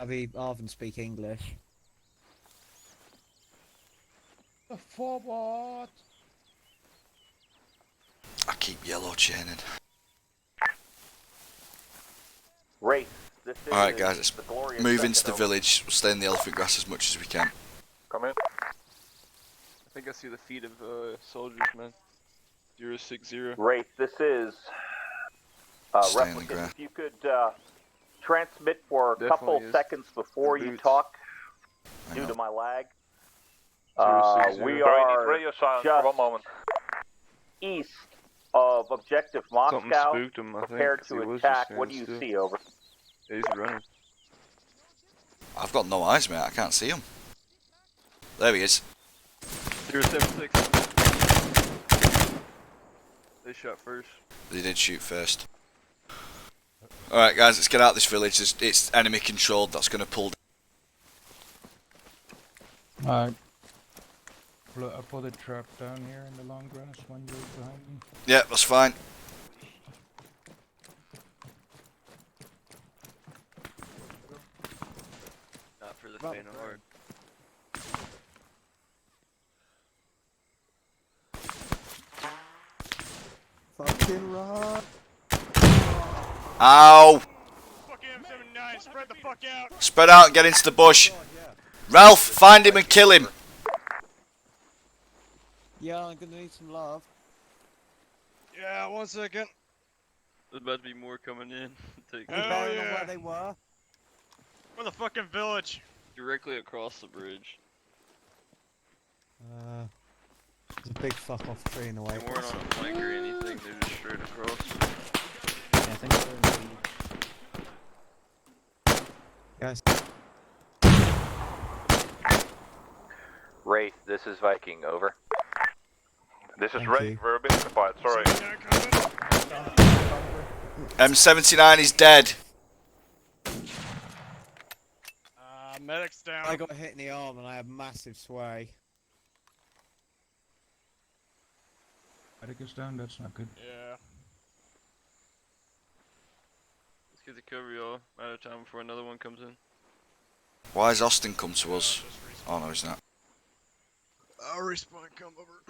rather than speak English. Forward! I keep yellow chaining. Race. This is Alright guys, let's the glorious move second into the over. village. We'll stay in the elephant grass as much as we can. Come in. I think I see the feet of soldiers, man. 060. Race. This is Stay in the replicant. grass. If you could transmit for a couple Definitely is. seconds before The you boots. talk, I due know. to my lag. 060. We Sorry, are need radio silence just for 1 moment. east of objective Something Moscow. spooked him, I think. Prepared 'cause he to was attack. just What do you standing see? Over. still. Yeah, he's running. I've got no eyes, mate. I can't see him. There he is. 076. They shot first. They did shoot first. Alright guys, let's get out of this village. It's enemy controlled. That's going to pull. Alright. I put a trap down here in the long grass when you're behind me. Yeah, that's fine. Not for the faint of heart. Fucking run! Ow! Fucking M79, spread the fuck out. Spread out and get into the bush. Ralph, find him and kill him. Yeah, I'm gonna need some love. Yeah, 1 second. There's about to be more coming in. Take Any Hell bearing on yeah. where they were? We're the fucking village. directly across the bridge. There's a big fuck off tree in the way. They weren't on a flank or anything, they're just straight across. Yeah, I think so. Guys. Wraith, this is Viking, over. This is Thank Ray. you. We're being occupied, sorry. M79 is dead. Medic's down. I got hit in the arm and I have massive sway. Medic is down, that's not good. Yeah. Let's get the cover, y'all. Matter of time before another one comes in. Why has Austin come to us? Oh no, he's not. I'll respawn, come over.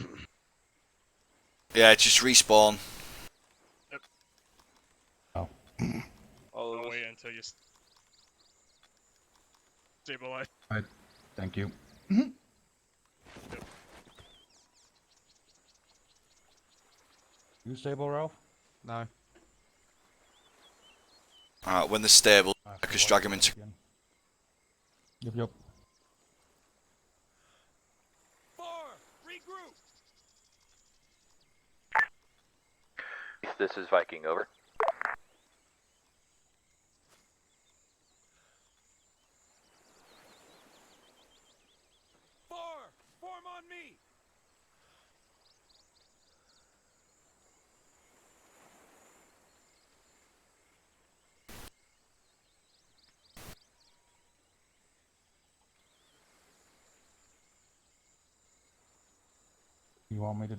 Yeah, just respawn. All of I'll us. wait until you stabilize. Thank you. You stable, Ralph? No. Alright, when they're stable, I I can drag him into. again. Yep. This is Viking, over. Form on me! You want me to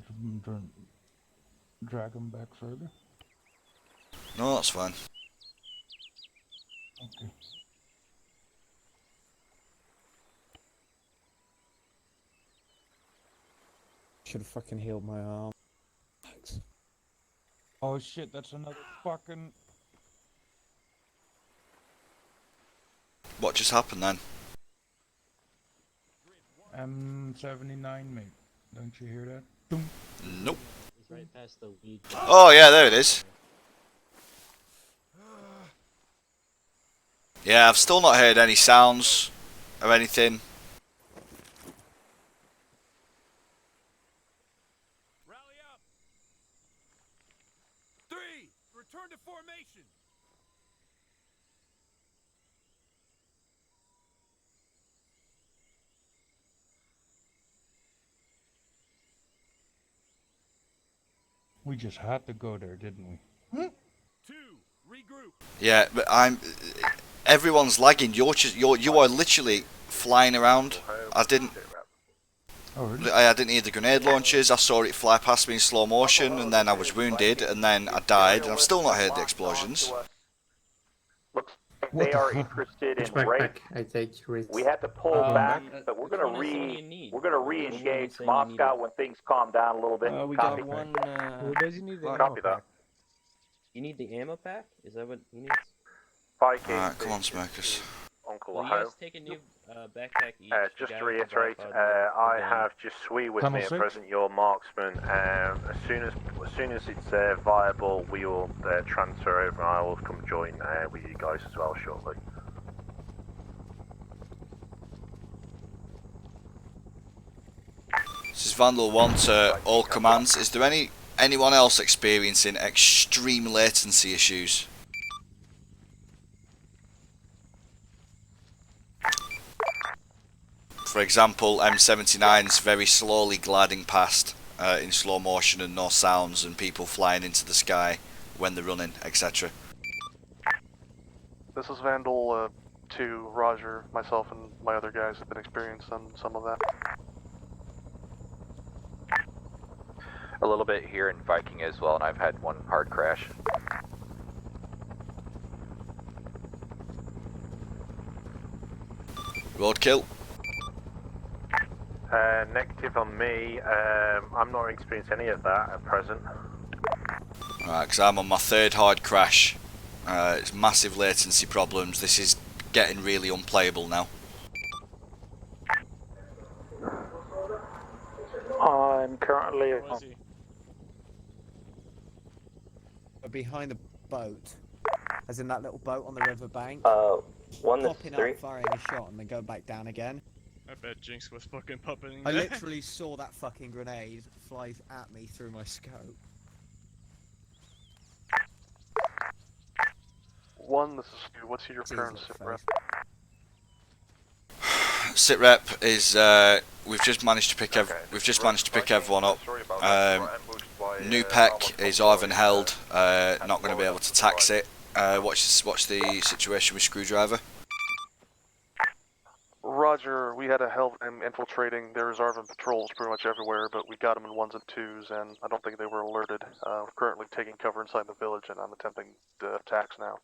drag him back further? No, that's fine. Okay. Should have fucking healed my arm. Thanks. Oh shit, that's another fucking... What just happened then? M79, mate. Don't you hear that? Boom. Nope. It's right past the weed. Oh yeah, there it is. Yeah, I've still not heard any sounds or anything. Rally up! 3! Return to formation! We just had to go there, didn't we? 2! Regroup! Yeah, but everyone's lagging. You are literally flying around. I didn't Oh really? I didn't hear the grenade launches. I saw it fly past me in slow motion, and then I was wounded, and then I died, and I've still not heard the explosions. Looks like they are interested in rape. I take risks. We have to pull back, but we're gonna re-engage Moscow when things calm down a little bit. We Copy. got one. Who does he need the Copy that. You need the ammo pack? Is that what he needs? Viking. Alright, come on, smokers. Uncle Will you Ho. guys take a new backpack each? Just You to guys reiterate, drop I down. have just Sui with Tunnel me at six? present, your marksman. As soon as it's viable, we will transfer over and I will come join with you guys as well shortly. This is Vandal 1 to all commands. Is there anyone else experiencing extreme latency issues? For example, M79's very slowly gliding past in slow motion and no sounds, and people flying into the sky when they're running, etc. This is Vandal 2, Roger, myself and my other guys have been experiencing some of that. A little bit here in Viking as well, and I've had one hard crash. Roadkill. Negative on me. I'm not experiencing any of that at present. Alright, because I'm on my third hard crash. It's massive latency problems. This is getting really unplayable now. I'm currently Behind the boat, as in that little boat on the river bank. one that's Popping three. up, firing a shot, and then going back down again. I bet Jinx was fucking puppeting I that. literally saw that fucking grenade fly at me through my scope. One, this is Stu. What's your Jesus current sit rep? Sitrep is we've just managed to pick everyone up. New Peck is Arvin held, not going to be able to tax it. What's the situation with Screwdriver? Roger, we had a hell of a infiltrating. There was Arvin patrols pretty much everywhere, but we got them in ones and twos, and I don't think they were alerted. We're currently taking cover inside the village, and I'm attempting to attacks now.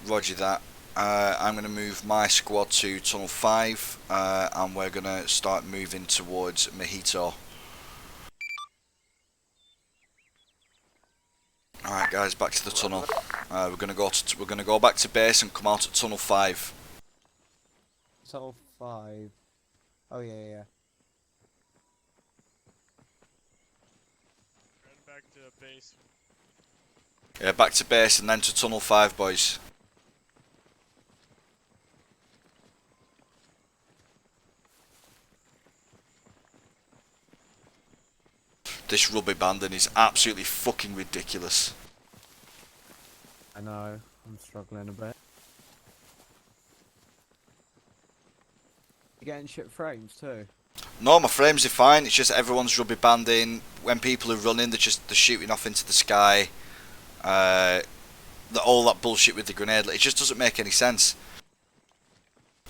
Roger that. I'm going to move my squad to Tunnel 5, and we're going to start moving towards Mojito. Alright guys, back to the tunnel. We're going to go back to base and come out at Tunnel 5. Tunnel 5. Oh yeah. Back to base. Yeah, back to base and then to Tunnel 5, boys. This rubber banding is absolutely fucking ridiculous. I know. I'm struggling a bit. You getting shit frames too? No, my frames are fine. It's just everyone's rubber banding. When people are running, they're shooting off into the sky. All that bullshit with the grenade. It just doesn't make any sense.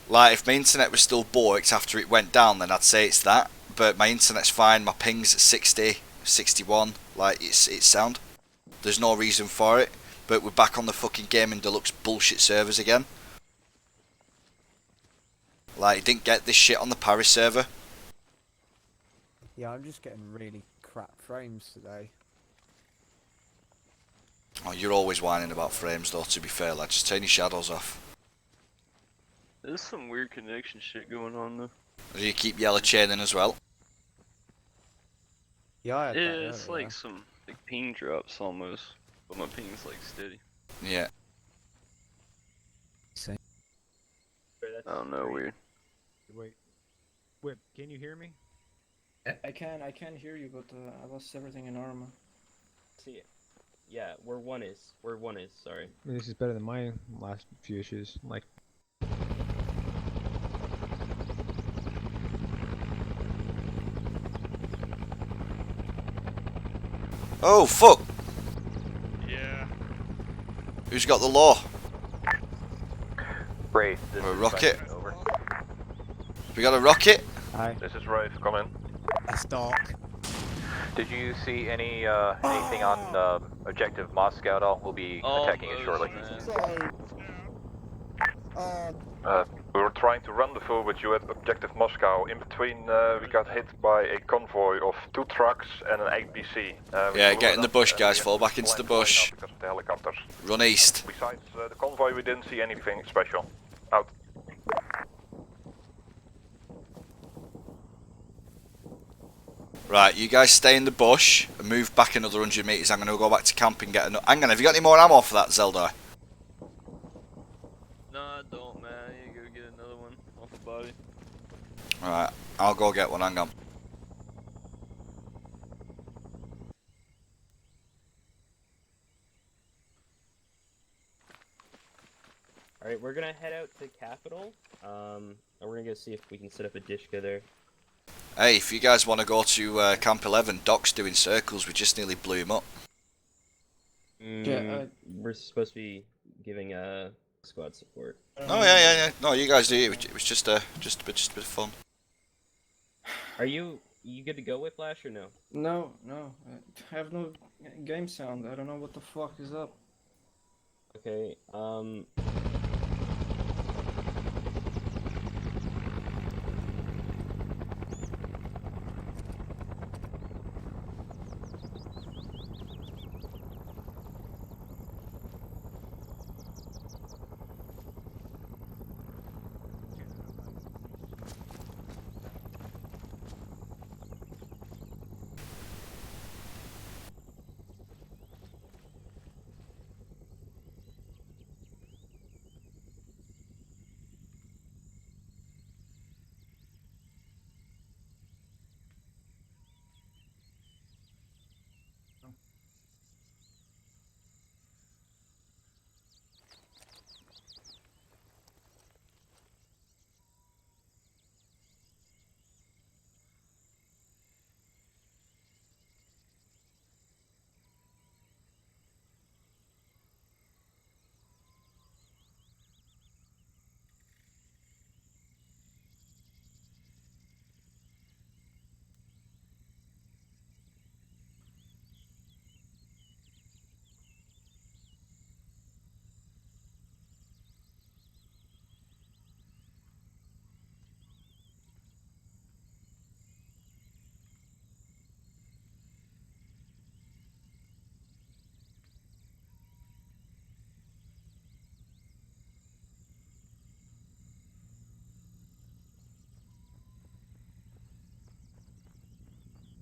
Like, if my internet was still borked after it went down, then I'd say it's that. But my internet's fine. My ping's at 60, 61. Like, it's sound. There's no reason for it. But we're back on the fucking Gaming Deluxe bullshit servers again. Like, you didn't get this shit on the Paris server. Yeah, I'm just getting really crap frames today. Oh, you're always whining about frames though, to be fair, lad. Just turn your shadows off. There's some weird connection shit going on though. Do you keep yellow chaining as well? Yeah, I had that It's earlier. like some like ping drops almost, but my ping's like steady. Yeah. I don't know, weird. Wait. Whip, can you hear me? I can hear you, but I lost everything in armor. See, yeah, where one is, sorry. I mean, this is better than my last few issues. Like, Oh, fuck! Yeah. Who's got the law? Wraith, this A is rocket? Viking, over. We got a rocket? Hi. This is Wraith, come in. That's dark. Did you see anything on objective Moscow at all? We'll be attacking it shortly. Almost, man. We were trying to rendezvous with you at Objective Moscow. In between, we got hit by a convoy of 2 trucks and an APC. Yeah, get in the bush, guys. Fall back into the bush. Because of the helicopters. Run east. Besides the convoy, we didn't see anything special. Out. Right, you guys stay in the bush and move back another 100 metres. I'm going to go back to camp and get another... Hang on, have you got any more ammo for that, Zelda? No, I don't, man. I need to go get another one off the body. Alright, I'll go get one, hang on. Alright, we're gonna head out to Capital. And we're gonna go see if we can set up a dishka there. Hey, if you guys want to go to Camp 11, Doc's doing circles. We just nearly blew him up. We're supposed to be giving squad support. Oh yeah. No, you guys do. It was just a bit of fun. Are you good to go, Whiplash, or no? No. I have no game sound. I don't know what the fuck is up. Okay,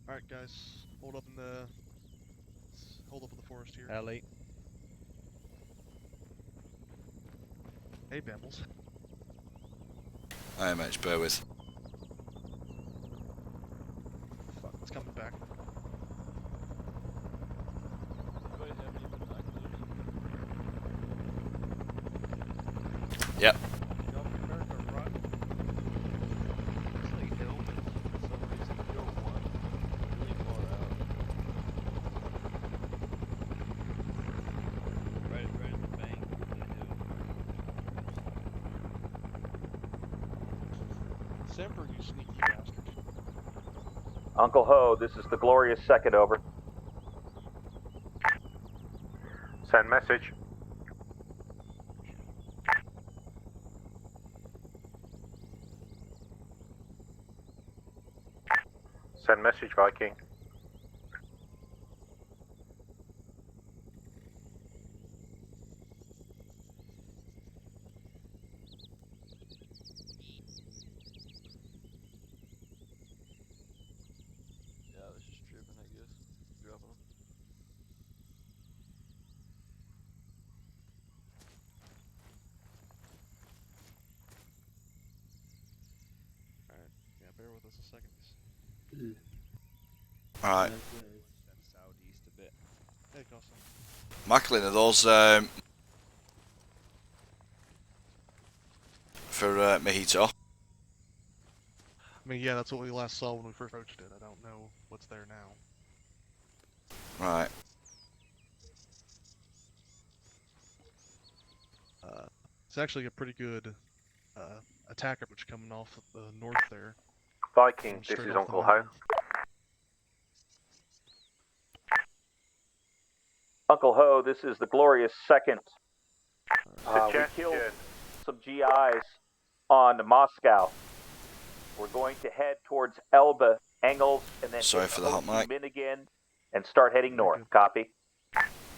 Alright, guys. Hold up in the forest here. Ellie. Hey, Bambles. Hey, mate, bear with. Fuck, it's coming back. Yep. Semper, you sneaky bastard. Uncle Ho, this is the Glorious Second, over. Send message. Send message, Viking. Yeah, I was just tripping, I guess. Dropping them. Alright, yeah, bear with us a second. Alright. Southeast a bit. Hey, Costa. Macklin, are those for Mojito? I mean, yeah, that's what we last saw when we first approached it. I don't know what's there now. Right. It's actually a pretty good attack approach coming off of the north there. Viking, this Straight is off the Uncle Ho. mountain. Uncle Ho, this is the Glorious Second. We killed some GIs on Moscow. We're going to head towards Elba, Engels, and then Sorry hit for the hot mic. Minigan and start heading north. Copy.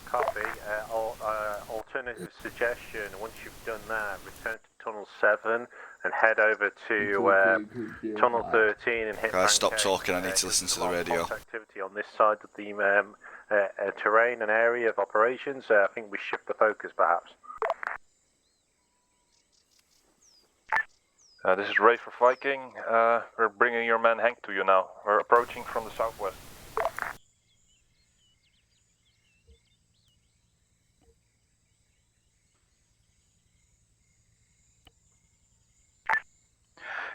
Copy. Alternative suggestion, once you've done that, return to Tunnel 7 and head over to Tunnel 13 and hit Guys, stop Bank talking, I eight. need to listen to the There's a lot of radio. cross activity on this side of the terrain and area of operations. I think we shift the focus perhaps. This is Ray for Viking. We're bringing your man Hank to you now. We're approaching from the southwest.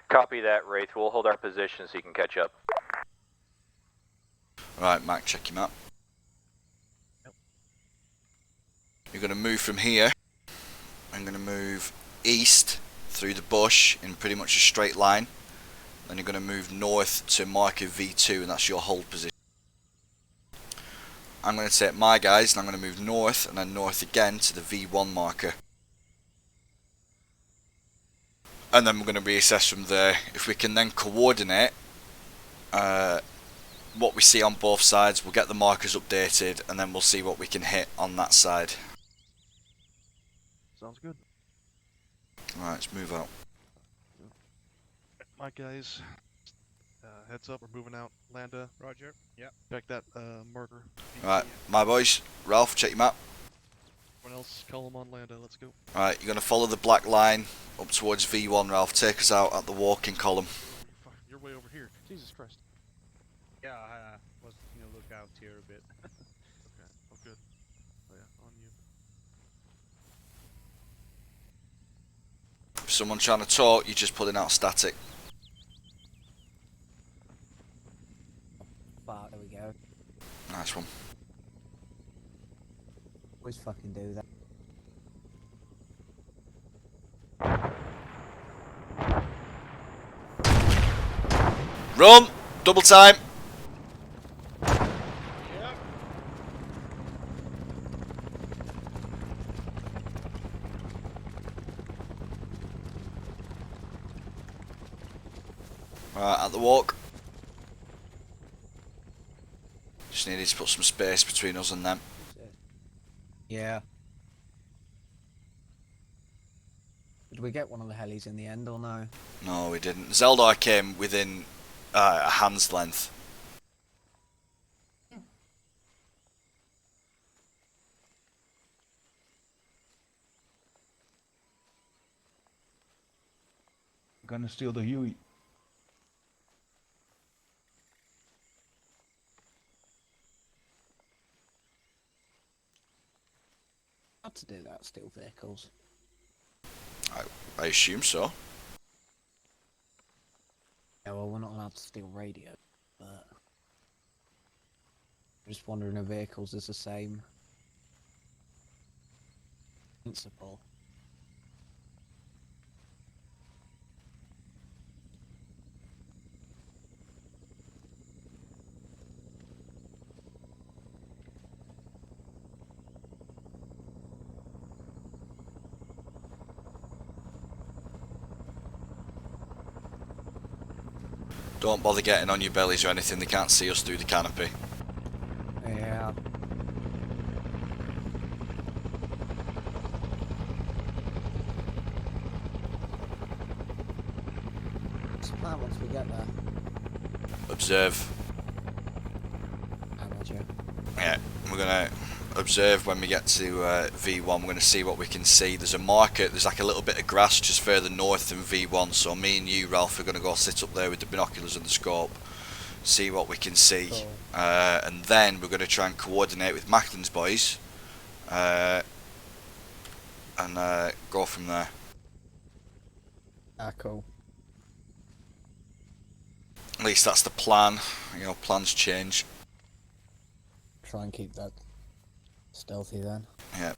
Copy that, Wraith. We'll hold our position so you can catch up. Right, Mac, check your map. You're going to move from here. I'm going to move east through the bush in pretty much a straight line. Then you're going to move north to marker V2, and that's your hold position. I'm going to take my guys and I'm going to move north and then north again to the V1 marker. And then we're going to reassess from there. If we can then coordinate what we see on both sides, we'll get the markers updated and then we'll see what we can hit on that side. Sounds good. Alright, let's move out. My guys, heads up, we're moving out. Landa, Roger. Yeah. check that marker. Alright, my boys, Ralph, check your map. Everyone else, call them on Landa, let's go. Alright, you're going to follow the black line up towards V1, Ralph. Take us out at the walking column. You're way over here. Jesus Christ. Yeah, I was taking a look out here a bit. Okay, oh good. Oh yeah, on you. If someone trying to talk, you're just putting out static. But there we go. Nice one. Always fucking do that. Run! Double time! Right, at the walk. Just needed to put some space between us and them. Yeah. Did we get one of the helis in the end or no? No, we didn't. Zeldar came within a hand's length. Gonna steal the Huey. How to do that, steal vehicles? I assume so. Yeah, well, we're not allowed to steal radio, but I'm just wondering if vehicles is the same principle. Don't bother getting on your bellies or anything, they can't see us through the canopy. Yeah. What's the plan once we get there? Observe. Roger. Yeah, we're gonna observe when we get to V1. We're gonna see what we can see. There's a market, there's like a little bit of grass just further north than V1, so me and you, Ralph, are gonna go sit up there with the binoculars and the scope, see what we can see. Cool. And then we're gonna try and coordinate with Macklin's boys and go from there. Ah, cool. At least that's the plan. You know, plans change. Try and keep that stealthy then. Yeah.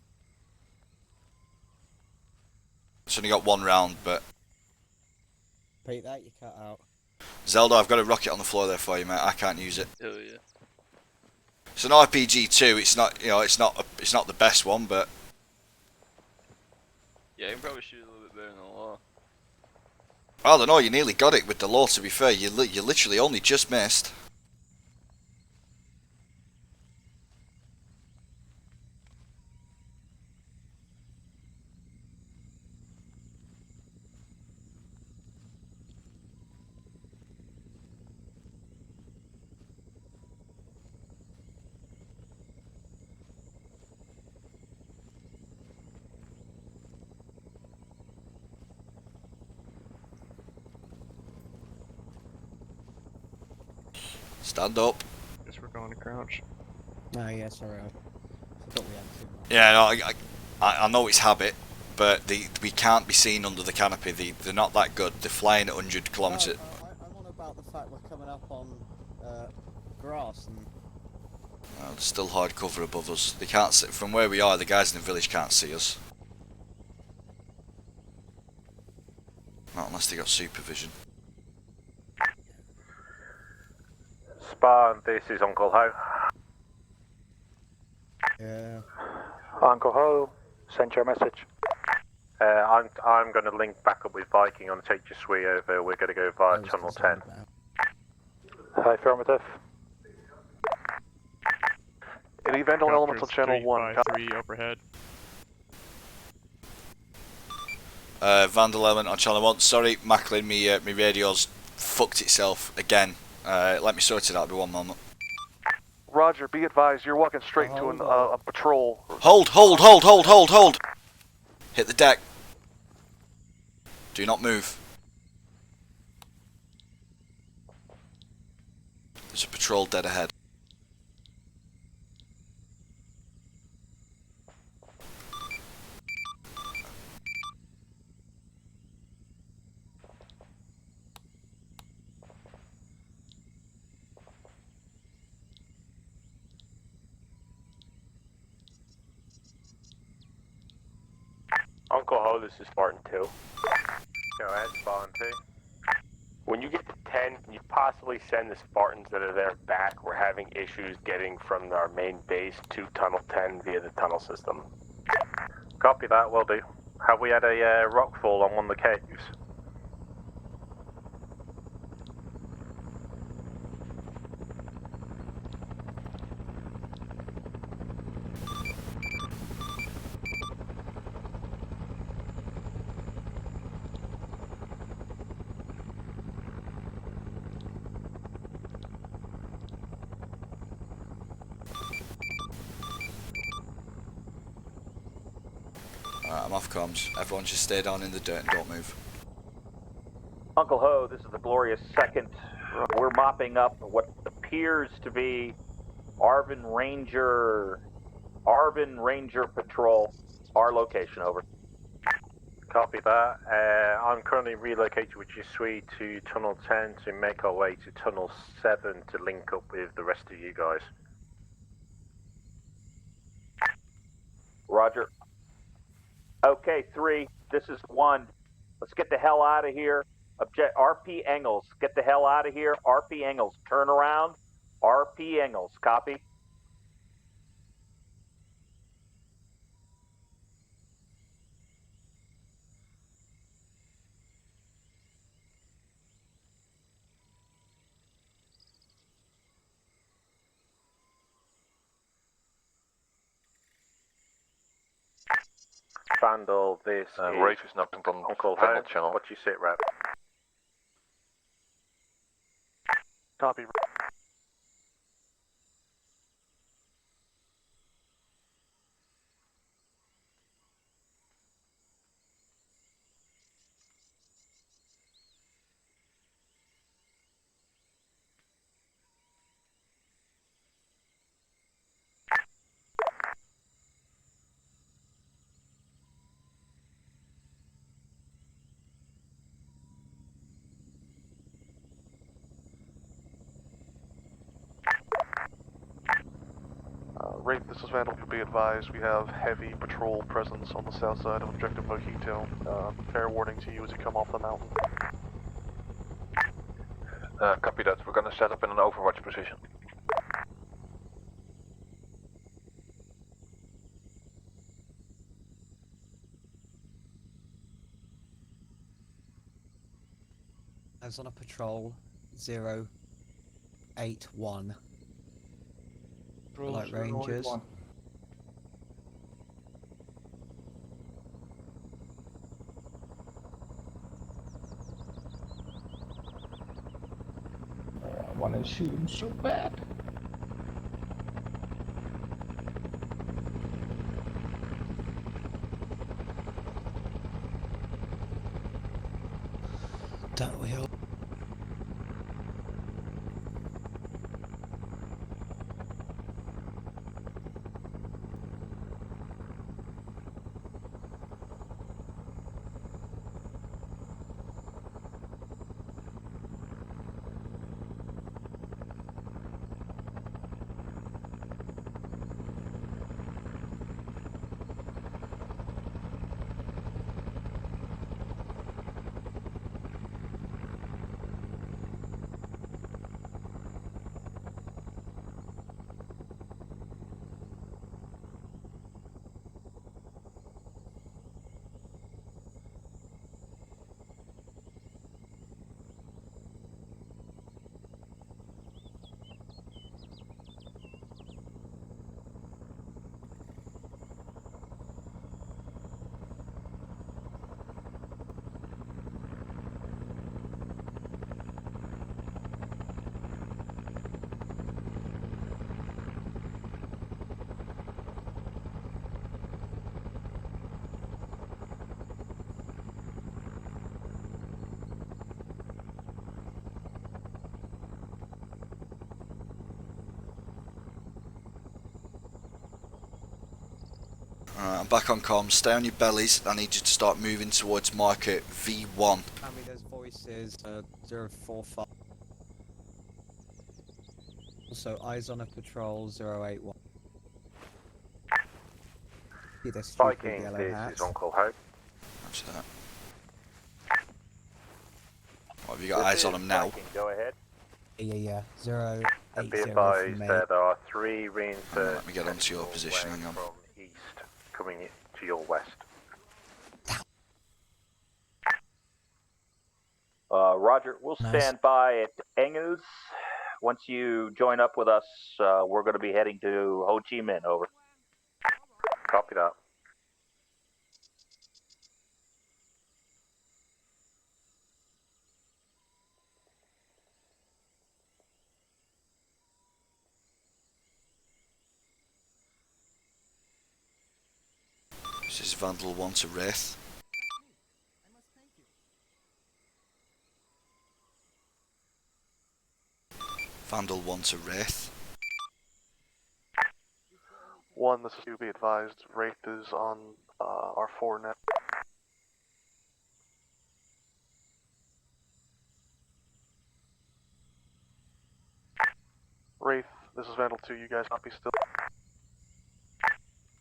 It's only got one round, but Repeat that, you cut out. Zelda, I've got a rocket on the floor there for you, mate. I can't use it. Hell yeah. It's an RPG-2. It's not, you know, it's not the best one, but Yeah, you can probably shoot a little bit better. I don't know, you nearly got it with the law, to be fair. You literally only just missed. Stand up. Guess we're going to crouch. Oh yeah, sorry. I forgot we had too much. Yeah, no, I know it's habit, but we can't be seen under the canopy. They're not that good. They're flying at 100 kilometres. I'm on about the fact we're coming up on grass and. There's still hard cover above us. They can't see, from where we are. The guys in the village can't see us. Not unless they got supervision. Spawn, this is Uncle Ho. Yeah. Uncle Ho, send your message. I'm going to link back up with Viking on Take Your Sui over. We're going to go via Tunnel 10. Affirmative. Any Vandal elements on Channel 1? 3 overhead. Vandal element on channel 1. Sorry, Macklin, me radio's fucked itself again. Let me sort it out. Be one moment. Roger, be advised, you're walking straight into a patrol. Hold! Hit the deck. Do not move. There's a patrol dead ahead. Uncle Ho, this is Spartan 2. Go ahead, Spartan 2. When you get to 10, can you possibly send the Spartans that are there back? We're having issues getting from our main base to Tunnel 10 via the tunnel system. Copy that, will do. Have we had a rockfall on one of the caves? Alright, I'm off comms. Everyone just stay down in the dirt and don't move. Uncle Ho, this is the glorious second. We're mopping up what appears to be Arvin Ranger Patrol. Our location, over. Copy that. I'm currently relocated with Jisui to Tunnel 10 to make our way to Tunnel 7 to link up with the rest of you guys. Roger. Okay, 3, this is 1. Let's get the hell out of here. RP Engels, get the hell out of here. RP Engels, turn around. RP Engels, copy. Vandal, this is Rafe is not on Uncle Vandal Ho. channel. What's your sit rep? Copy. Rafe, this is Vandal. Be advised, we have heavy patrol presence on the south side of Objective Mojito. Fair warning to you as you come off the mountain. Copy that. We're gonna set up in an overwatch position. I was on a patrol 081. Patrol Like Rangers. 081. I wanna shoot him so bad. Don't we all? Alright, I'm back on comms. Stay on your bellies. I need you to start moving towards marker V1. Hammy, there's voices 045. Also, eyes on a patrol 081. See the stupid Vikings, yellow this hats. is Uncle Hope. That's that. What, have you got eyes on them now? Viking, go ahead. Yeah. And be 080 advised, from me. there are 3 reinforcements. Let me get onto your position, hang on. From east, coming to your west. Roger, we'll stand by at Engels. Once you join up with us, we're going to be heading to Ho Chi Minh. Over. Copy that. This is Vandal 1 to Wraith. Vandal 1 to Wraith. 1, this is to be advised. Wraith is on our 4 net. Wraith, this is Vandal 2. You guys copy still?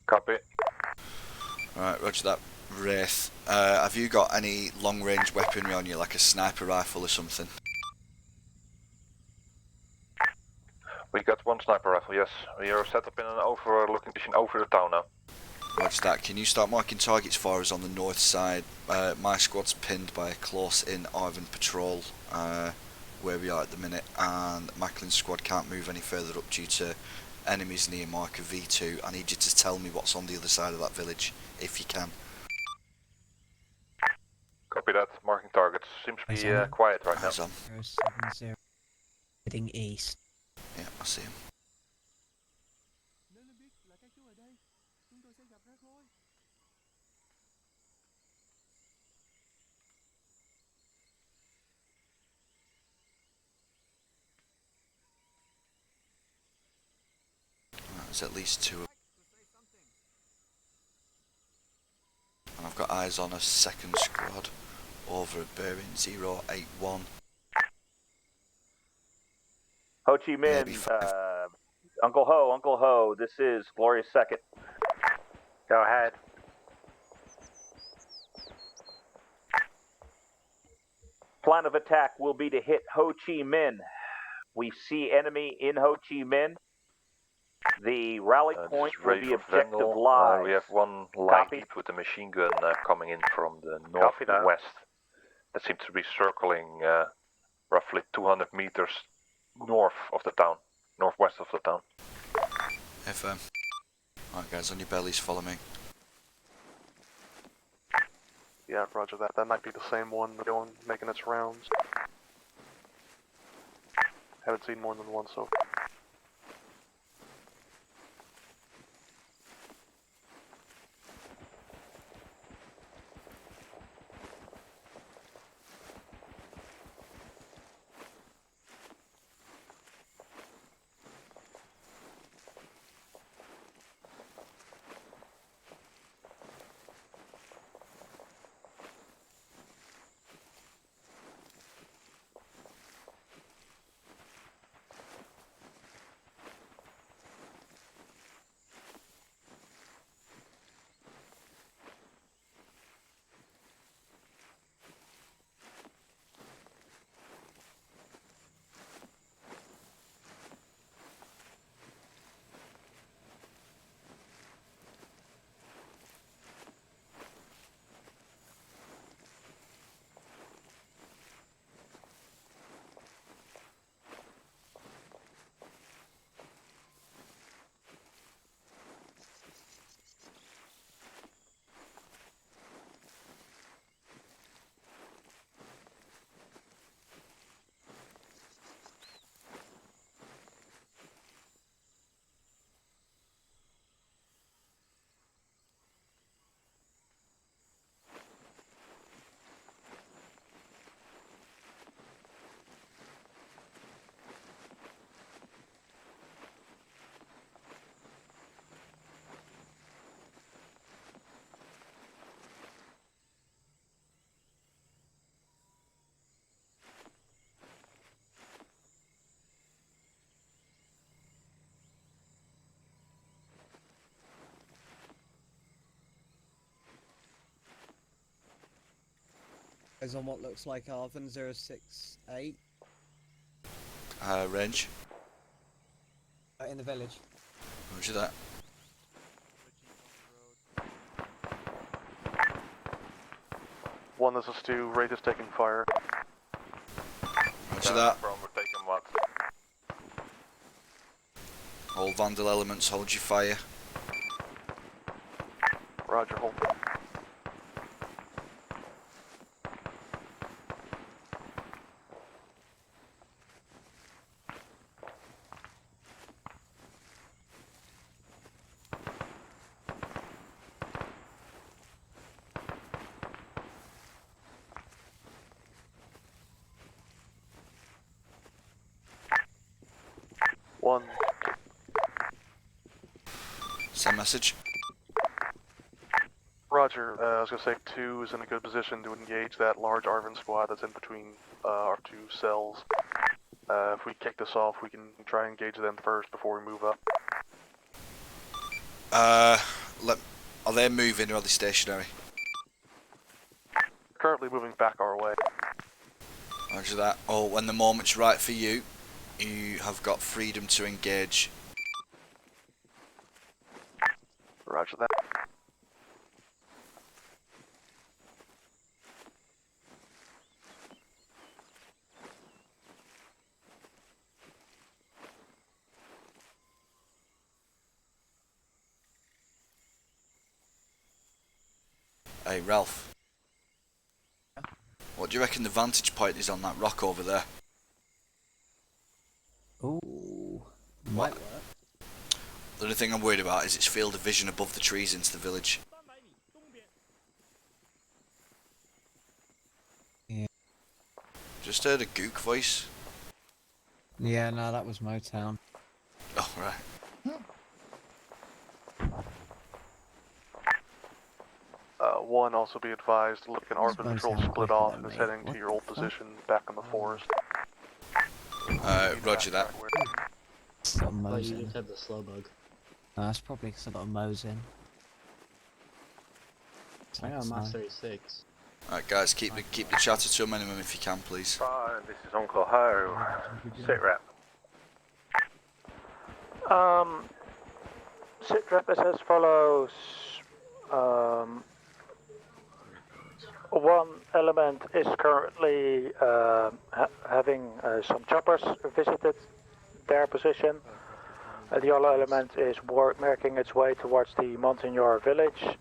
Copy. Alright, roger that. Wraith. Have you got any long range weaponry on you, like a sniper rifle or something? We got 1 sniper rifle, yes. We are set up in an overlooking position over the town now. Roger that. Can you start marking targets for us on the north side? My squad's pinned by a close-in Arvin patrol where we are at the minute, and Macklin's squad can't move any further up due to enemies near marker V2. I need you to tell me what's on the other side of that village, if you can. Copy that. Marking targets. Seems to be quiet right now. 070. Heading east. Yeah, I see him. There's at least 2. And I've got eyes on a second squad over at bearing 081. Ho Chi Minh, Uncle Ho, this is Glorious Second. Go ahead. Plan of attack will be to hit Ho Chi Minh. We see enemy in Ho Chi Minh. The rally point will be objective live. We have 1 light jeep with a machine gun coming in from the northwest. That seems to be circling roughly 200 meters north of the town, northwest of the town. FM. Alright guys, on your bellies, follow me. Yeah, roger that. That might be the same one going, making its rounds. Haven't seen more than one so far. Is on what looks like Arvin 068 Range. in the village. Roger that. One, this is Stu. Wraith is taking fire. Roger that. We're taking what? All Vandal elements, hold your fire. Roger, hold. One. Send message. Roger, I was gonna say 2 is in a good position to engage that large Arvin squad that's in between our 2 cells. If we kick this off, we can try and engage them first before we move up. Are they moving or are they stationary? Currently moving back our way. Roger that. Oh, when the moment's right for you, you have got freedom to engage. Roger that. Hey, Ralph. What do you reckon the vantage point is on that rock over there? Ooh, might work. The only thing I'm worried about is its field of vision above the trees into the village. Yeah. Just heard a gook voice. Yeah, no, that was Motown. Oh, right. One, also be advised, look, an Arvin patrol split off and is heading What to your old the position back in the forest. Roger that. It's got Oh, mows you in. just had the slow bug. No, that's probably because I got a mows in. I got a Max That's 36. Alright guys, keep the chatter to a minimum if you can, please. Fine, this is Uncle Ho. Sit rep. Sit rep is as follows. One element is currently having some choppers visited their position. The other element is making its way towards the Montagnard village.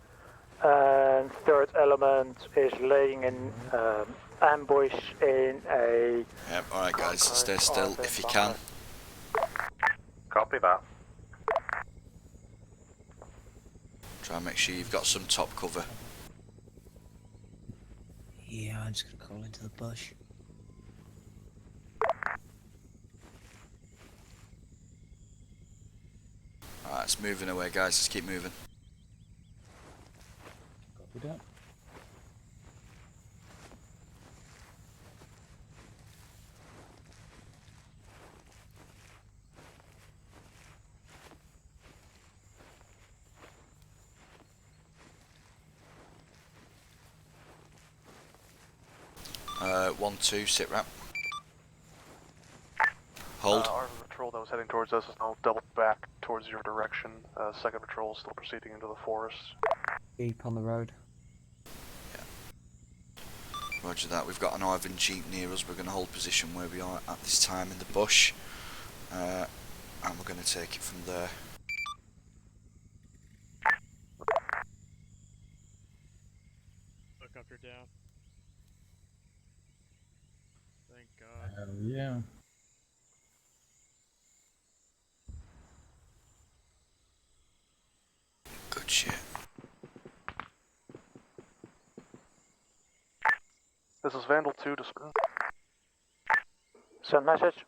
And third element is laying in ambush in a... Yep, alright guys, stay still if you can. Copy that. Try and make sure you've got some top cover. Yeah, I'm just gonna crawl into the bush. Alright, it's moving away guys, let's keep moving. Copy that. Uh, 1-2, sit rep. Hold. Our patrol that was heading towards us is now doubled back towards your direction. Second patrol is still proceeding into the forest. Keep on the road. Roger that, we've got an Ivan Jeep near us, we're going to hold position where we are at this time in the bush. And we're going to take it from there. Helicopter down. Thank God. Yeah. Good shit. This is Vandal 2 to Send message.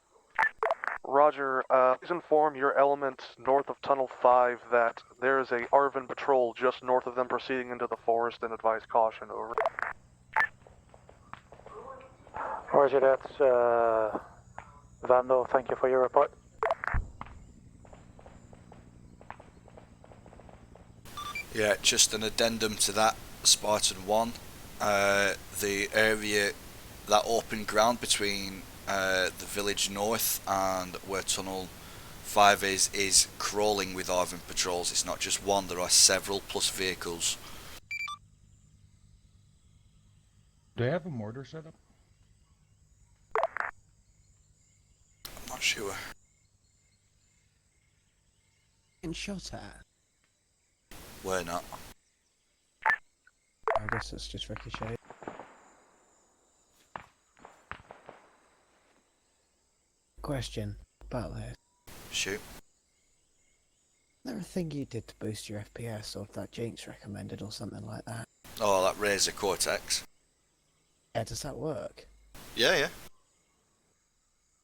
Roger, please inform your element north of Tunnel 5 that there is a Arvin patrol just north of them proceeding into the forest and advise caution, over. Roger that, Vandal, thank you for your report. Yeah, just an addendum to that, Spartan 1. The area, that open ground between the village north and where Tunnel 5 is crawling with Arvin patrols. It's not just one, there are several plus vehicles. Do they have a mortar setup? I'm not sure. Getting shot at. We're not. I guess it's just ricochet. Question about this. Shoot. Is there a thing you did to boost your FPS, or that Jinx recommended, or something like that? Oh, that Razor Cortex. Yeah, does that work? Yeah, yeah.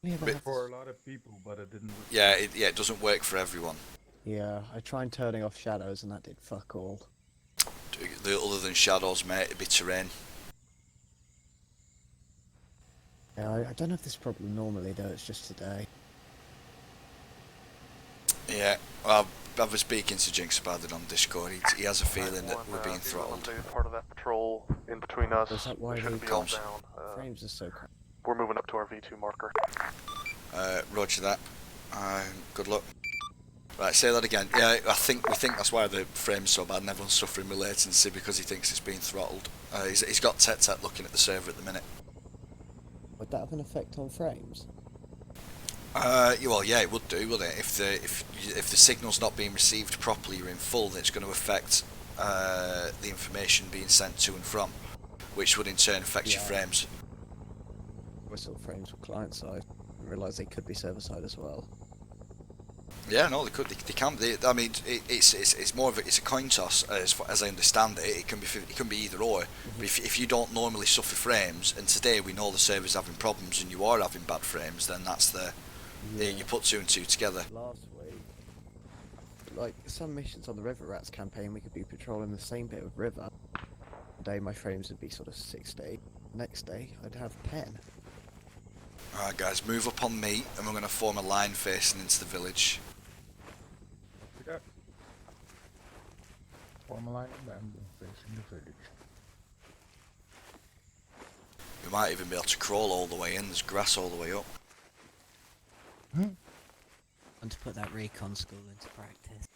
Yeah, but For a lot of people, but it didn't work. Yeah, it doesn't work for everyone. yeah, I tried turning off shadows and that did fuck all. Other than shadows, mate, it'd be terrain. Yeah, I don't have this problem normally though, it's just today. Yeah, well, I've been speaking to Jinx about it on Discord. He has a feeling that we're being throttled. Part of that patrol in between us. Is that why We shouldn't the be all comms down. frames are so crap? We're moving up to our V2 marker. Roger that. Good luck. Right, say that again. Yeah, we think that's why the frame's so bad and everyone's suffering with latency, because he thinks it's being throttled. He's got Tet looking at the server at the minute. Would that have an effect on frames? Well, yeah, it would do, wouldn't it? If the signal's not being received properly or in full, then it's going to affect the information being sent to and from, which would in turn affect your frames. Whistle frames were client side. I didn't realise they could be server side as well. Yeah, no, they could. They can. I mean, it's more of it's a coin toss as I understand it. It can be either or. But if you don't normally suffer frames, and today we know the server's having problems and you are having bad frames, then that's you put two and two together. Last week, like some missions on the River Rats campaign, we could be patrolling the same bit of river. Day my frames would be sort of 60. Next day I'd have 10. Alright guys, move up on me and we're going to form a line facing into the village. Form a line of bamboo facing the village. We might even be able to crawl all the way in, there's grass all the way up. And to put that recon school into practice.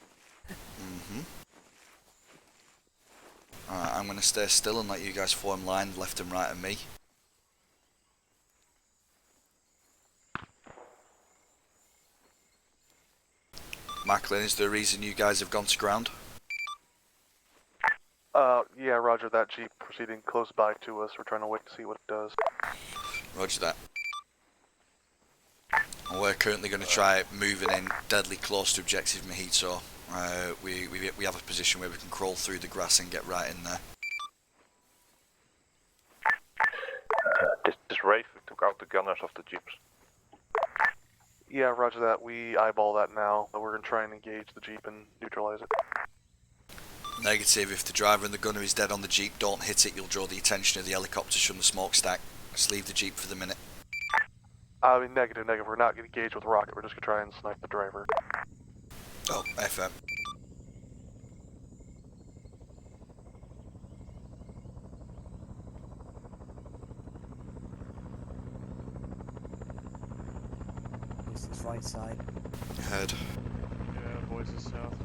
Alright, I'm going to stay still and let you guys form line left and right of me. Macklin, is there a reason you guys have gone to ground? Yeah, roger that. Jeep proceeding close by to us. We're trying to wait to see what it does. Roger that. And we're currently going to try moving in deadly close to objective Mojito. We have a position where we can crawl through the grass and get right in there. This Rafe took out the gunners of the jeeps. Yeah, roger that. We eyeball that now. We're going to try and engage the Jeep and neutralize it. Negative. If the driver and the gunner is dead on the Jeep, don't hit it. You'll draw the attention of the helicopters from the smokestack. Just leave the Jeep for the minute. I mean, negative. We're not going to engage with rocket. We're just going to try and snipe the driver. Oh, FM. Voices right side. Head. Yeah, voices south.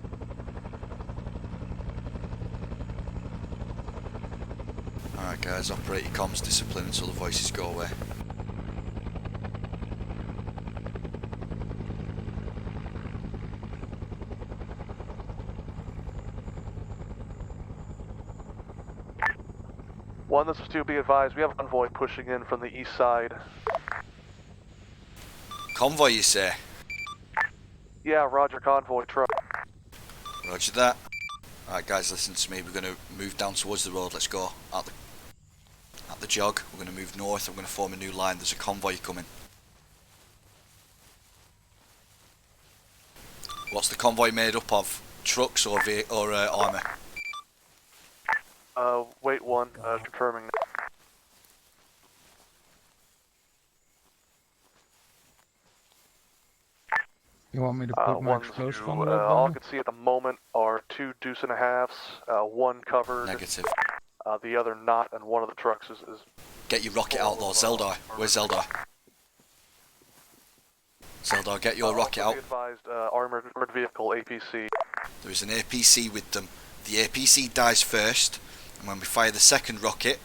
Alright guys, operate your comms discipline until the voices go away. One, this is 2, be advised, we have a convoy pushing in from the east side. Convoy, you say? Yeah, roger, convoy truck. Roger that. Alright guys, listen to me. We're going to move down towards the road. Let's go. At the jog. We're going to move north. I'm going to form a new line. There's a convoy coming. What's the convoy made up of? Trucks or armour? Wait one, confirming. You want me to put my explosive on the all I road? can see at the moment are 2 deuce-and-a-halves, one covered. Negative. The other not, and one of the trucks is... Get your rocket out though, Zeldar. Where's Zeldar? Zeldar, get your rocket out. Be advised, armored vehicle, APC. There is an APC with them. The APC dies first, and when we fire the second rocket,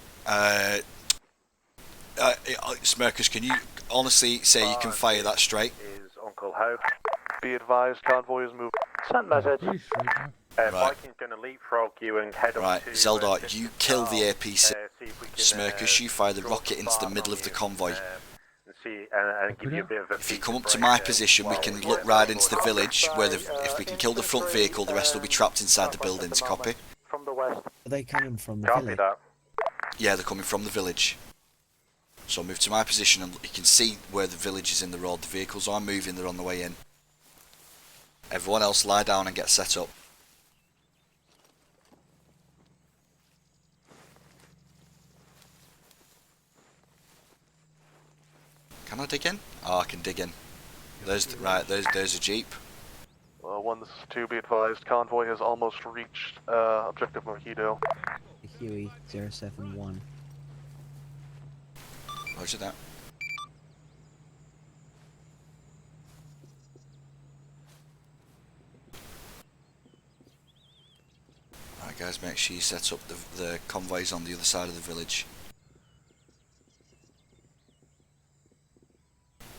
Smirkers, can you honestly say you can fire that straight? Is Uncle Ho. Be advised, convoy is moving. Send message. Right. Viking's going to leapfrog you and head Right, up to... Zeldar, you kill the APC. see if we can, Smirkers, you fire the draw rocket some into the fire middle from of the you, convoy. and give you a bit of a If you feature come up to break, my position, we while can we look get right that into the forward. village, where if we can kill the front vehicle, the rest will be trapped inside the buildings. Copy? From the west. Are they coming from the Copy village? that. Yeah, they're coming from the village. So move to my position and you can see where the village is in the road. The vehicles are moving, they're on the way in. Everyone else lie down and get set up. Can I dig in? Oh, I can dig in. There's a jeep. One, this is 2, be advised, convoy has almost reached objective Mojito. Huey 071. Roger that. Alright guys, make sure you set up the convoys on the other side of the village.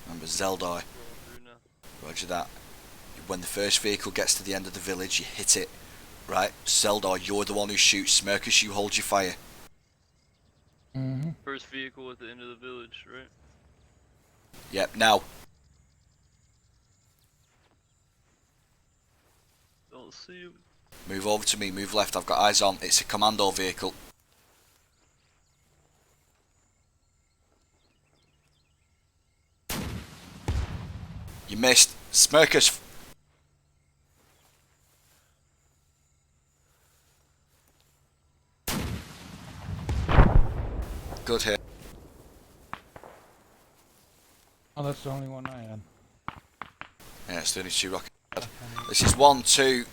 Remember, Zeldar. Roger that. When the first vehicle gets to the end of the village, you hit it. Right? Zeldar, you're the one who shoots. Smirkus, you hold your fire. First vehicle at the end of the village, right? Yep, now. Don't see him. Move over to me, move left, I've got eyes on. It's a commando vehicle. You missed. Smirkus. Good hit. Oh, that's the only one I had. Yeah, it's the only 2 rockets. This is 1-2.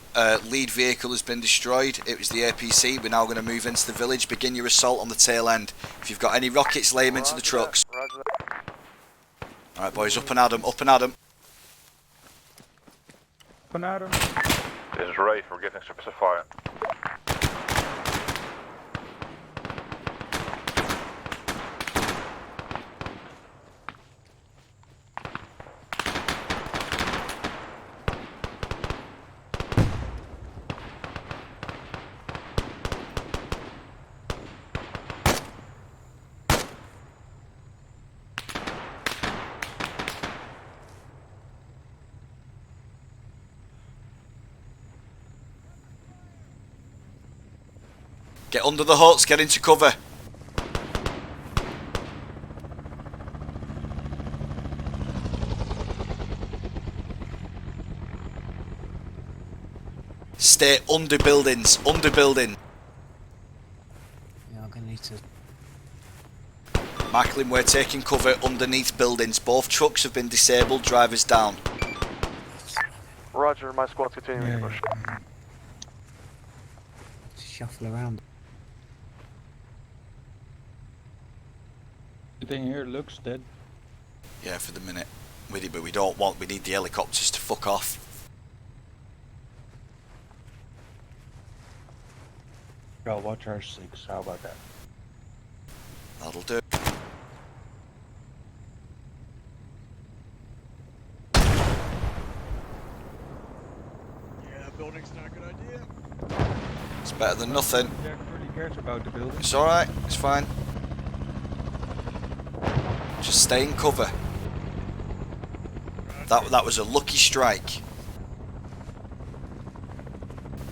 Lead vehicle has been destroyed. It was the APC. We're now going to move into the village. Begin your assault on the tail end. If you've got any rockets, lay them into the trucks. Alright boys, up and at 'em, up and at 'em. This is Rafe, we're getting suppressive fire. Get under the huts, get into cover. Stay under buildings, under building. Yeah, I'm gonna need to. Macklin, we're taking cover underneath buildings. Both trucks have been disabled, drivers down. Roger, my squad's continuing to push. Shuffle around. Everything here looks dead. Yeah, for the minute. With it, but we don't want. We need the helicopters to fuck off. I'll watch R6. How about that? That'll do. Yeah, building's not a good idea. It's better than nothing. Jack really cares about the building. It's alright, it's fine. Just stay in cover. That was a lucky strike.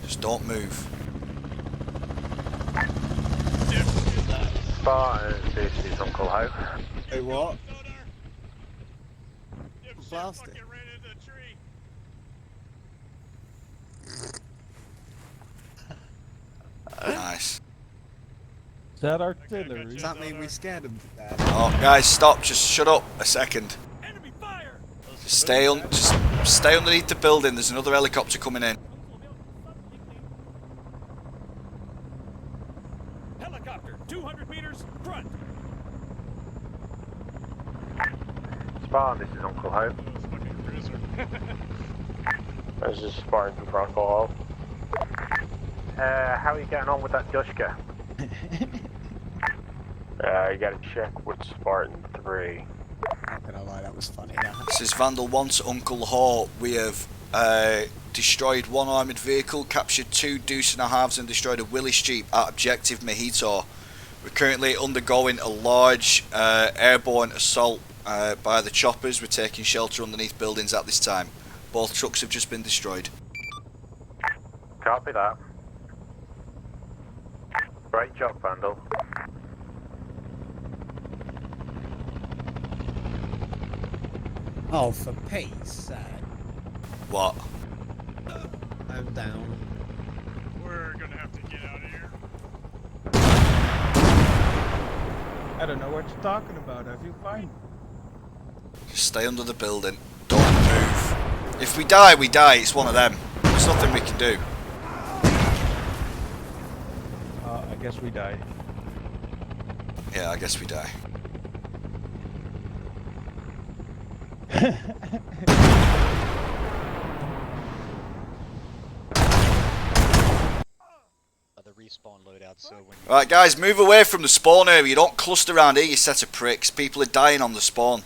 Just don't move. Spartan, this is Uncle Hope. Hey, what? Blasted. Nice. Is that artillery? Does that mean we scared them to death? Oh, guys, stop! Just shut up a second. Just stay underneath the building. There's another helicopter coming in. Helicopter, 200 meters front. Spartan, this is Uncle Hope. This is Spartan for Uncle Hope. How are you getting on with that Dushka? You gotta check with Spartan 3. Not gonna lie, that was funny. This is Vandal 1 to Uncle Haw. We have destroyed one armoured vehicle, captured 2 Deuce and a halves, and destroyed a Willis Jeep at Objective Mojito. We're currently undergoing a large airborne assault by the choppers. We're taking shelter underneath buildings at this time. Both trucks have just been destroyed. Copy that. Great job, Vandal. Oh, for Pete's sake. What? I'm down. We're gonna have to get out of here. I don't know what you're talking about. I feel fine. Just stay under the building. Don't move. If we die, we die. It's one of them. There's nothing we can do. I guess we die. Yeah, I guess we die. The respawn loadout, so when Right, guys, move away from the spawn area. You don't cluster around here, you set of pricks. People are dying on the spawn.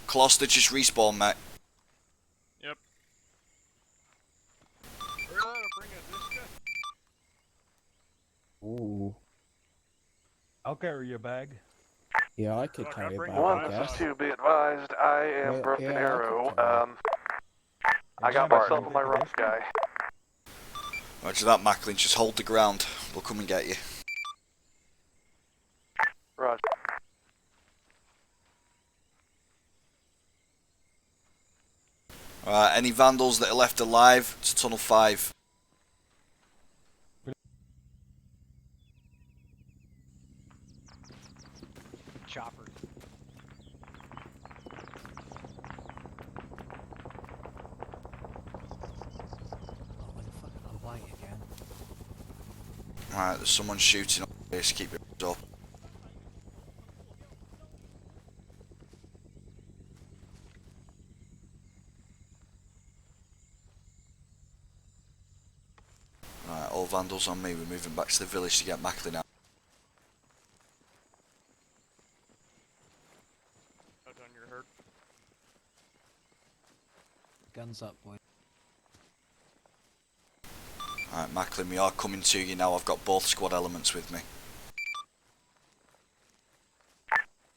Cluster, just respawn, mate. Yep. Ooh. I'll carry your bag. Yeah, I could carry a bag, One, I this guess. is 2, be advised, I am Yeah, Broken yeah, I Arrow. could carry I got myself and my rough guy. Roger that, Macklin. Just hold the ground. We'll come and get you. Roger. Alright, any Vandals that are left alive to Tunnel 5. chopper. Alright, there's someone shooting up here, so keep it up. Alright, all Vandals on me, we're moving back to the village to get Macklin out. Guns up, boy. Alright, Macklin, we are coming to you now. I've got both squad elements with me.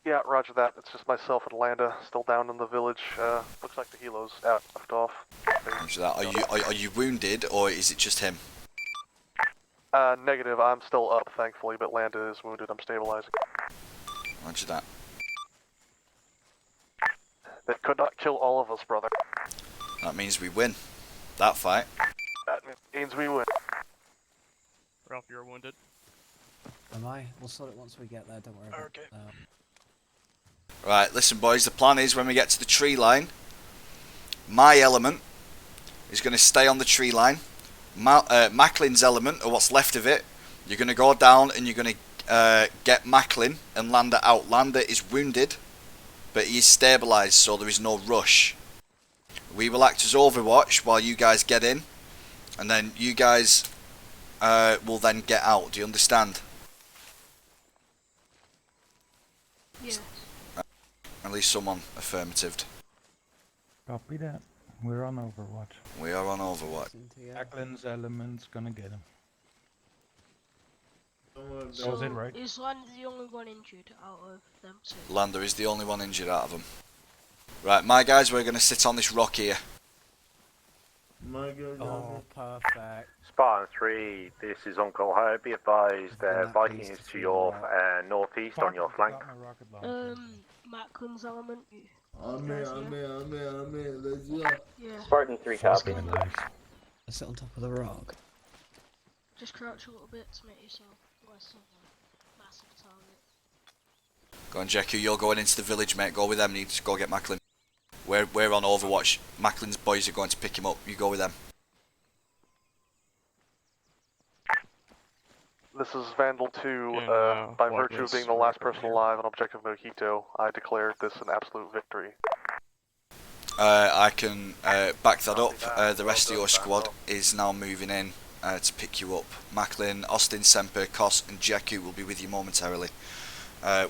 Yeah, roger that. It's just myself and Landa still down in the village. Looks like the helo's left off. Roger that. Are you wounded, or is it just him? Negative. I'm still up, thankfully, but Landa is wounded. I'm stabilizing. Roger that. They could not kill all of us, brother. That means we win that fight. That means we win. Ralph, you're wounded. Am I? We'll sort it once we get there, don't worry. Okay. Right, listen boys, the plan is when we get to the tree line, my element is going to stay on the tree line. Macklin's element, or what's left of it, you're going to go down and you're going to get Macklin and Landa out. Landa is wounded, but he's stabilised, so there is no rush. We will act as overwatch while you guys get in, and then you guys will then get out. Do you understand? Yeah. At least someone affirmative. Copy that. We're on Overwatch. We are on Overwatch. Ackland's element's gonna get him. So Was it right? is Landa the only one injured out of them two? Landa is the only one injured out of them. Right, my guys, we're going to sit on this rock here. Oh, perfect. Spartan 3, this is Uncle Ho. Be advised, Viking is to your northeast on your flank. Macklin's element. I'm here, let's go. Yeah. Spartan 3 copy. I sit on top of the rock. Just crouch a little bit to make yourself less of a massive target. Go on, Jeku, you're going into the village, mate. Go with them. You need to go get Macklin. We're on Overwatch. Macklin's boys are going to pick him up. You go with them. This is Vandal 2. By virtue of being the last person alive on Objective Mojito, I declare this an absolute victory. I can back that up. The rest of your squad is now moving in to pick you up. Macklin, Austin, Semper, Kos and Jeku will be with you momentarily.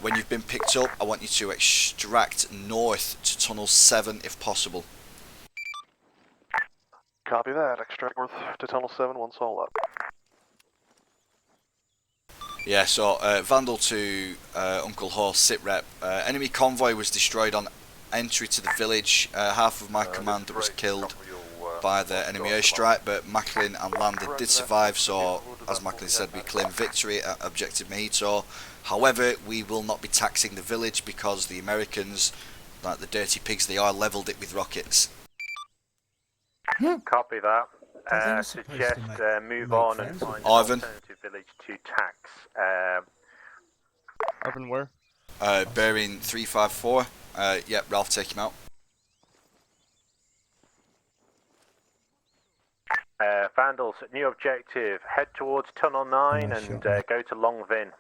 When you've been picked up, I want you to extract north to Tunnel 7 if possible. Copy that. Extract north to Tunnel 7 once all up. Yeah, so Vandal to Uncle Horse, sitrep. Enemy convoy was destroyed on entry to the village. Half of my command was killed by the enemy airstrike, but Macklin and Landa did survive, so as Macklin said, we claim victory at Objective Mojito. However, we will not be taxing the village because the Americans, like the dirty pigs they are, levelled it with rockets. Copy that. Suggest move on and find an Ivan. alternative village to tax. Ivan, where? Bearing 354. Yep, Ralph, take him out. Vandals, new objective. Head towards Tunnel 9 and go to Longvin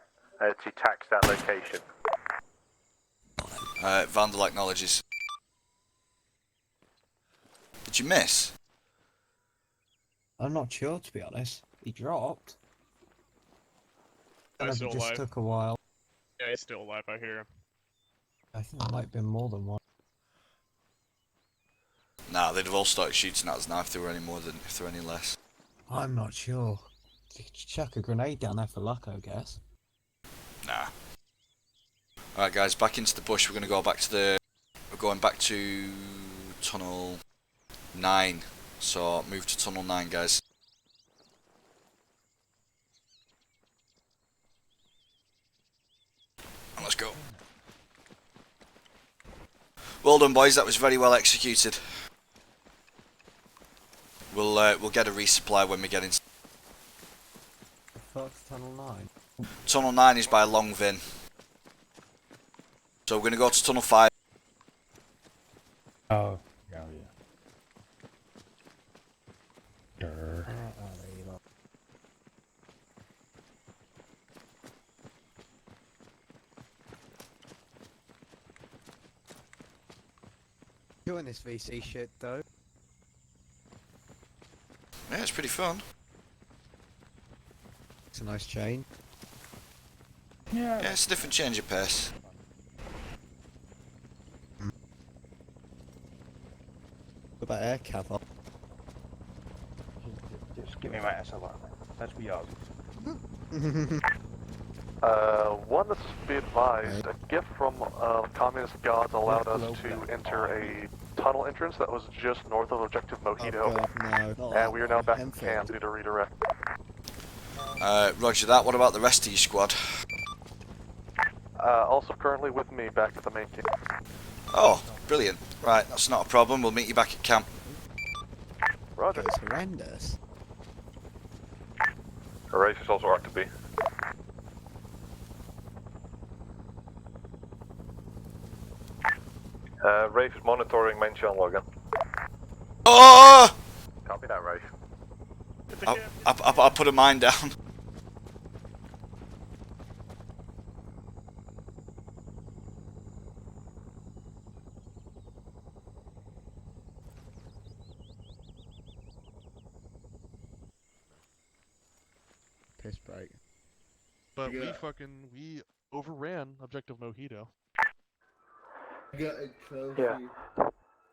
to tax that location. Vandal acknowledges. Did you miss? I'm not sure, to be honest. He dropped. He's And still it just alive. took a while. Yeah, he's still alive, I hear him. I think there might have been more than one. Nah, they'd have all started shooting at us now if there were any more than if there were any less. I'm not sure. You could chuck a grenade down there for luck, I guess. Nah. Alright guys, back into the bush. We're gonna go back to the... We're going back to Tunnel 9. So move to Tunnel 9, guys. And let's go. Well done, boys. That was very well executed. We'll get a resupply when we get in. The fuck's Tunnel 9? Tunnel 9 is by Longvin. So we're going to go to Tunnel 5. Oh, yeah. Durr. Doing this VC shit, though. Yeah, it's pretty fun. It's a nice chain. Yeah. Yeah, it's a different change of pace. What about air cav? Just give me my SLR, man. Let's be honest. One that's be advised, a gift from communist gods allowed us to enter a tunnel entrance that was just north of Objective Mojito. And we are now back in camp due to redirect. Roger that. What about the rest of your squad? Also currently with me back at the main camp. Oh, brilliant. Right, that's not a problem. We'll meet you back at camp. Roger. It's horrendous. Rafe is also R2B. Rafe is monitoring main channel again. Oh! Copy that, Rafe. I put a mine down. Piss break. But we overran Objective Mojito. Yeah.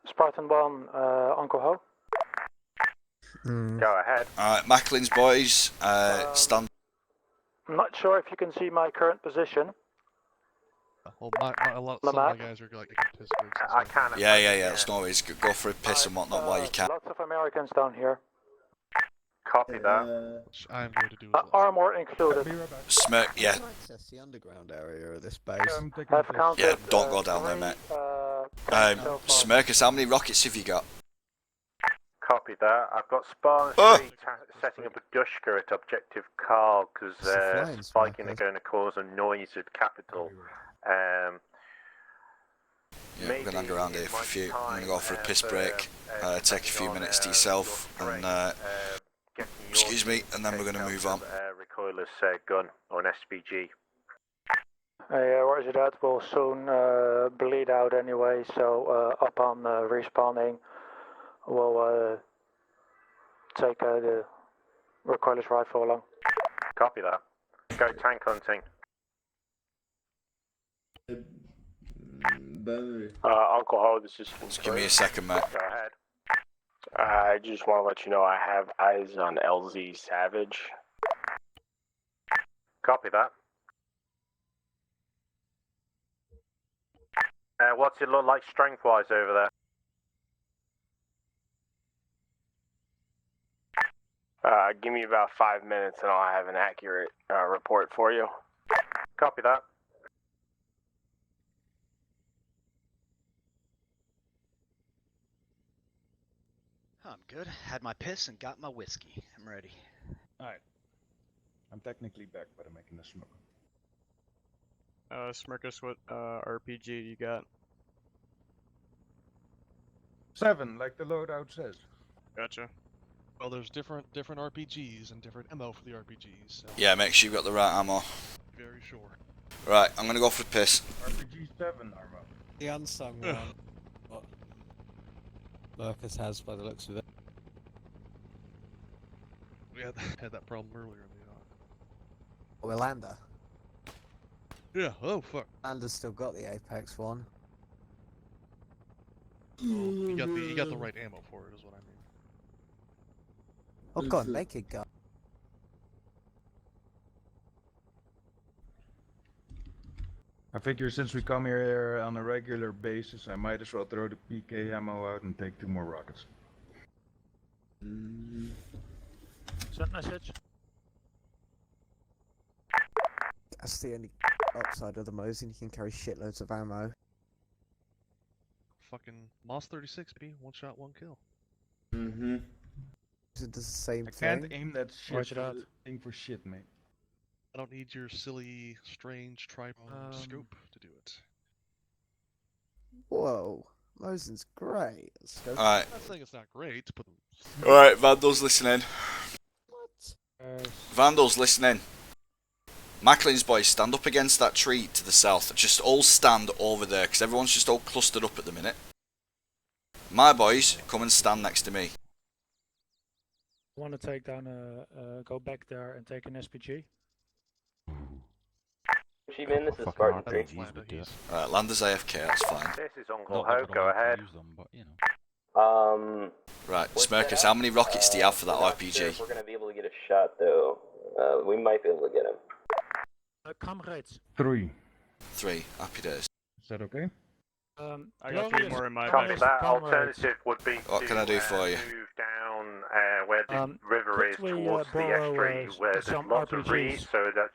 Spartan 1, Uncle Ho. Go ahead. Alright, Macklin's boys, stand. I'm not sure if you can see my current position. Well, some of my guys are like piss breaks. I can't. Yeah, that's no worries. Go for a piss and whatnot while you can. Lots of Americans down here. Copy that. I'm going to do armor included. Smirk, yeah. Access the underground area of this base. I've counted, Yeah, don't go down there, mate. Smirkus, how many rockets have you got? Copy that. I've got Spartan 3 setting up a Dushka at Objective Carl because spiking are going to cause a noise at Capital. Yeah, we're going to hang around here for a few. I'm going to go for a piss break, take a few minutes to yourself, and excuse me, and then we're going to move on. Recoilless gun or an SPG. Yeah, roger that. We'll soon bleed out anyway, so upon respawning, we'll take the recoilless rifle along. Copy that. Go tank hunting. Uncle Ho, this is. Just give me a second, mate. Go ahead. I just want to let you know I have eyes on LZ Savage. Copy that. What's it look like strength-wise over there? Give me about 5 minutes and I'll have an accurate report for you. Copy that. I'm good. Had my piss and got my whiskey. I'm ready. Alright. I'm technically back, but I'm making a smoke. Smirkus, what RPG you got? 7, like the loadout says. Gotcha. Well, there's different RPGs and different ammo for the RPGs. So. Yeah, make sure you've got the right ammo. Very sure. Right, I'm going to go for a piss. RPG 7 ammo. The unsung one. What Marcus has by the looks of it. We had that problem earlier in the Orlando. Yeah, oh fuck. Orlando's still got the Apex one. Well, you got the right ammo for it, is what I mean. Oh god, make it go. I figure since we come here on a regular basis, I might as well throw the PK ammo out and take 2 more rockets. Send message. That's the only upside of the Mosin, you can carry shitloads of ammo. Fucking Moss 36, B. 1 shot, 1 kill. Mm-hmm. It does the same thing. I can't aim that shit thing for shit, mate. I don't need your silly, strange tripod scope to do it. Whoa, Mosin's great. Alright. I'm not saying it's not great, but... Alright, Vandal's listening. What? Vandal's listening. Macklin's boys, stand up against that tree to the south. Just all stand over there, because everyone's just all clustered up at the minute. My boys, come and stand next to me. I want to take down go back there and take an SPG. This is Spartan 3. Alright, Lander's AFK, that's fine. This is Uncle Ho, go ahead. Right, Smirkus, how many rockets do you have for that RPG? We're going to be able to get a shot, though. We might be able to get him. Comrades. 3. 3. Happy days. Is that okay? I got 3 more in my Copy bag. that. Alternative would be What to can I do for you? move down where the river is could we, towards the borrow, estuary where there's some lots of RPGs? reeds, so that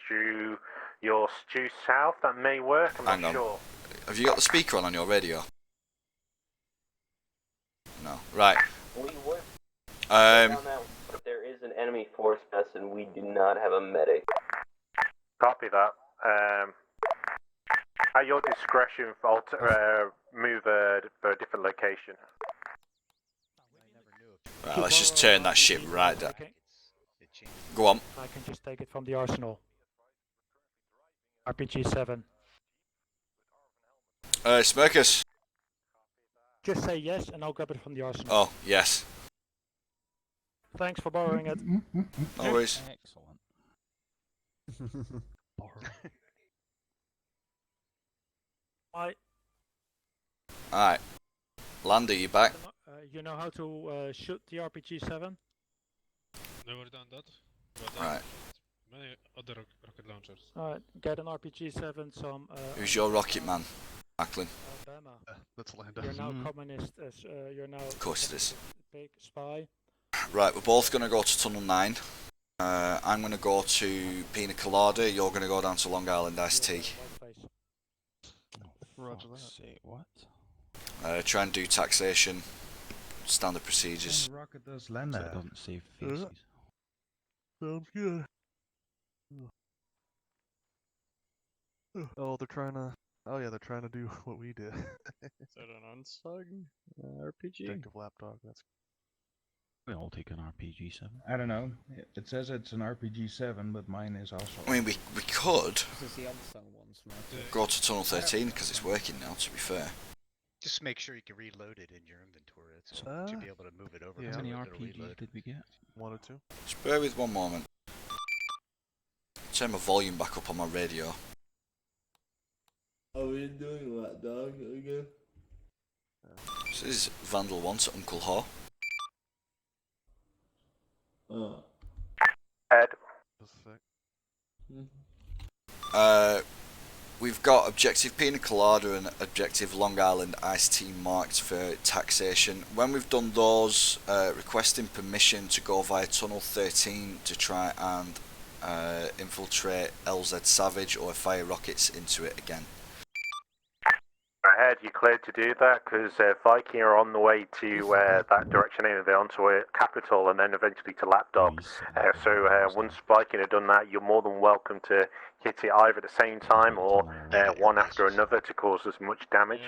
you're due south. That may work. I'm Hang not on. sure. Have you got the speaker on your radio? No. Right. We would Um. down that, but there is an enemy force us, and we do not have a medic. Copy that. At your discretion, move for a different location. Right, let's just turn that shit right down. Go on. I can just take it from the arsenal. RPG 7. Smirkus. Just say yes and I'll grab it from the arsenal. Oh, yes. Thanks for borrowing it. No worries. Excellent. Alright. Lander, you back? You know how to shoot the RPG 7? Never done that. But Right. many other rocket launchers. Alright, get an RPG 7, some... Who's your rocket man, Macklin? Alabama. That's Lando. You're now communist, you're now... Of course it is. Big spy. Right, we're both going to go to Tunnel 9. I'm going to go to Pina Colada, you're going to go down to Long Island Iced Tea. Roger that. Say what? Try and do taxation, standard procedures. Rocket does land So it there. doesn't save faces. Sounds good. Oh, they're trying to. Oh yeah, they're trying to do what we did. Is that an unsug RPG? Detective lapdog. That's. We all take an RPG 7. I don't know. It says it's an RPG 7, but mine is also. I mean, we could This is the unsung ones, man. go to Tunnel 13 because it's working now, to be fair. Just make sure you can reload it in your inventory. To be able to move it over. How to many it, it'll RPGs reload. did we get? 1 or 2. Just bear with one moment. Turn my volume back up on my radio. Are we doing that dog again? This is Vandal 1 to Uncle Haw. Oh. Ed. We've got Objective Pina Colada and Objective Long Island Iced Tea marked for taxation. When we've done those, requesting permission to go via Tunnel 13 to try and infiltrate LZ Savage or fire rockets into it again. Ahead, you're cleared to do that because Viking are on the way to that direction anyway, onto Capital and then eventually to Lapdog. So once Viking have done that, you're more than welcome to hit it either at the same time or one after another to cause as much damage.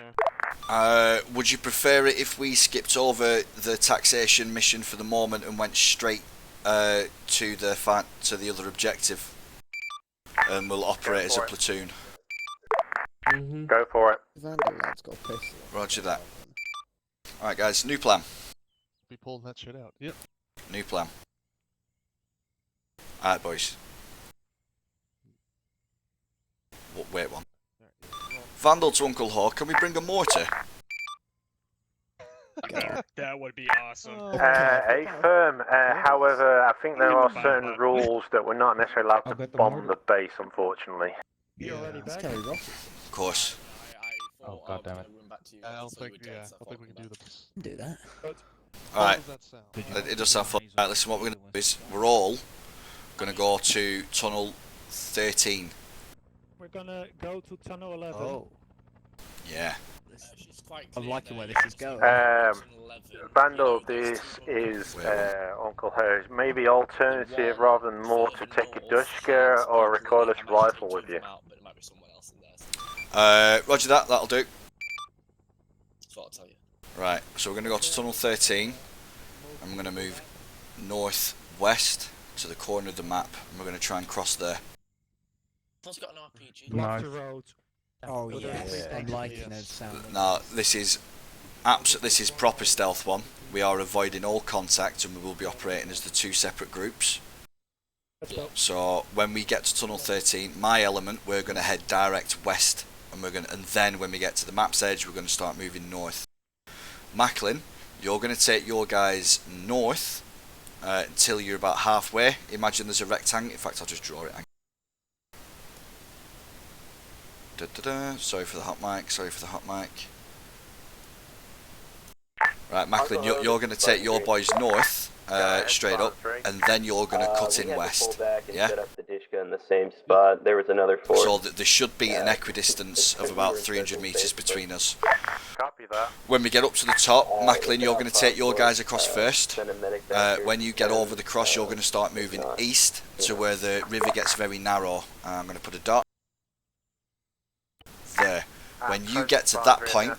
Would you prefer it if we skipped over the taxation mission for the moment and went straight to the other objective, and we'll operate as a platoon? Go for it. Vandal lad's got a pistol. Roger that. Alright guys, new plan. Be pulling that shit out. Yep. New plan. Alright boys. Wait one. Vandal to Uncle Haw, can we bring a mortar? That would be awesome. A firm, however, I think there are certain rules that we're not necessarily allowed to bomb the base, unfortunately. You're already back. Of course. Oh god damn it. I don't think we can do this. Do that. Alright. How does that sound? It does sound fun. Alright, listen, what we're going to do is we're all going to go to Tunnel 13. We're gonna go to Tunnel 11. Oh. Yeah. I'm liking where this is going. Vandal, this is Uncle Hers. Maybe alternative rather than more to take a Dushka or a recoilless rifle with you. Roger that, that'll do. That's what I'll tell you. Right, so we're going to go to Tunnel 13, and we're going to move northwest to the corner of the map, and we're going to try and cross there. Someone's got an RPG. Block the road. Oh yes, I'm liking those sounds. Now, this is proper stealth one. We are avoiding all contact, and we will be operating as the two separate groups. So when we get to Tunnel 13, my element, we're going to head direct west, and then when we get to the map's edge, we're going to start moving north. Macklin, you're going to take your guys north until you're about halfway. Imagine there's a rectangle. In fact, I'll just draw it. Sorry for the hot mic. Sorry for the hot mic. Right, Macklin, you're going to take your boys north, straight up, and then you're going to cut in west. Yeah. Set up the Dishka in the same spot. There was another force. So that there should be an equidistance of about 300 meters between us. Copy that. When we get up to the top, Macklin, you're going to take your guys across first. When you get over the cross, you're going to start moving east to where the river gets very narrow. I'm going to put a dot there. When you get to that point,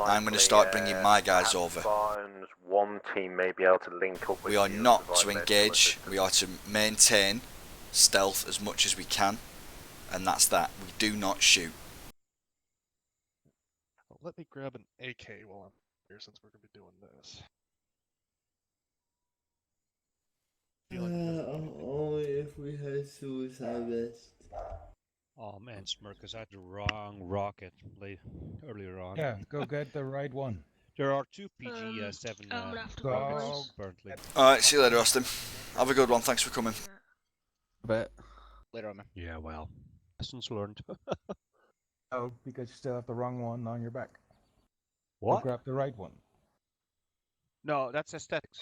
I'm going to start bringing my guys over. One team may be able to link up with we are not to engage, we are to maintain stealth as much as we can, and that's that. We do not shoot. Well, let me grab an AK while I'm here since we're going to be doing this. Only if we had suicide vest. Oh man, Smirkus, I had the wrong rocket earlier on. Yeah, go get the right one. There are two PG-7 rockets currently. Alright, see you later, Austin. Have a good one, thanks for coming. Bet. Later on, man. Yeah, well, lessons learned. Oh, because you still have the wrong one on your back. What? Go grab the right one. No, that's aesthetics.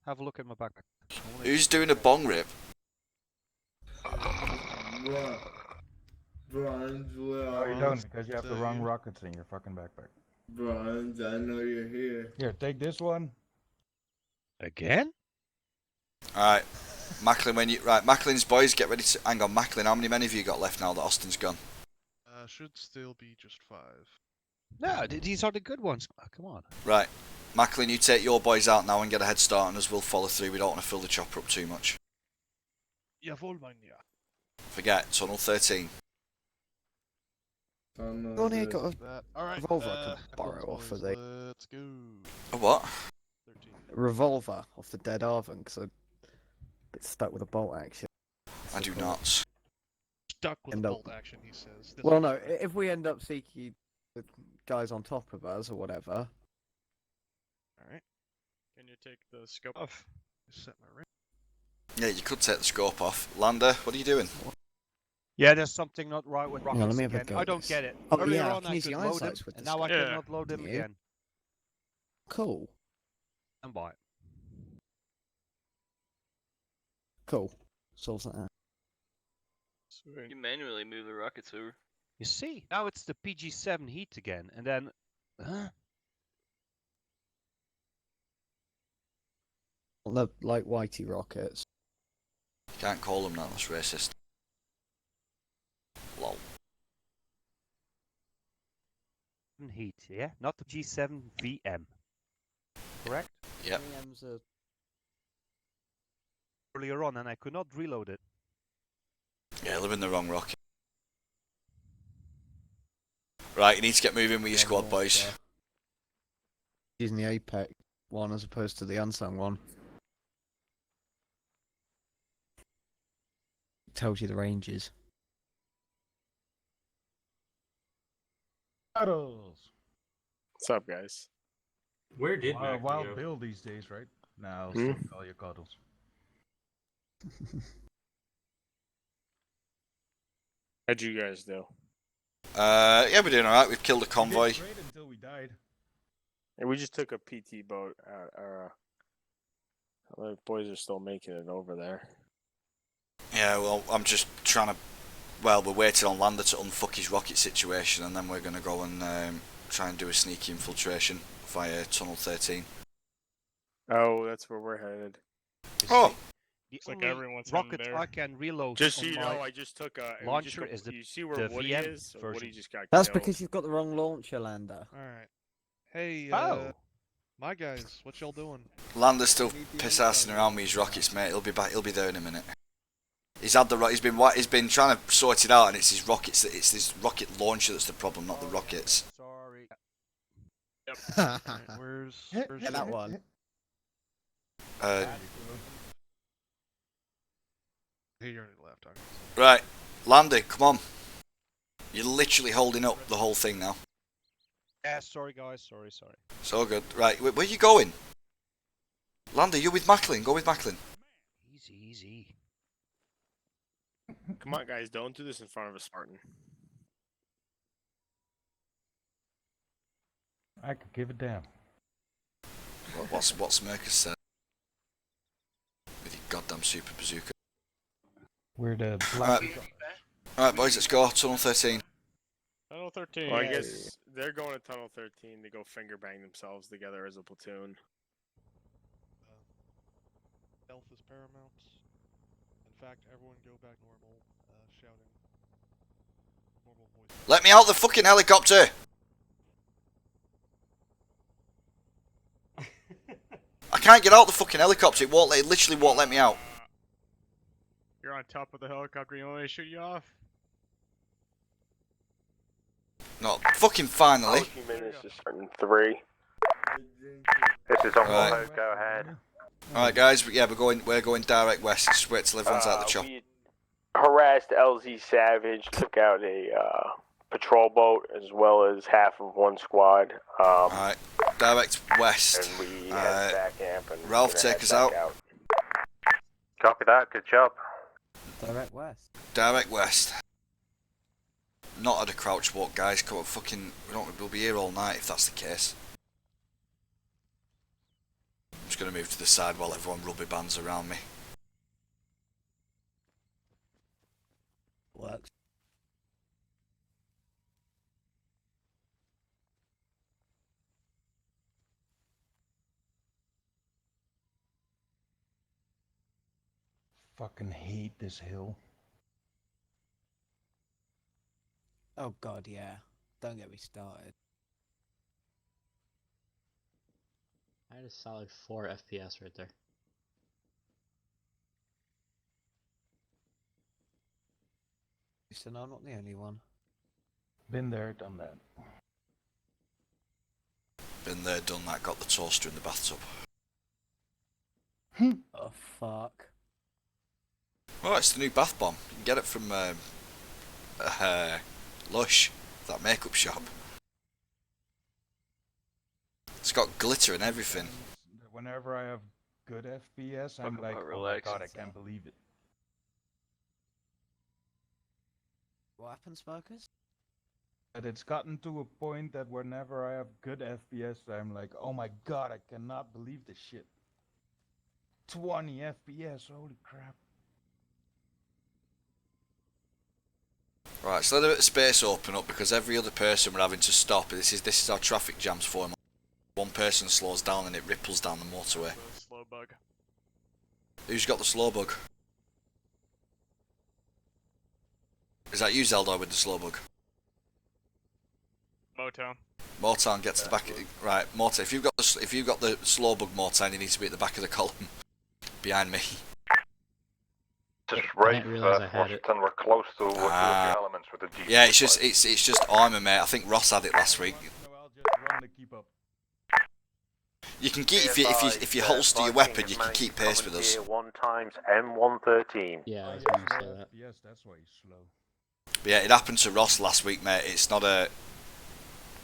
Have a look at my backpack. Who's doing a bong rip? Bronze, where No, you don't, because you have the wrong rockets in your fucking backpack. Bronze, I know you're here. Here, take this one. Again? Alright, Macklin, Macklin's boys, get ready to... Hang on, Macklin, how many men have you got left now that Austin's gone? Should still be just 5. No, these are the good ones. Oh, come on. Right, Macklin, you take your boys out now and get a head start, and as we'll follow through. We don't want to fill the chopper up too much. Jawohl, mein Jahr. Forget, tunnel 13. Go on here, got a revolver I can borrow off of the... Let's go. A what? Revolver off the dead Arvin, because I'm a bit stuck with a bolt action. I do not. Stuck with bolt action, he says. Well, no, if we end up seeking the guys on top of us or whatever... Alright. Can you take the scope off? Set my ring. Yeah, you could take the scope off. Lander, what are you doing? Yeah, there's something not right with rockets let me have a again. go I at don't this. get it. Oh, Earlier yeah, I on can I use could the load them, eyesights with and the now I scope. cannot load them Yeah. again. Cool. And why? Cool. Solves that out. You manually move the rockets over. You see, now it's the PG-7 heat again, and then... Huh? Like Whitey rockets. Can't call them that, that's racist. Lol. Heat, yeah? Not the G7 VM. Correct? Yep. VM's a... Earlier on, and I could not reload it. Yeah, living the wrong rocket. Right, you need to get moving with your squad, boys. Using the Apex one as opposed to the unsung one. Tells you the ranges. Cuddles. What's up, guys? Where did Wild Bill these days, right? No, I'll still call you Cuddles. How'd you guys do? Yeah, we're doing alright. We've killed a convoy. We did great until we died. And we just took a PT boat. The boys are still making it over there. Yeah, well, I'm just trying to... Well, we're waiting on Lander to unfuck his rocket situation, and then we're going to go and try and do a sneaky infiltration via Tunnel 13. Oh, that's where we're headed. Oh! The It's like only everyone's rocket heading there. I can reload Just on so you my know, I just took a launcher is the you see where the Woody VM is? So version. Woody just got That's killed. because you've got the wrong launcher, Lander. Alright. Hey, my guys, what y'all doing? Lander's still piss-assing around with his rockets, mate. He'll be back. He'll be there in a minute. He's had the he's been trying to sort it out, and it's his rockets. It's his rocket launcher that's the problem, not the rockets. Sorry. Yep. Right, where's that one? He already left. Okay. Right, Lander, come on. You're literally holding up the whole thing now. Yeah, sorry guys, sorry. It's all good. Right, where are you going? Lander, you're with Macklin. Go with Macklin. Easy. Come on, guys, don't do this in front of a Spartan. I could give a damn. What's Mercus said? With your goddamn super bazooka. We're the black. Alright, boys, let's go. Tunnel 13. Tunnel 13. Well, I guess they're going to Tunnel 13 to go finger bang themselves together as a platoon. Health is paramount. In fact, everyone go back normal, shouting. Normal voice. Let me out the fucking helicopter! I can't get out the fucking helicopter. It literally won't let me out. You're on top of the helicopter. You want me to shoot you off? No, fucking finally. Minutes is starting 3. This is on Right. Wallow, go ahead. Alright, guys. Yeah, we're going direct west. Just wait till everyone's out the chopper. We harassed LZ Savage, took out a patrol boat as well as half of one squad. Alright, direct west. And we headed back camp and Ralph, take us out. Copy that, good job. Direct west. Direct west. Not at a crouch walk, guys. Come on, we'll be here all night if that's the case. I'm just going to move to the side while everyone rubber bands around me. Works. Fucking hate this hill. Oh god, yeah. Don't get me started. I had a solid 4 FPS right there. So no, I'm not the only one. Been there, done that. Been there, done that. Got the toaster in the bathtub. Oh fuck. Oh, it's the new bath bomb. You can get it from Lush, that makeup shop. It's got glitter and everything. Whenever I have good FPS, I'm Talk like, about oh my god, I relaxing. can't believe it. What happened, smokers? But it's gotten to a point that whenever I have good FPS, I'm like, oh my god, I cannot believe this shit. 20 FPS, holy crap. Right, so let a bit of space open up because every other person we're having to stop. This is how traffic jams form. One person slows down and it ripples down the motorway. Slow bug. Who's got the slow bug? Is that you, Zeldar, with the slow bug? Motown. Mortan, get to the back. Right, Mortan. If you've got the slow bug, Mortan, you need to be at the back of the column, behind me. Just right, realize I had it. Washington, we're close to two of the elements with the G. Yeah, it's just armor, mate. I think Ross had it last week. You can keep if you holster your weapon, you can keep pace with us. 1 times M113. Yeah, I was going to say that. Yes, that's why he's slow. But yeah, it happened to Ross last week, mate. It's not a.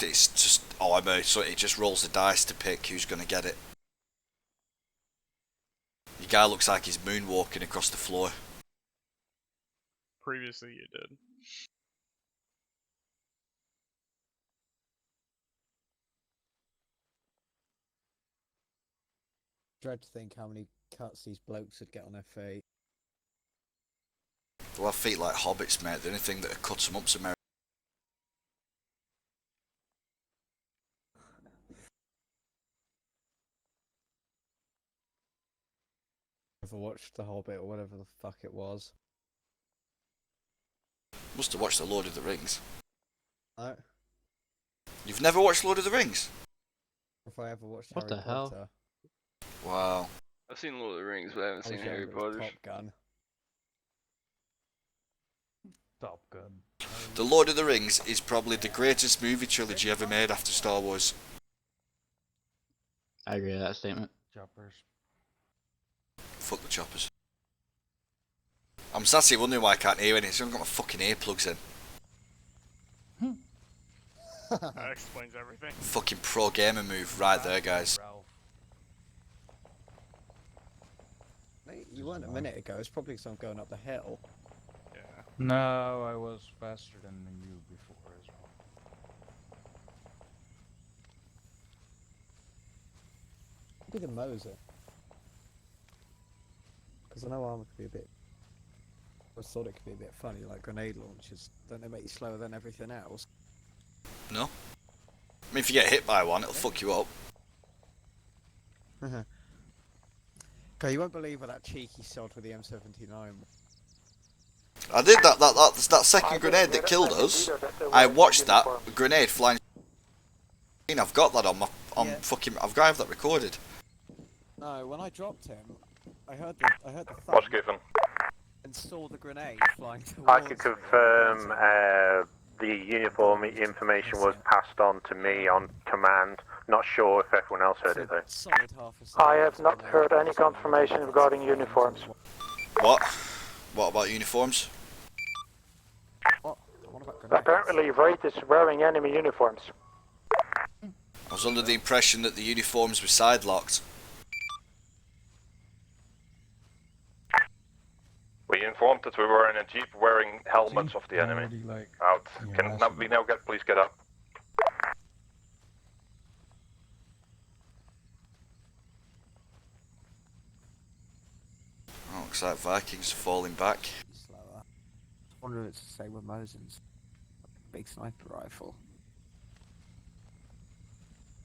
It's just armor, so it just rolls the dice to pick who's going to get it. Your guy looks like he's moonwalking across the floor. Previously you did. Dread to think how many cuts these blokes would get on their feet. They'll have feet like hobbits, mate. The only thing that cuts them up's America. Ever watched The Hobbit or whatever the fuck it was? Must have watched The Lord of the Rings. No. You've never watched Lord of the Rings? If I ever watched What Harry the hell? Potter. Wow. I've seen Lord of the Rings, but I haven't I seen was Harry younger, it was Potter. Top Gun. Top Gun. The Lord of the Rings is probably the greatest movie trilogy ever made after Star Wars. I agree with that statement. Choppers. Fuck the choppers. I'm sat here wondering why I can't hear anything. So I've got my fucking earplugs in. That explains everything. Fucking pro gamer move right there, guys. Mate, you weren't a minute ago. It's probably because I'm going up the hill. No, I was faster than you before as well. Be the Moser. Because I know armor could be a bit. I thought it could be a bit funny, like grenade launchers. Don't they make you slower than everything else? No. I mean, if you get hit by one, it'll fuck you up. Okay, you won't believe what that cheeky sod with the M79 was. I did that second grenade that killed us. I watched that grenade flying. I've got that on my fucking. I've got that recorded. No, when I dropped him, I heard the Watch thump given. and saw the grenade flying towards I can me. confirm the uniform information was passed on to me on command. Not sure if everyone else heard it though. Solid half a second. I have not heard any confirmation regarding uniforms. What? What about uniforms? What about grenades? Apparently, Viet is wearing enemy uniforms. I was under the impression that the uniforms were side locked. We informed that we were in a jeep wearing helmets of the enemy. Out. We now please get up. Oh, looks like Vikings are falling back. Slower. I wonder if it's the same with Mosin's. Big sniper rifle.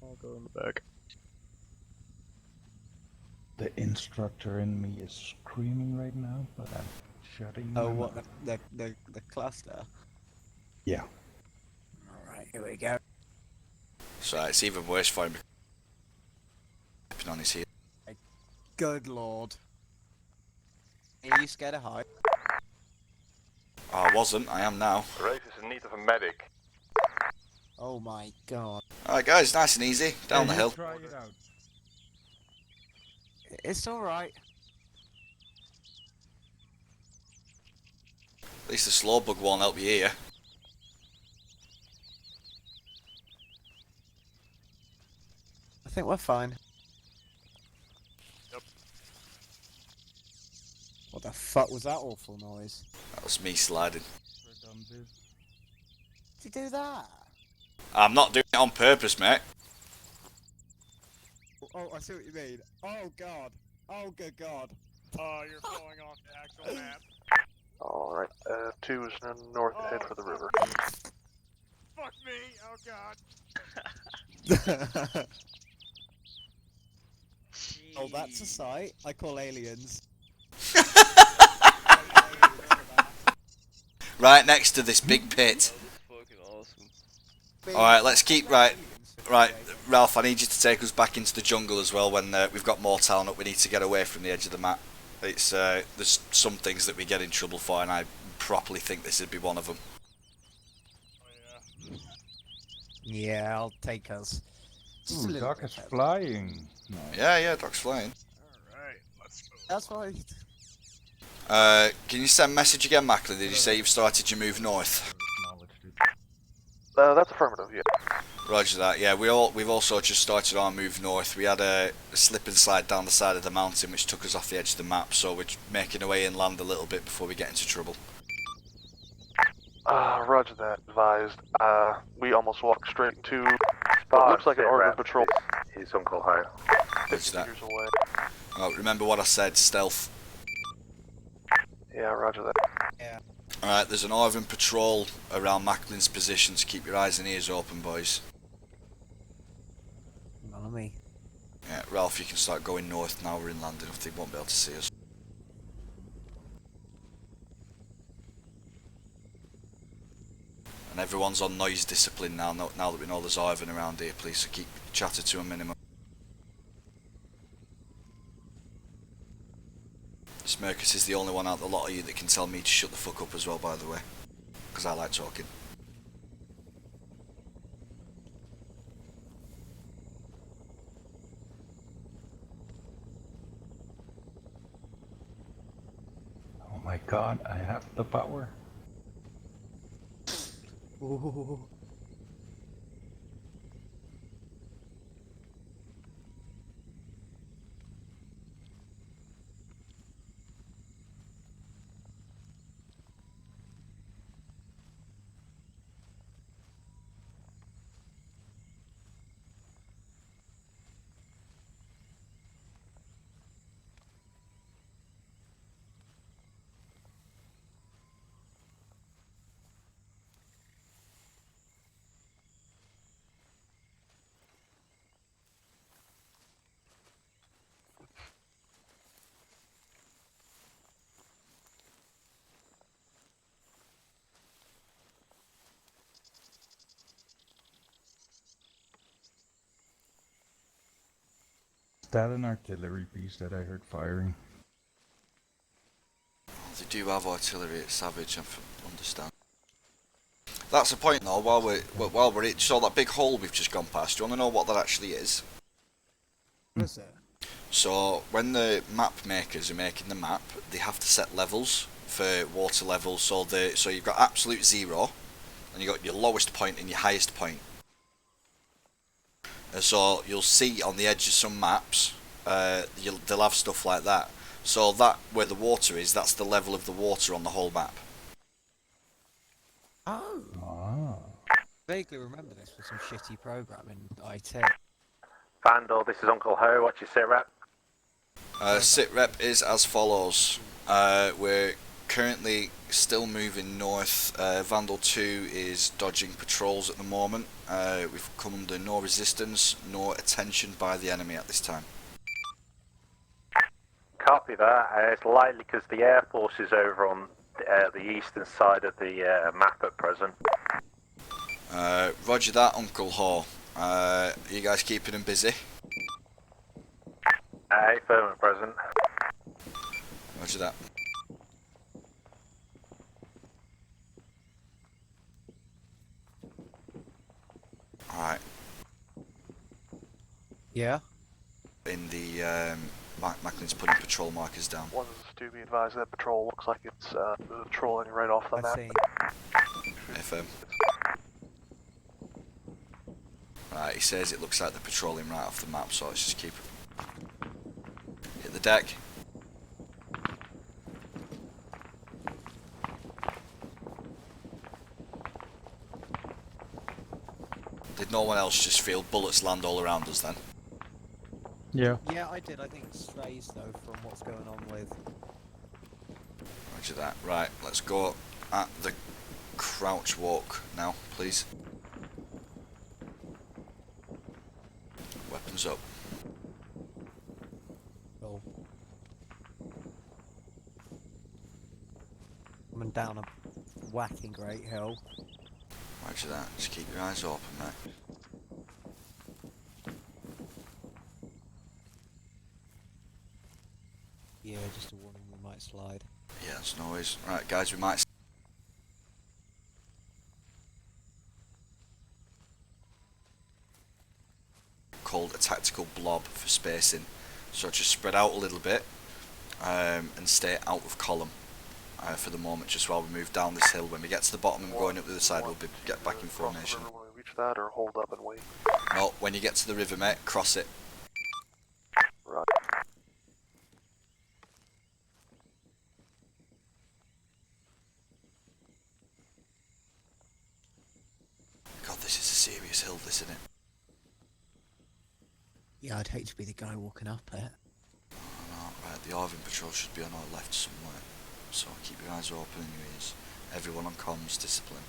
I'll go in the back. The instructor in me is screaming right now, but I'm shutting. Oh, my what mouth. the cluster? Yeah. All right, here we go. So it's even worse for him. Stepping on his heel. Good lord. Are you scared of height? Oh, I wasn't. I am now. Rafe is in need of a medic. Oh my god. Alright, guys, nice and easy. Down the hill. Try it out. It's alright. At least the slow bug won't help you here. I think we're fine. Yep. What the fuck was that awful noise? That was me sliding. Did you do that? I'm not doing it on purpose, mate. Oh, I see what you mean. Oh god. Oh good god. Oh, you're falling off the actual map. Alright, 2 is north ahead for the river. Fuck me! Oh god. Oh, that's a sight. I call aliens. Right next to this big pit. Fucking awesome. Alright, let's keep right, Ralph, I need you to take us back into the jungle as well when we've got more town up. We need to get away from the edge of the map. It's there's some things that we get in trouble for, and I properly think this would be one of them. Oh, Yeah, I'll take us. Just a Ooh, little Doc bit is further. flying. Nice. Yeah, Doc's flying. Alright, let's go. That's why. Can you send message again, Macklin? Did you say you've started your move north? That's affirmative, yeah. Roger that. Yeah, we've also just started our move north. We had a slip and slide down the side of the mountain, which took us off the edge of the map. So we're making our way inland a little bit before we get into trouble. Roger that, advised. We almost walked straight into what looks like an Oregon patrol. His Uncle Hire. Roger that. Meters away. Oh, remember what I said, stealth. Yeah, roger that. Yeah. Alright, there's an Orvan patrol around Macklin's position, so keep your eyes and ears open, boys. Follow me. Yeah, Ralph, you can start going north now. We're inland enough, they won't be able to see us. And everyone's on noise discipline now that we know there's Orvan around here, please, so keep chatter to a minimum. Smirkus is the only one out of the lot of you that can tell me to shut the fuck up as well, by the way. Because I like talking. Oh my god, I have the power. Ooh. that an artillery piece that I heard firing? They do have artillery at Savage, I understand. That's the point though, while we're at, so that big hole we've just gone past, do you want to know what that actually is? What is it? So, when the map makers are making the map, they have to set levels for water levels, so you've got absolute zero, and you've got your lowest point and your highest point. So you'll see on the edge of some maps, they'll have stuff like that. So that, where the water is, that's the level of the water on the whole map. Oh. Ah. Vaguely remember this with some shitty programming IT. Vandal, this is Uncle Ho. What's your sit rep? Sit rep is as follows. We're currently still moving north. Vandal 2 is dodging patrols at the moment. We've come under no resistance, nor attention by the enemy at this time. Copy that. It's likely because the Air Force is over on the eastern side of the map at present. Roger that, Uncle Ho. You guys keeping him busy? Firm at present. Roger that. Alright. Yeah? In the, Macklin's putting patrol markers down. Ones do be advised that patrol looks like it's patrolling right off the map. FM. Right, he says it looks like they're patrolling right off the map, so let's just keep it. Hit the deck. Did no one else just feel bullets land all around us then? Yeah. Yeah, I did. I think strays though from what's going on with. Roger that. Right, let's go at the crouch walk now, please. Weapons up. Cool. Coming down a whacking great hill. Roger that. Just keep your eyes open, mate. Yeah, just a warning, we might slide. Yeah, that's no worries. Right, guys, we might. Called a tactical blob for spacing. So just spread out a little bit and stay out of column for the moment, just while we move down this hill. When we get to the bottom and going up the other side, we'll get back in formation. When we reach that, or hold up and wait. No, when you get to the river, mate, cross it. Right. God, this is a serious hill, this, isn't it? Yeah, I'd hate to be the guy walking up it. Oh, right, the Arvin patrol should be on our left somewhere. So keep your eyes open and your ears. Everyone on comms, discipline.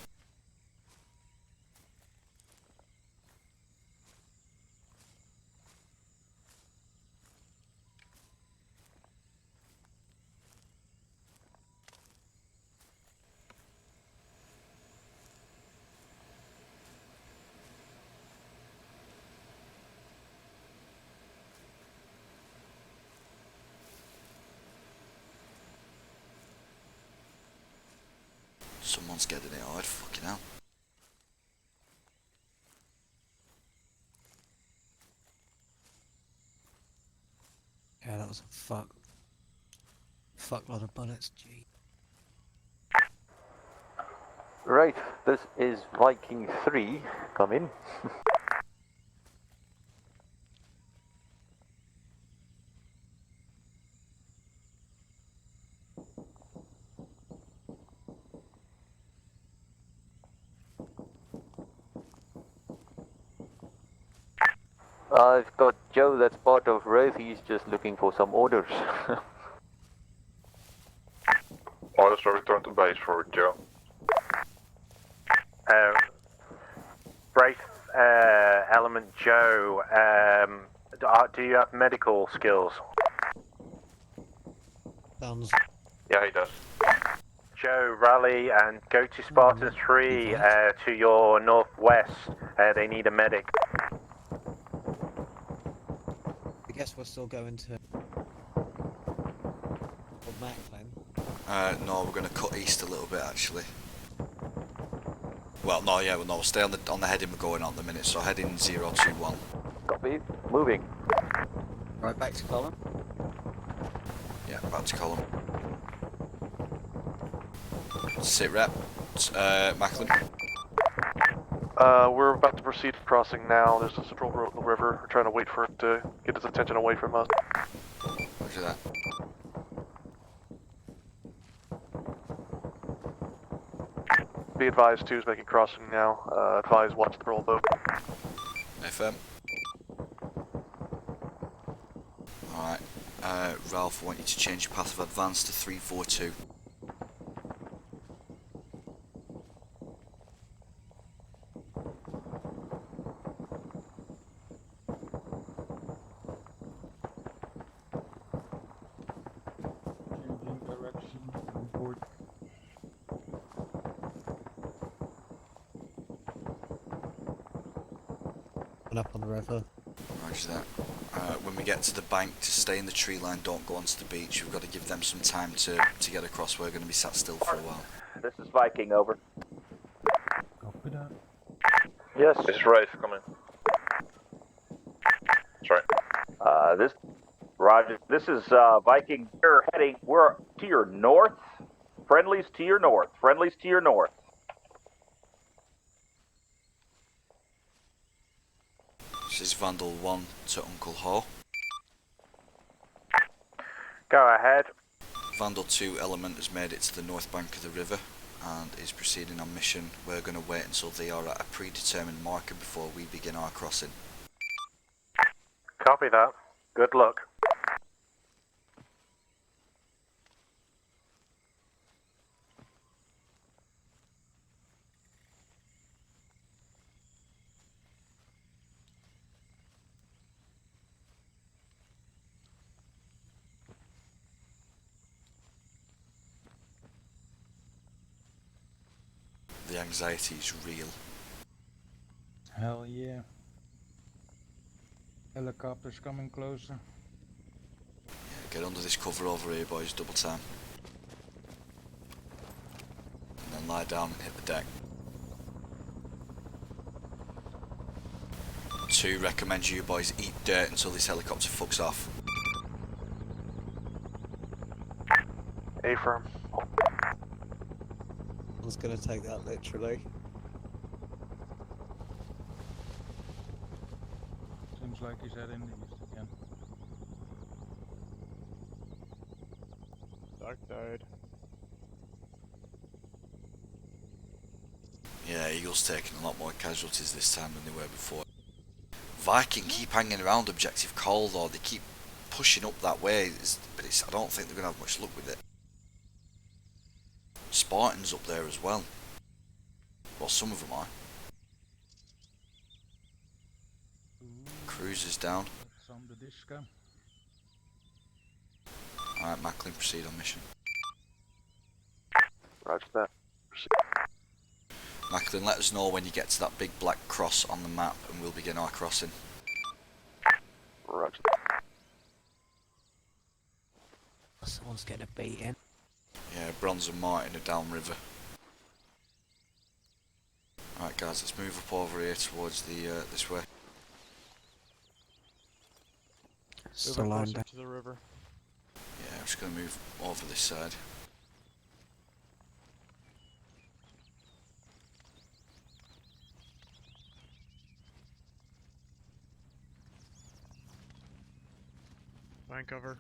Someone's getting it hard, fucking hell. Yeah, that was a fuckload of bullets, gee. Right, this is Viking 3. Come in. I've got Joe, that's part of Wraith. He's just looking for some orders. Orders are returned to base for Joe. Wraith Element Joe, do you have medical skills? Sounds. Yeah, he does. Joe, rally and go to Spartan 3 to your northwest. They need a medic. The guess we're still going to Old Macklin. No, we're going to cut east a little bit actually. Well, no, yeah, well, no, we'll stay on the heading we're going on at the minute. So heading 021. Copy. Moving. Right back to column. Yeah, back to column. Sit rep. Macklin. We're about to proceed crossing now. There's a patrol boat in the river. We're trying to wait for it to get its attention away from us. Roger that. Be advised, 2 is making crossing now. Advise, watch the patrol boat. FM. Alright. Ralph, I want you to change your path of advance to 342. Changing direction. Report. Up on the river. Roger that. When we get to the bank, to stay in the tree line, don't go onto the beach. We've got to give them some time to get across. We're going to be sat still for a while. This is Viking, over. Copy that. Yes. This is Rafe, come in. Sorry. Roger. This is Viking. We're to your north. Friendlies to your north. Friendlies to your north. This is Vandal 1 to Uncle Ho. Go ahead. Vandal 2 element has made it to the north bank of the river and is proceeding on mission. We're going to wait until they are at a predetermined marker before we begin our crossing. Copy that. Good luck. The anxiety is real. Hell yeah. Helicopters coming closer. Yeah, get under this cover over here, boys, double time. And then lie down and hit the deck. 2, recommend you boys eat dirt until this helicopter fucks off. A-firm. I was going to take that literally. Seems like he's heading east again. Doc died. Yeah, Eagle's taking a lot more casualties this time than they were before. Viking keep hanging around objective Cole though, they keep pushing up that way, but I don't think they're going to have much luck with it. Spartans up there as well. Well, some of them are. Cruisers down. Some the disco. Alright, Macklin, proceed on mission. Roger that. Macklin, let us know when you get to that big black cross on the map and we'll begin our crossing. Roger. Someone's getting a beating. Yeah, Bronze and Martin are downriver. Alright guys, let's move up over here towards the this way. Still Moving on closer down. to the river. Yeah, I'm just going to move over this side. Line cover.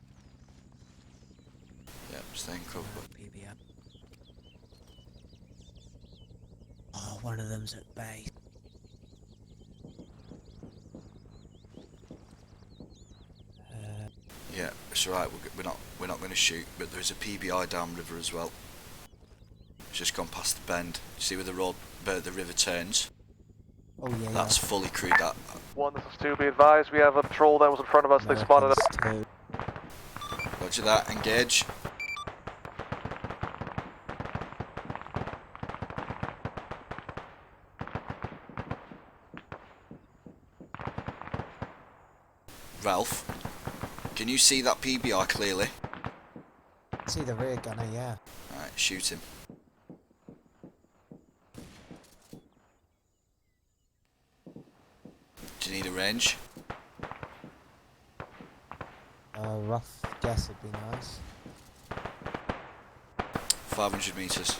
Yeah, staying covered. PBM. Oh, one of them's at base. Yeah, it's alright, we're not going to shoot, but there's a PBI downriver as well. It's just gone past the bend. See where the river turns? Oh yeah. That's fully crewed that. 1, this is 2, be advised, we have a patrol that was in front of us, they spotted us. Roger that, engage. Ralph, Can you see that PBR clearly? See the rear gunner, yeah. Alright, shoot him. Do you need a range? Rough guess would be nice. 500 meters.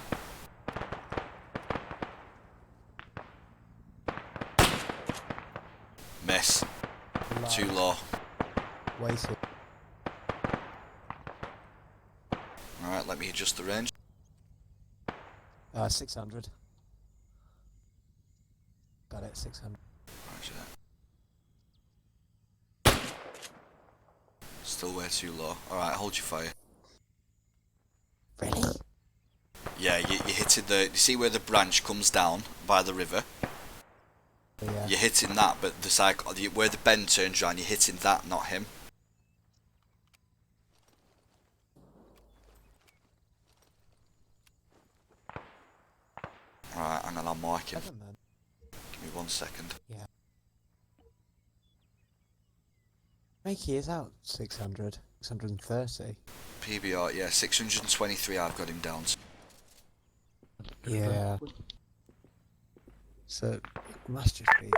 Miss. Low. Too low. Wasted. Alright, let me adjust the range. 600. Got it, 600. Roger that. Still way too low. Alright, hold your fire. Really? Yeah, you're hitting the... You see where the branch comes down by the river? Yeah. You're hitting that, but the cycle, where the bend turns around, you're hitting that, not him. Alright, hang on, I'm marking. Give me 1 second. Yeah. Makey is out 600. 630. PBR, yeah, 623 I've got him down to. Yeah. So, it must just be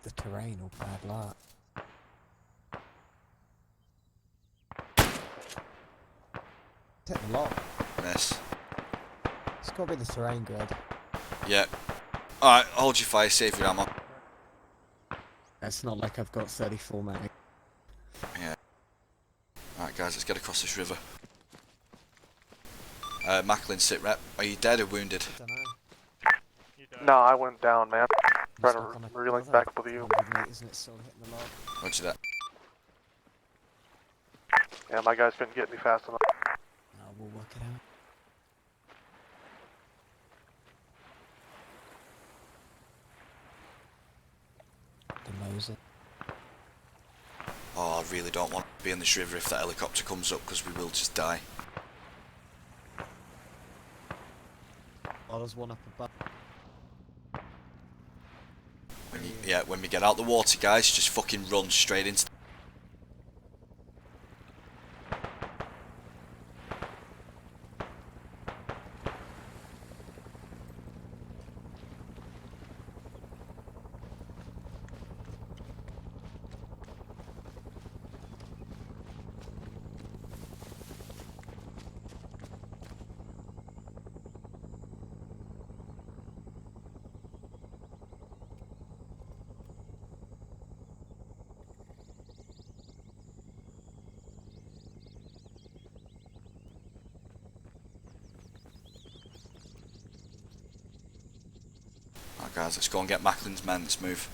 the terrain or bad luck. Hit the lock. Miss. It's got to be the terrain grid. Yeah. Alright, hold your fire, save your ammo. It's not like I've got 34 mag. Yeah. Alright guys, let's get across this river. Macklin, sit rep. Are you dead or wounded? I don't know. No, I went down, man. Trying to relink back up with you. Isn't it still hitting the log? Roger that. Yeah, my guys couldn't get me fast enough. We'll work it out. Demoser. Oh, I really don't want to be in this river if that helicopter comes up, because we will just die. Oh, there's one up above. When we get out the water, guys, just fucking run straight into... Alright guys, let's go and get Macklin's men, let's move.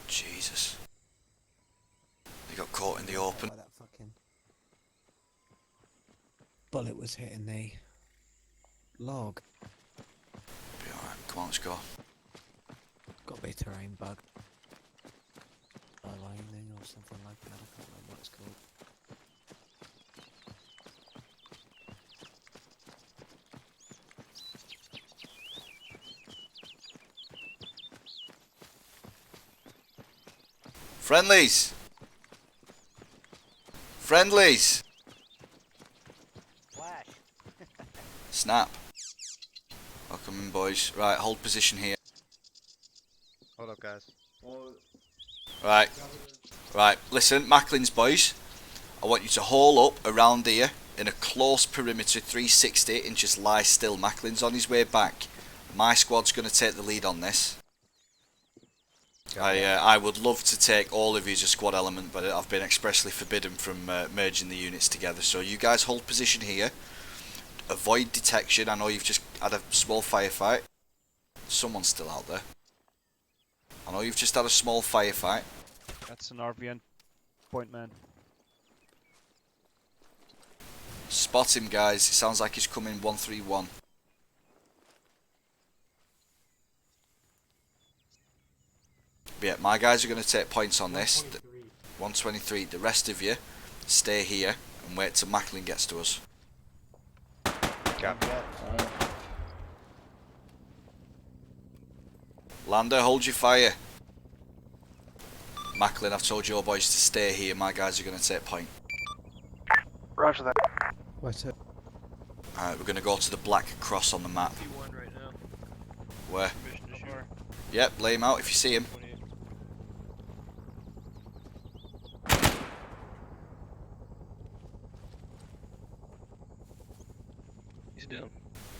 Jesus. They got caught in the open. That fucking bullet was hitting the log. Be alright, come on, let's go. Got to be a terrain bug. Lightning or something like that. I can't remember what it's called. Friendlies! Friendlies! Flash. Snap. Welcome in, boys. Right, hold position here. Hold up, guys. Right. Right, listen, Macklin's boys. I want you to haul up around here in a close perimeter 360 and just lie still. Macklin's on his way back. My squad's going to take the lead on this. I would love to take all of you as a squad element, but I've been expressly forbidden from merging the units together. So you guys hold position here. Avoid detection. I know you've just had a small firefight. Someone's still out there. I know you've just had a small firefight. That's an RVN point, man. Spot him, guys. It sounds like he's coming 131. But yeah, my guys are going to take points on this. 123. The rest of you, stay here and wait till Macklin gets to us. Lander, hold your fire. Macklin, I've told your boys to stay here. My guys are going to take point. Roger that. Wait up. Alright, we're going to go to the black cross on the map. Right now. Where? Permission to shoot. Yep, lay him out if you see him. He's down.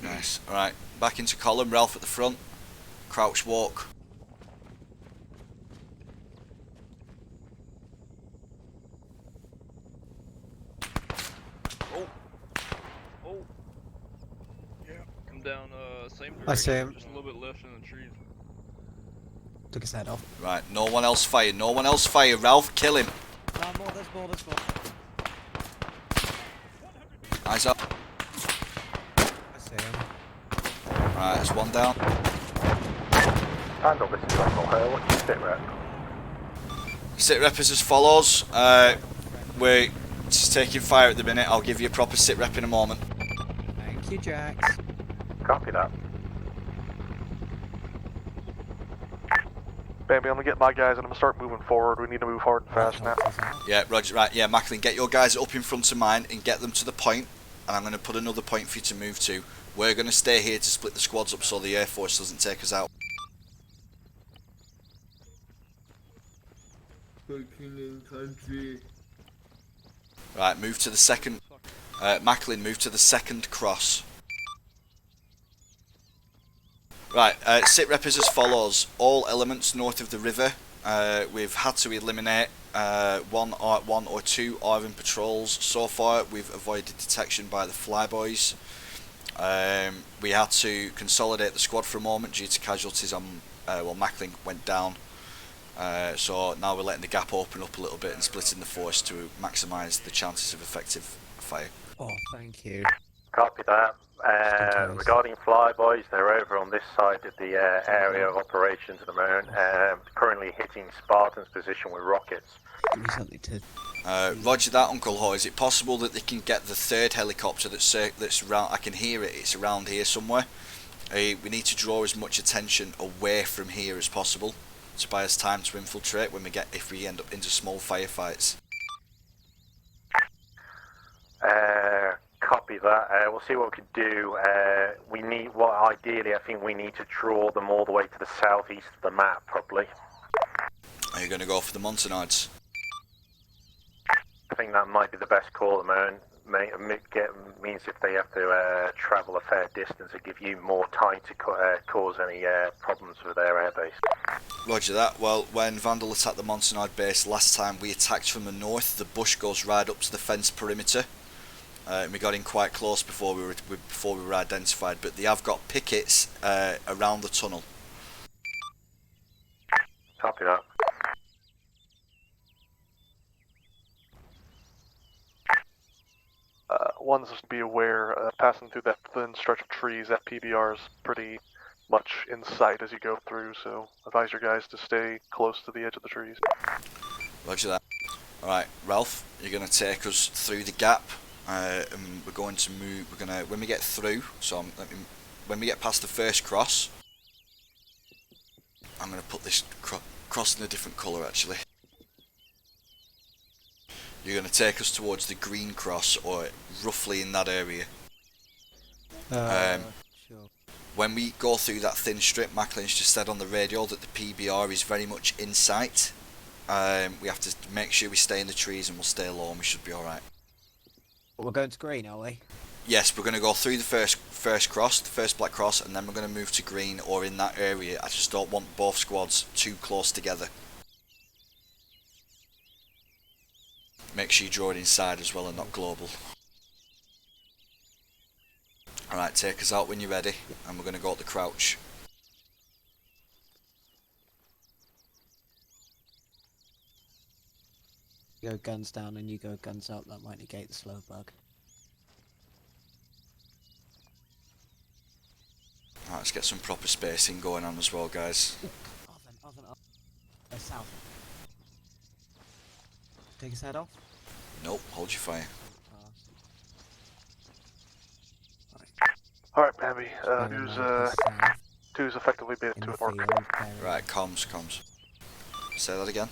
Nice. Alright, back into column. Ralph at the front. Crouch walk. Oh. Yeah. Come down, same direction. I see him. Just a little bit left in the trees. Took his head off. Right, no one else fire. No one else fire. Ralph, kill him. There's more. Eyes up. I see him. Right, there's one down. Vandal, this is Vandal here. What's your sit rep? Sit rep is as follows. We're just taking fire at the minute. I'll give you a proper sit rep in a moment. Thank you, Jax. Copy that. Bambi, I'm gonna get my guys and I'm gonna start moving forward. We need to move hard and fast now. Yeah, Roger. Right, yeah, Macklin, get your guys up in front of mine and get them to the point, and I'm going to put another point for you to move to. We're going to stay here to split the squads up so the Air Force doesn't take us out. Fucking in country. Right, move to the second. Macklin, move to the second cross. Right, sit rep is as follows. All elements north of the river, we've had to eliminate one or two ARVN patrols. So far, we've avoided detection by the flyboys. We had to consolidate the squad for a moment due to casualties on, Macklin went down. So now we're letting the gap open up a little bit and splitting the force to maximise the chances of effective fire. Oh, thank you. Copy that. Regarding flyboys, they're over on this side of the area of operations at the moment, currently hitting Spartan's position with rockets. Give me something to... Roger that, Uncle Ho. Is it possible that they can get the third helicopter that's around? I can hear it. It's around here somewhere. We need to draw as much attention away from here as possible to buy us time to infiltrate if we end up into small firefights. Copy that. We'll see what we can do. Ideally, I think we need to draw them all the way to the southeast of the map, probably. Are you going to go for the Montanoids? I think that might be the best call at the moment. Means if they have to travel a fair distance, it give you more time to cause any problems with their airbase. Roger that. Well, when Vandal attacked the Montanoid base last time, we attacked from the north. The bush goes right up to the fence perimeter. We got in quite close before we were identified, but they have got pickets around the tunnel. Copy that. One's just to be aware, passing through that thin stretch of trees, that PBR is pretty much in sight as you go through, so advise your guys to stay close to the edge of the trees. Roger that. Alright, Ralph, you're going to take us through the gap, and we're going to move, when we get through, when we get past the first cross, I'm going to put this cross in a different colour actually. You're going to take us towards the green cross, or roughly in that area. Sure. When we go through that thin strip, Macklin's just said on the radio that the PBR is very much in sight. We have to make sure we stay in the trees and we'll stay low and we should be alright. We're going to green, are we? Yes, we're going to go through the first cross, the first black cross, and then we're going to move to green or in that area. I just don't want both squads too close together. Make sure you draw it inside as well and not global. Alright, take us out when you're ready, and we're going to go at the crouch. You go guns down and you go guns up, that might negate the slow bug. Let's get some proper spacing going on as well, guys. Oven. South. Take his head off? Nope, hold your fire. Alright, Bambi. Two's effectively been to a mark. Right, comms. Say that again.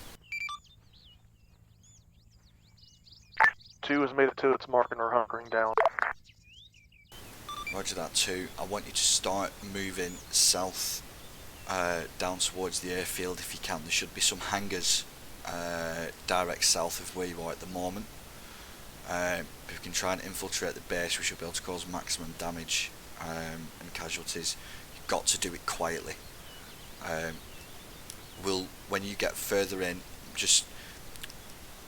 2 has made it to its mark and are hunkering down. Roger that, 2. I want you to start moving south, down towards the airfield if you can. There should be some hangars direct south of where you are at the moment. If we can try and infiltrate the base, we should be able to cause maximum damage and casualties. You've got to do it quietly. When you get further in, just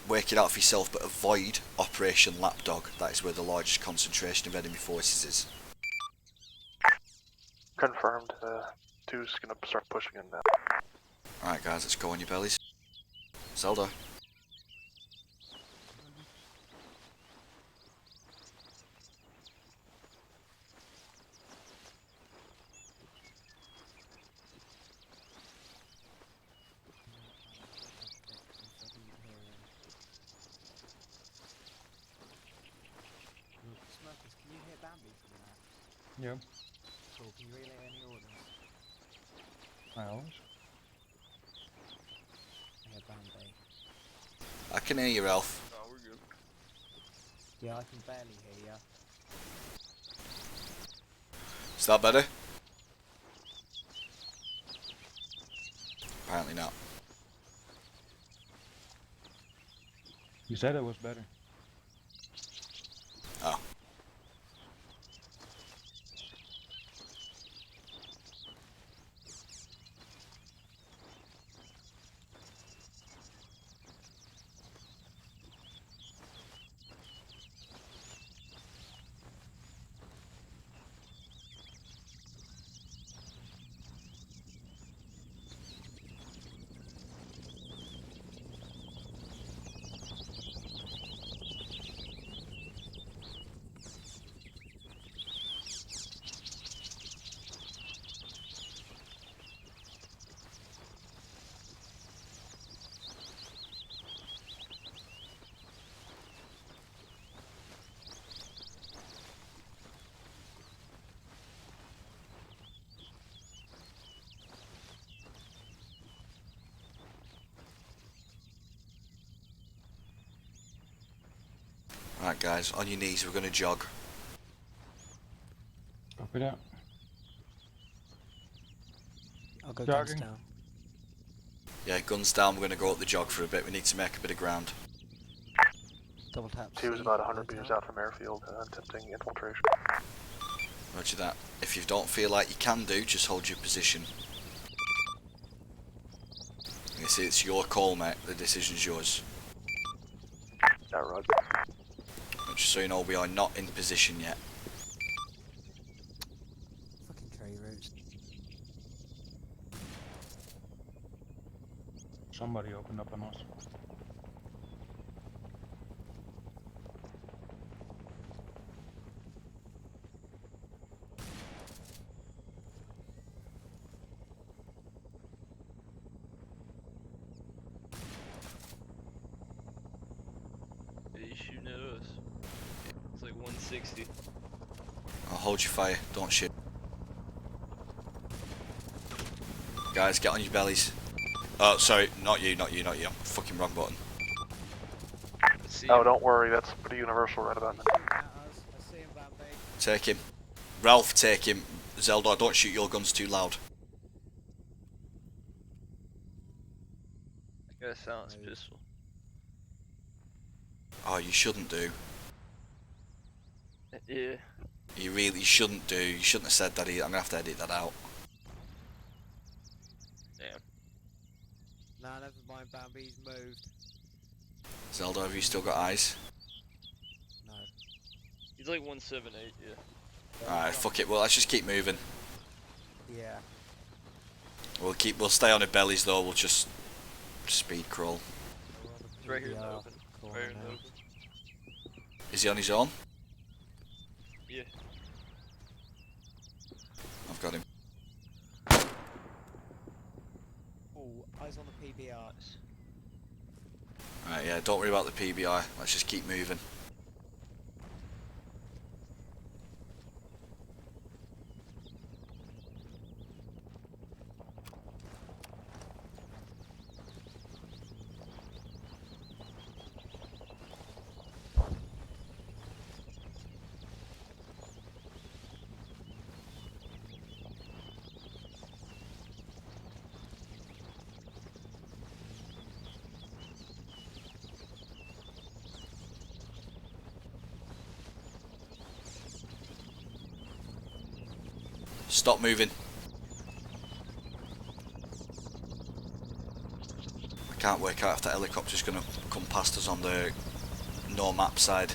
work it out for yourself, but avoid Operation Lapdog. That is where the largest concentration of enemy forces is. Confirmed. 2's gonna start pushing in now. Alright guys, let's go on your bellies. Zelda. Smokers, can you hear Bambi from that? Yeah. Cool, can you relay any orders? I always. I hear Bambi. I can hear you, Ralph. No, we're good. Yeah, I can barely hear you. Is that better? Apparently not. You said it was better. Oh. Right guys, on your knees, we're going to jog. Copy that. I'll go Jogging. guns down. Yeah, guns down, we're going to go up the jog for a bit. We need to make a bit of ground. Double tap. 2 is about 100 meters out from airfield, attempting infiltration. Roger that. If you don't feel like you can do, just hold your position. It's your call, mate. The decision's yours. Yeah, Roger. Just so you know, we are not in position yet. Fucking tree roots. Somebody opened up on us. He's shooting at us. It's like 160. I'll hold your fire, don't shoot. Guys, get on your bellies. Oh, sorry, not you. Fucking wrong button. Oh, don't worry, that's pretty universal right about now. Take him. Ralph, take him. Zelda, don't shoot your guns too loud. I got a silenced pistol. Oh, you shouldn't do. Yeah. You really shouldn't do. You shouldn't have said that either. I'm going to have to edit that out. Damn. Nah, never mind, Bambi's moved. Zelda, have you still got eyes? No. He's like 178, yeah. Alright, fuck it. Well, let's just keep moving. Yeah. We'll stay on the bellies though. We'll just speed crawl. He's right here in the open. Right here in the open. Is he on his own? Yeah. I've got him. Eyes on the PBRs. Alright, yeah, don't worry about the PBI. Let's just keep moving. Stop moving. I can't work out if that helicopter's going to come past us on the no map side.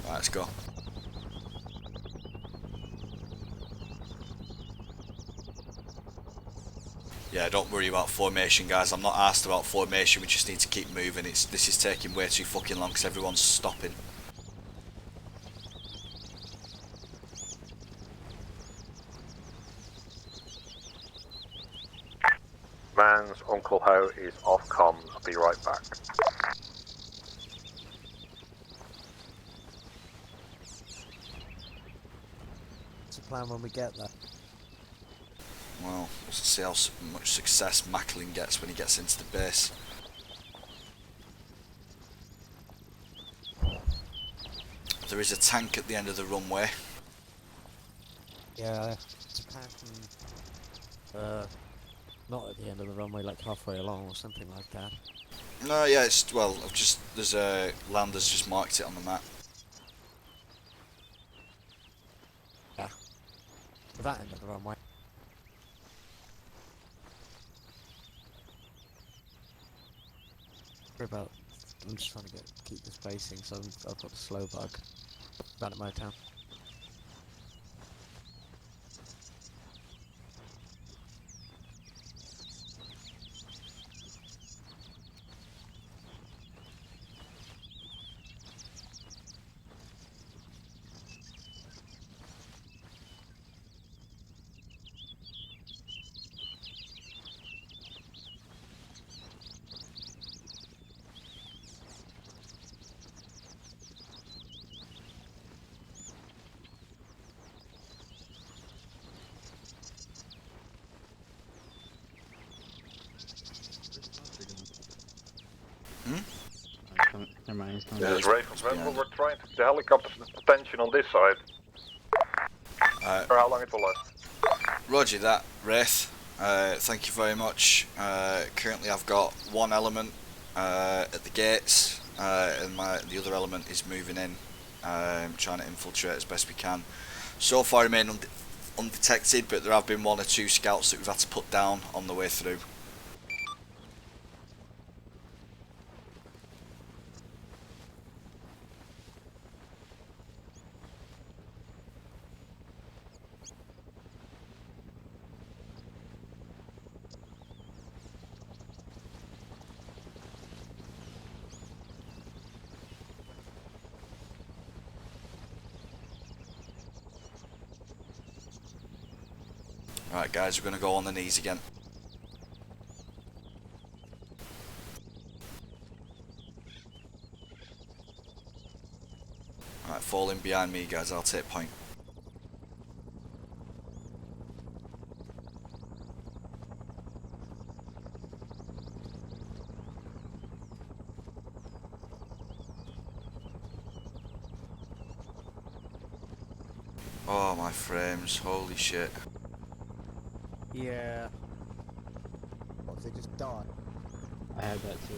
Right, let's go. Yeah, don't worry about formation, guys. I'm not asked about formation. We just need to keep moving. This is taking way too fucking long because everyone's stopping. Man's Uncle Ho is off comms. I'll be right back. What's the plan when we get there? Well, we'll see how much success Macklin gets when he gets into the base. There is a tank at the end of the runway. Yeah, it's not at the end of the runway, like halfway along or something like that. No, yeah, it's, well, there's a Landers just marked it on the map. Yeah. For that end of the runway. About, I'm just trying to keep this basing, so I've got a slow bug down at my town. Never mind, he's coming. This is Ray from Vandal. We're trying to get the helicopter's attention on this side. For how long it will last. Roger that, Wraith. Thank you very much. Currently I've got one element at the gates, and the other element is moving in, trying to infiltrate as best we can. So far remain undetected, but there have been one or two scouts that we've had to put down on the way through. Right guys, we're going to go on the knees again. Right, fall in behind me guys, I'll take point. Oh my frames, holy shit. Yeah. What, they just died? I had that too.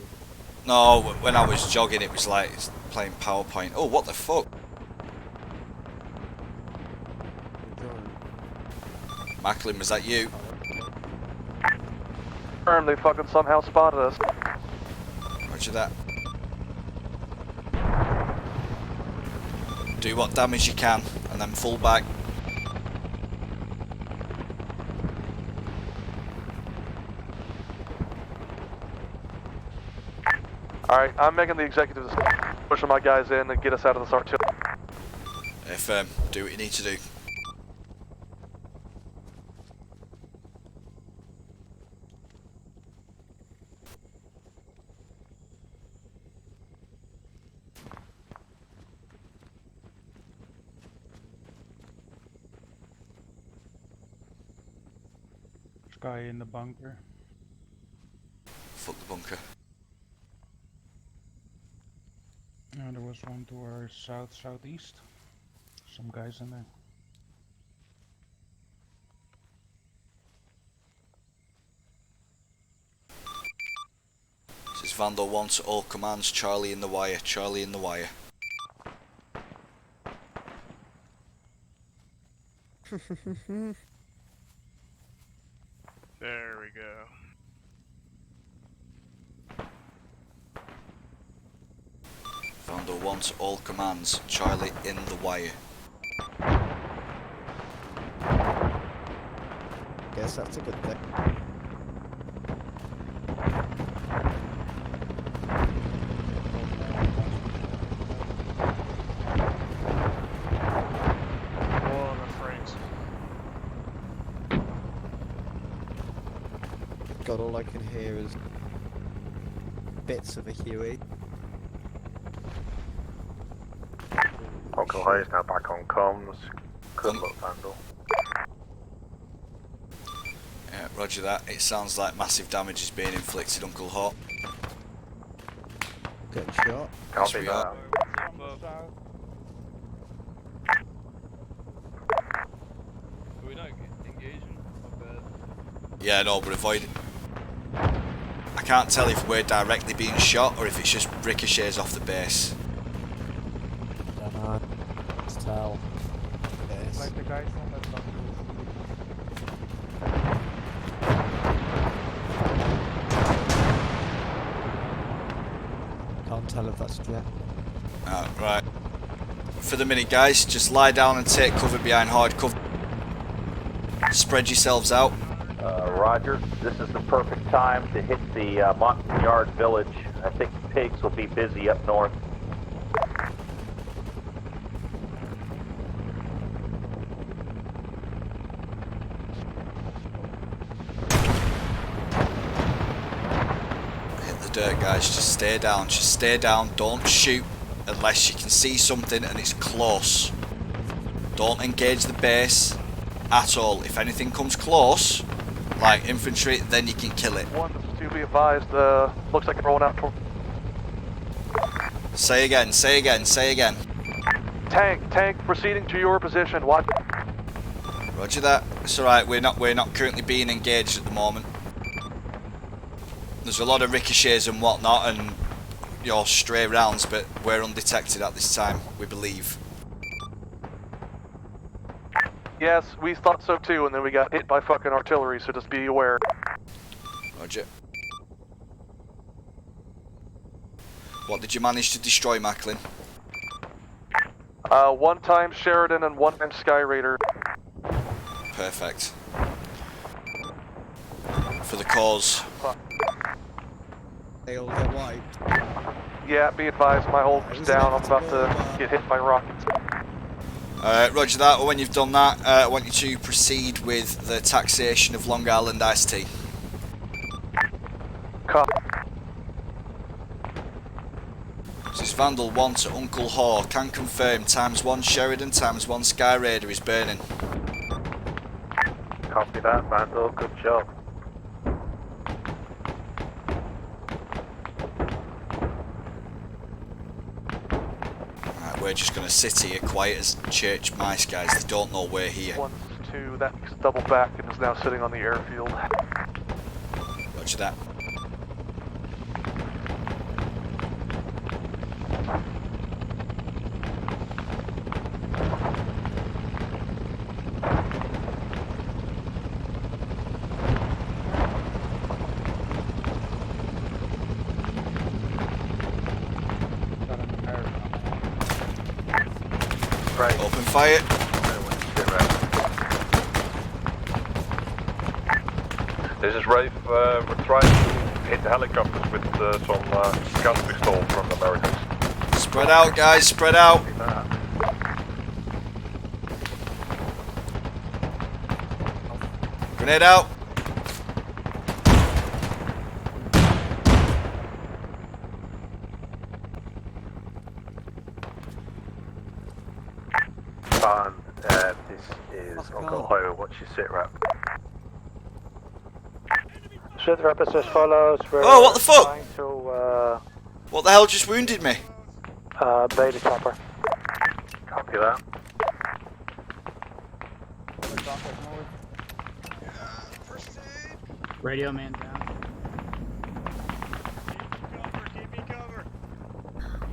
No, when I was jogging it was like playing PowerPoint. Oh, what the fuck? Macklin, was that you? Confirm they fucking somehow spotted us. Roger that. Do what damage you can, and then fall back. Alright, I'm making the executive decision. Pushing my guys in and get us out of this artillery. Firm, do what you need to do. Guy in the bunker. Fuck the bunker. There was one to our southeast. Some guys in there. This is Vandal 1 to all commands. Charlie in the wire. Charlie in the wire. There we go. Vandal 1 to all commands. Charlie in the wire. Guess that's a good thing. Oh, the frames. God, all I can hear is bits of a Huey. Uncle High is now back on comms. Good luck, Vandal. Yeah, roger that. It sounds like massive damage is being inflicted, Uncle Hawk. Good shot. Yes, we are. Are we not engaging? Not bad. Yeah, no, but avoid it. I can't tell if we're directly being shot or if it's just ricochets off the base. Don't know. Let's tell. Yes. Like the guys on that bunker. Can't tell if that's Jet. Right. For the minute, guys, just lie down and take cover behind hard cover. Spread yourselves out. Roger. This is the perfect time to hit the Montagnard village. I think the pigs will be busy up north. Hit the dirt, guys. Just stay down. Just stay down. Don't shoot unless you can see something and it's close. Don't engage the base at all. If anything comes close, like infantry, then you can kill it. One, to be advised, looks like they're rolling out toward... Say again, say again, say again. Tank, proceeding to your position. Watch. Roger that. It's alright, we're not currently being engaged at the moment. There's a lot of ricochets and whatnot and stray rounds, but we're undetected at this time, we believe. Yes, we thought so too, and then we got hit by fucking artillery, so just be aware. Roger. What did you manage to destroy, Macklin? One time Sheridan and one time Sky Raider. Perfect. For the cause. They all get wiped. Yeah, be advised, my hold's down. I'm about to get hit by rockets. Roger that. When you've done that, I want you to proceed with the taxation of Long Island iced tea. This is Vandal 1 to Uncle Haw. Can confirm ×1 Sheridan, ×1 Sky Raider is burning. Copy that, Vandal. Good job. Right, we're just going to sit here quiet as church mice, guys. They don't know we're here. 1, 2, that's double back and is now sitting on the airfield. Roger that. Right. Open fire. This is Rafe. We're trying to hit the helicopters with some gas pistol from the Americans. Spread out, guys, spread out. Grenade out. Fine, this is Uncle Ho, what's your sit rep? Sit rep is as follows. We're Oh, what the fuck? trying to What the hell just wounded me? bait the chopper. Copy that. Radio man down.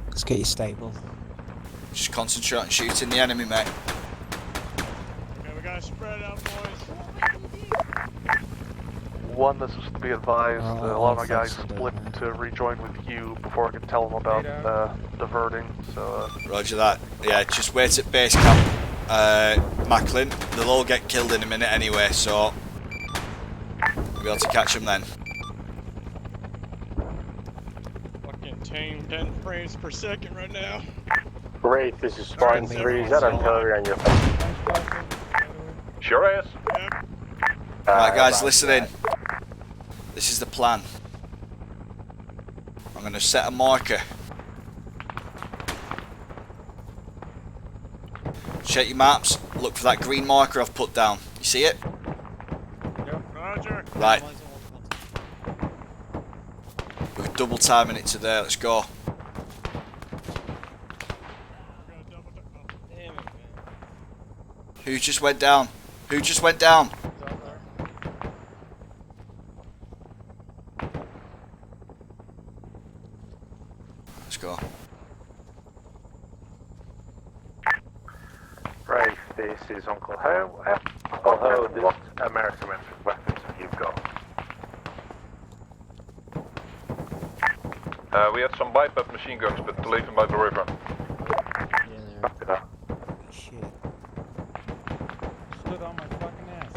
Let's get you stable. Just concentrate on shooting the enemy, mate. Okay, we gotta spread out, boys. One, this is to be advised, a lot of my guys split to rejoin with you before I can tell them about diverting, so... Roger that. Yeah, just wait at base camp, Macklin. They'll all get killed in a minute anyway, so we'll be able to catch them then. Fucking 10 frames per second right now. Wraith, this is Spartan 3. Is that artillery on your Sure is. Right, guys, listen in. This is the plan. I'm going to set a marker. Check your maps. Look for that green marker I've put down. You see it? Roger. Right. We're double timing it to there. Let's go. Who just went down? Who just went down? Let's go. Right, this is Uncle Ho. Uncle Ho, what American weapons have you got? We had some biped machine guns, but to leave them by the river. Copy that. Shit. Stood on my fucking ass.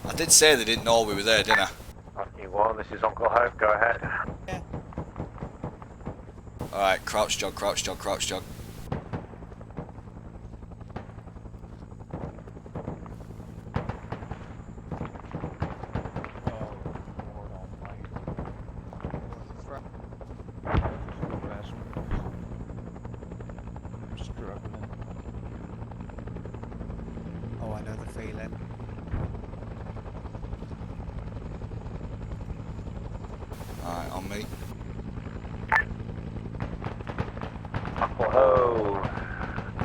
I did say they didn't know we were there, didn't I? Fucking one, this is Uncle Ho, go ahead. Alright, crouch jog, crouch jog, crouch jog. Oh, I know the feeling. Alright, on me. Uncle Ho,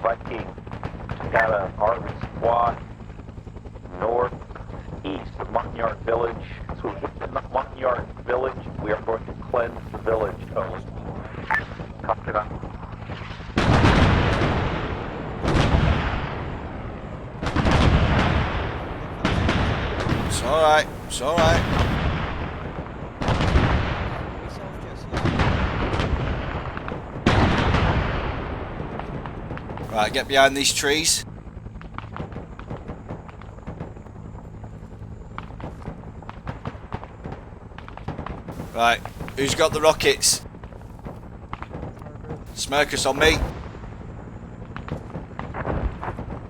Viking, got an army squad northeast of Montyard Village. So we hit the Montyard Village. We are going to cleanse the village. Copy that. It's alright, it's alright. Right, get behind these trees. Right, who's got the rockets? Smirkus on me.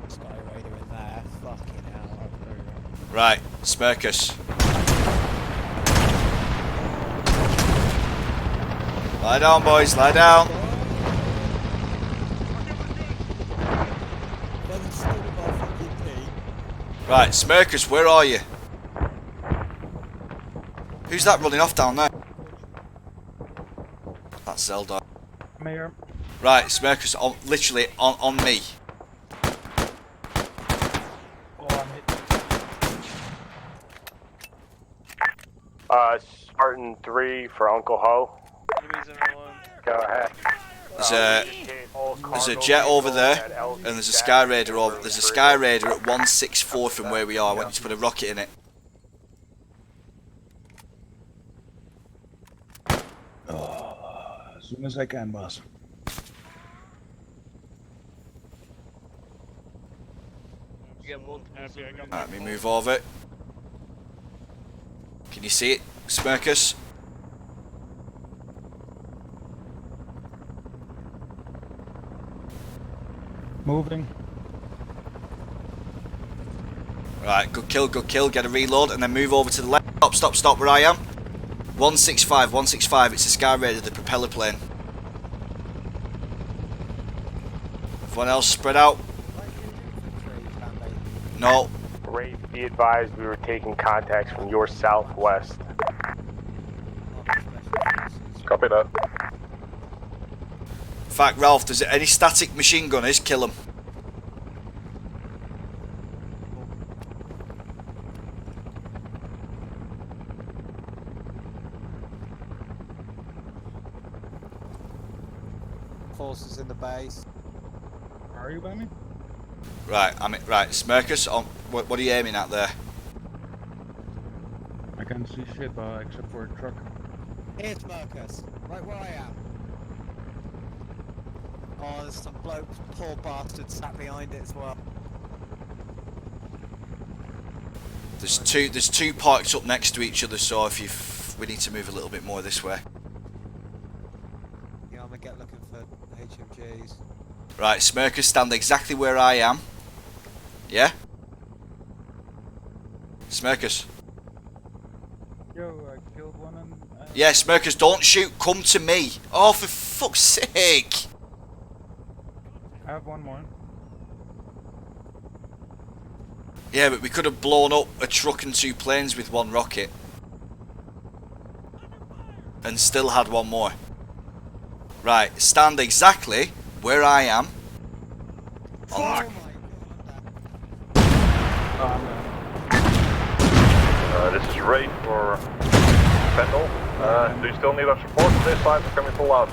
Skyraider in there. Fucking hell. Right, Smirkus. Lie down, boys, lie down. Right, Smirkus, where are you? Who's that running off down there? That's Zelda. Mayor. Right, Smirkus, on, literally on me. Spartan 3 for Uncle Ho. Go ahead. There's a jet over there, and there's a Sky Raider over. There's a Sky Raider at 164 from where we are. I want you to put a rocket in it. As soon as I can, boss. get multiple. Let me move over. Can you see it, Smirkus? Moving. Right, good kill, get a reload, and then move over to the left. Stop, where I am. 165, it's a Sky Raider, the propeller plane. Everyone else spread out. No. Ray, be advised we were taking contacts from your southwest. Copy that. In fact, Ralph, there's any static machine gunners, kill them. Forces in the base. Are you by me? Right, right. Smirkus, on. What are you aiming at there? I can't see shit, except for a truck. Here's Marcus, right where I am. Oh, there's some bloke, poor bastard, sat behind it as well. There's two parks up next to each other, so we need to move a little bit more this way. Yeah, I'm gonna get looking for HMGs. Right, Smirkus, stand exactly where I am. Yeah? Smirkus. Yo, I killed one and... Yeah, Smirkus, don't shoot, come to me. Oh, for fuck's sake. I have one more. Yeah, but we could have blown up a truck and 2 planes with 1 rocket. And still had 1 more. Right, stand exactly where I am. Fuck! This is Ray for Vandal. Do you still need our support on this side? We're coming full out.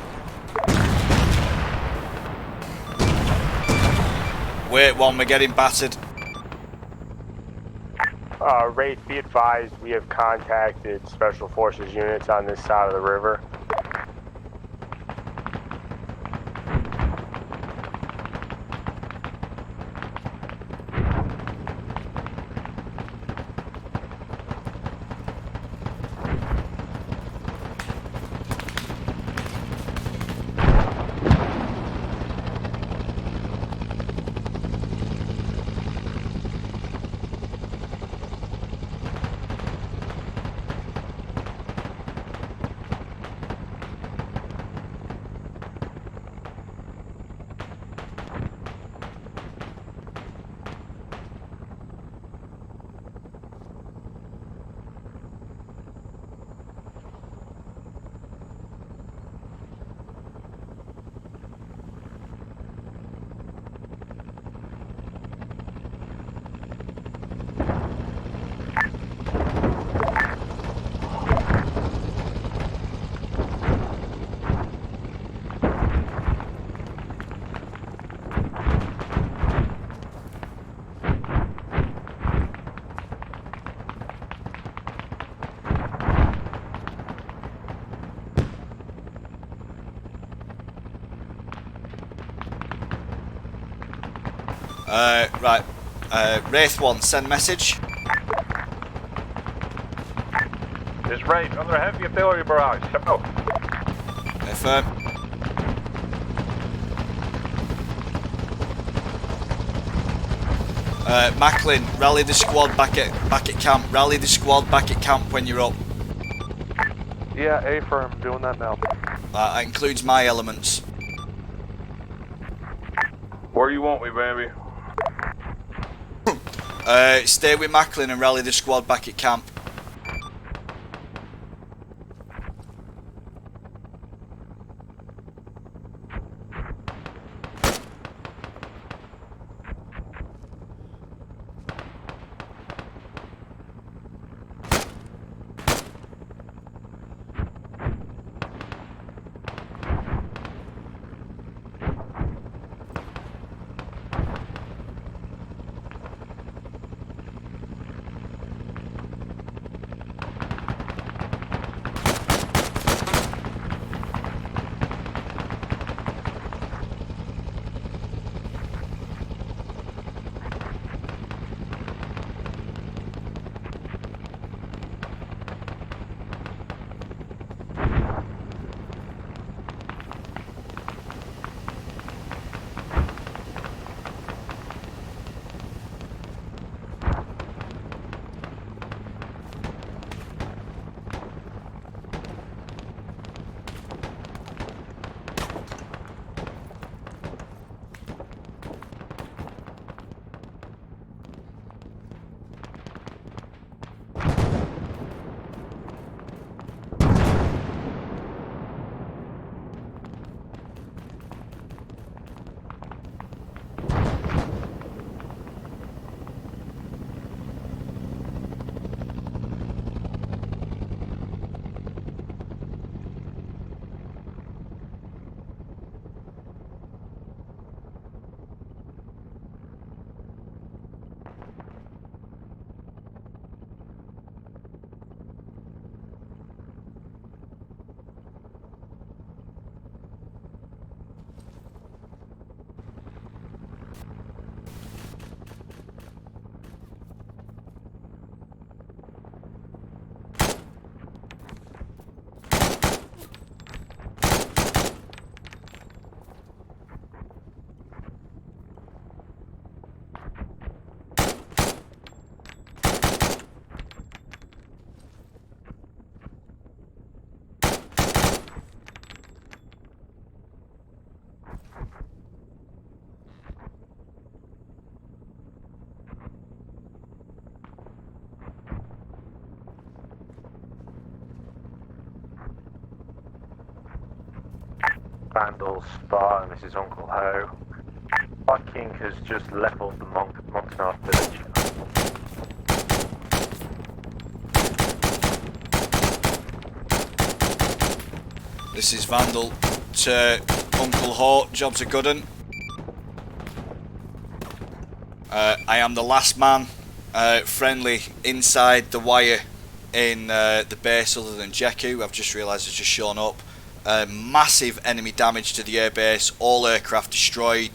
Wait, we're getting battered. Ray, be advised we have contacted Special Forces units on this side of the river. Right. Wraith 1, send message. This Ray, under heavy artillery barrage. Step out. Affirm. Macklin, rally the squad back at camp. Rally the squad back at camp when you're up. Yeah, A-firm, doing that now. That includes my elements. Where you want me, baby? Stay with Macklin and rally the squad back at camp. Vandal Spartan, this is Uncle Ho. Viking has just leveled the Montagnard village. This is Vandal to Uncle Ho. Job's a good un. I am the last man friendly inside the wire in the base other than Jeku. I've just realised has just shown up. Massive enemy damage to the airbase, all aircraft destroyed,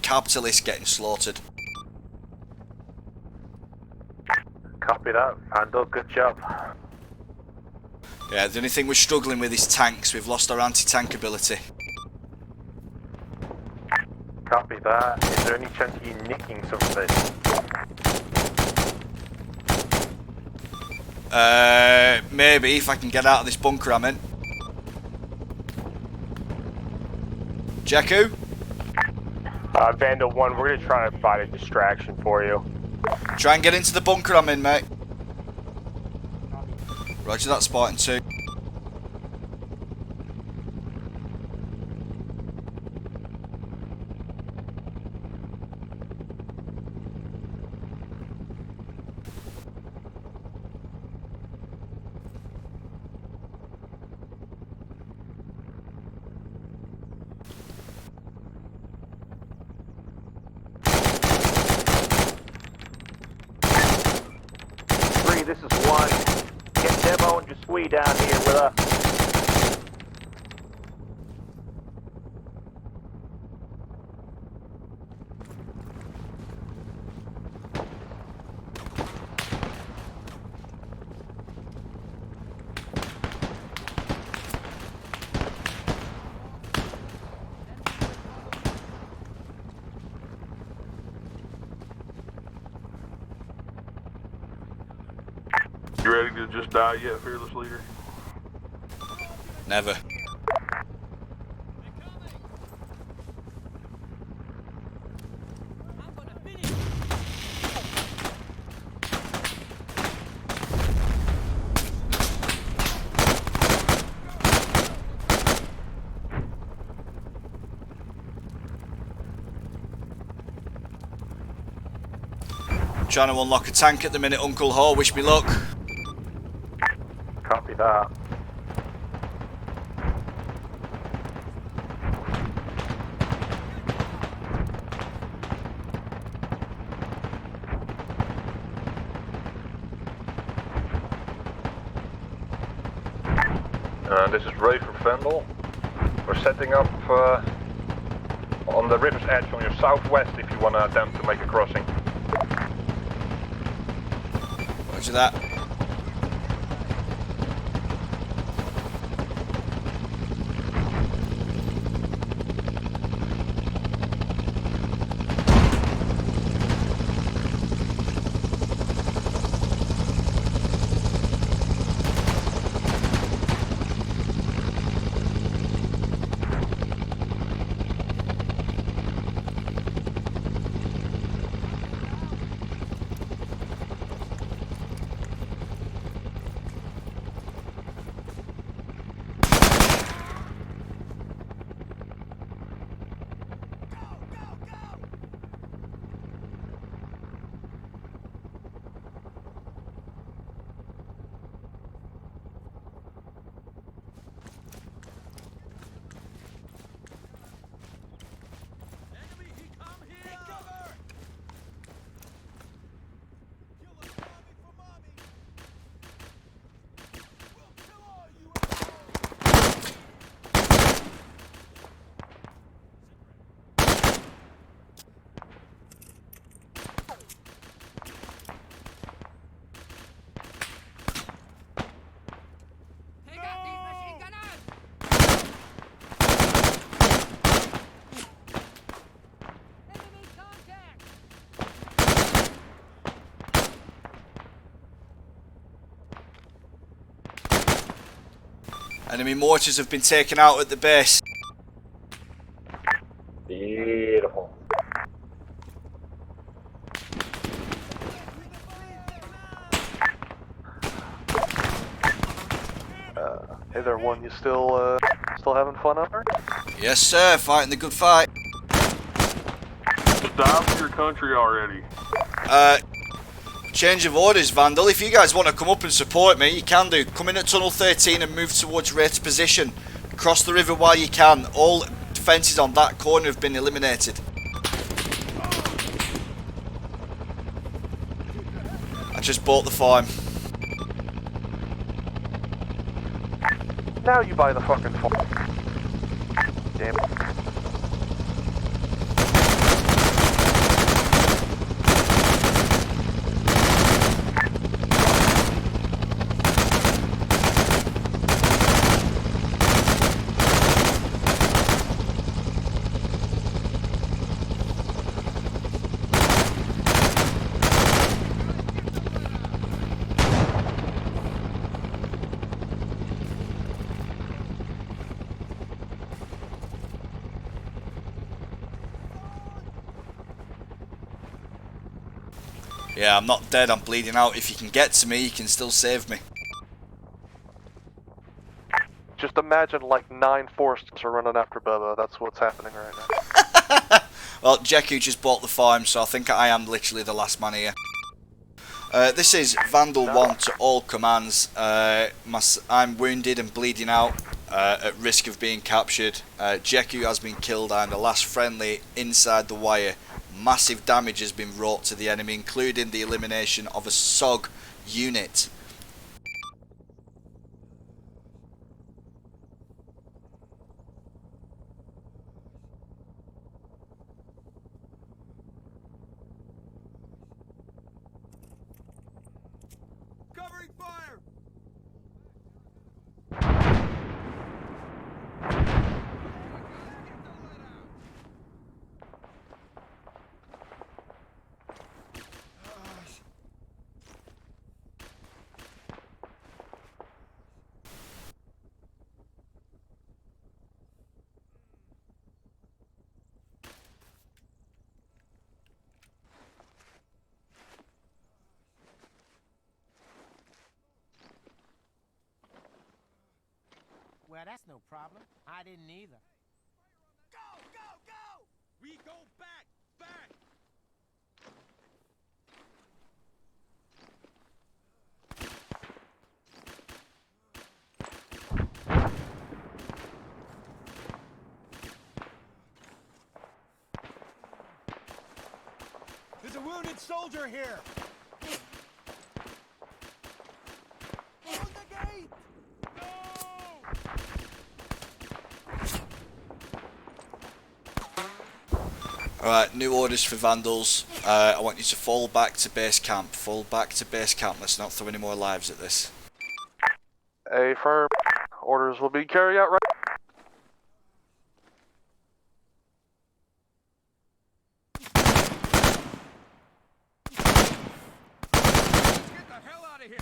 capitalists getting slaughtered. Copy that, Vandal, good job. Yeah, the only thing we're struggling with is tanks. We've lost our anti-tank ability. Copy that. Is there any chance of you nicking some of this? Maybe if I can get out of this bunker I'm in. Jeku? Vandal 1, we're going to try to find a distraction for you. Try and get into the bunker I'm in, mate. Roger that, Spartan 2. This is 1. Get Demo and Jasui down here with us. You ready to just die yet, fearless leader? Never. Trying to unlock a tank at the minute, Uncle Ho. Wish me luck. Copy that. This is Ray from Vandal. We're setting up on the river's edge on your southwest if you want to attempt to make a crossing. Roger that. Enemy mortars have been taken out at the base. Beautiful. Hey there, 1. You still having fun out there? Yes, sir. Fighting the good fight. Just die for your country already. Change of orders, Vandal. If you guys want to come up and support me, you can do. Come in at Tunnel 13 and move towards Wraith's position. Cross the river while you can. All defences on that corner have been eliminated. I just bought the farm. Now you buy the fucking farm. Damn it. Yeah, I'm not dead, I'm bleeding out. If you can get to me, you can still save me. Just imagine like 9 Forsters are running after Bubba. That's what's happening right now. Well, Jeku just bought the farm, so I think I am literally the last man here. This is Vandal 1 to all commands. I'm wounded and bleeding out, at risk of being captured. Jeku has been killed. I'm the last friendly inside the wire. Massive damage has been wrought to the enemy, including the elimination of a SOG unit. Covering fire! Well, that's no problem. I didn't either. Go, go, go! We go back, back! There's a wounded soldier here! Open the gate! Alright, new orders for Vandals. I want you to fall back to base camp. Fall back to base camp. Let's not throw any more lives at this. Affirm. Orders will be carried out right. Get the hell out of here!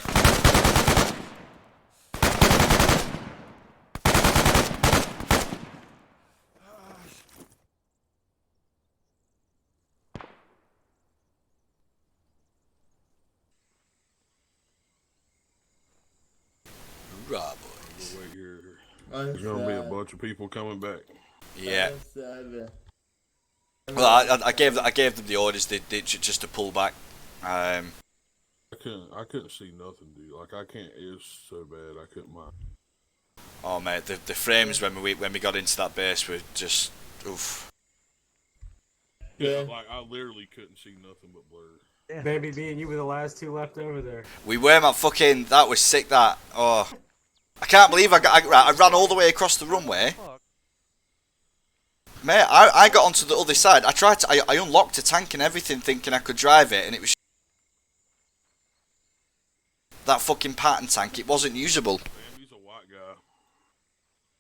Right, boys. Wait here. There's gonna be a bunch of people coming back. Yeah. Well, I gave them the orders. They just to pull back. I couldn't see nothing, dude. Like I can't. It was so bad. I couldn't mind. Oh mate, the frames when we got into that base were just oof. Yeah, like I literally couldn't see nothing but blur. Yeah. Baby B and you were the last two left over there. We were, man. Fucking that was sick. That I can't believe I ran all the way across the runway. Mate, I got onto the other side. I unlocked a tank and everything, thinking I could drive it, and it was that fucking pattern tank. It wasn't usable. Damn, he's a white guy.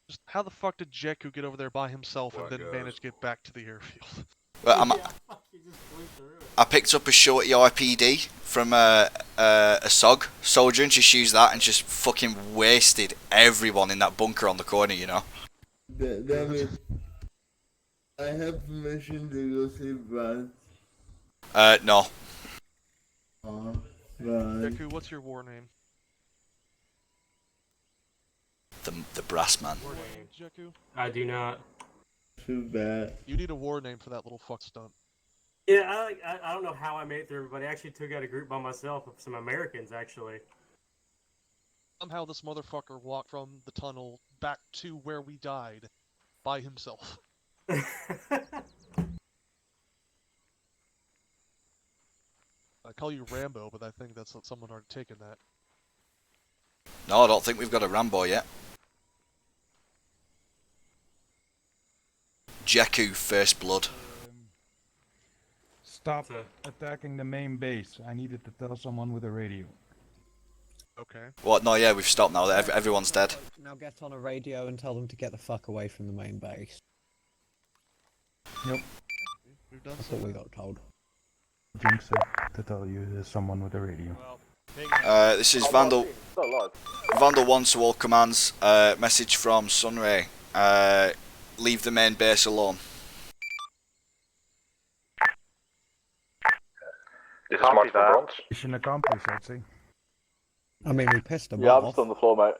Just how the fuck did Jeku get over there by himself and then manage to get back to the airfield? Well, I picked up a shorty RPD from a SOG soldier and just used that and just fucking wasted everyone in that bunker on the corner, you know. I have permission to go see Brad. No. Right. Jeku, what's your war name? The brass man. War name, Jeku? I do not. Too bad. You need a war name for that little fuck stunt. Yeah, I don't know how I made it through, but I actually took out a group by myself of some Americans, actually. Somehow this motherfucker walked from the tunnel back to where we died by himself. I call you Rambo, but I think that's someone already taken that. No, I don't think we've got a Rambo yet. Jakku First Blood. Stop attacking the main base. I needed to tell someone with a radio. Okay. What? No, yeah, we've stopped now. Everyone's dead. Now get on a radio and tell them to get the fuck away from the main base. Yep. We've done That's what we got told. Jinx said to tell you there's someone with a radio. This is Vandal. Vandal 1 to all commands. Message from Sunray. Leave the main base alone. This is Mark from Bronx. Mission accomplished, I'd say. I mean, we pissed them Yeah, off. I'm still on the floor, mate.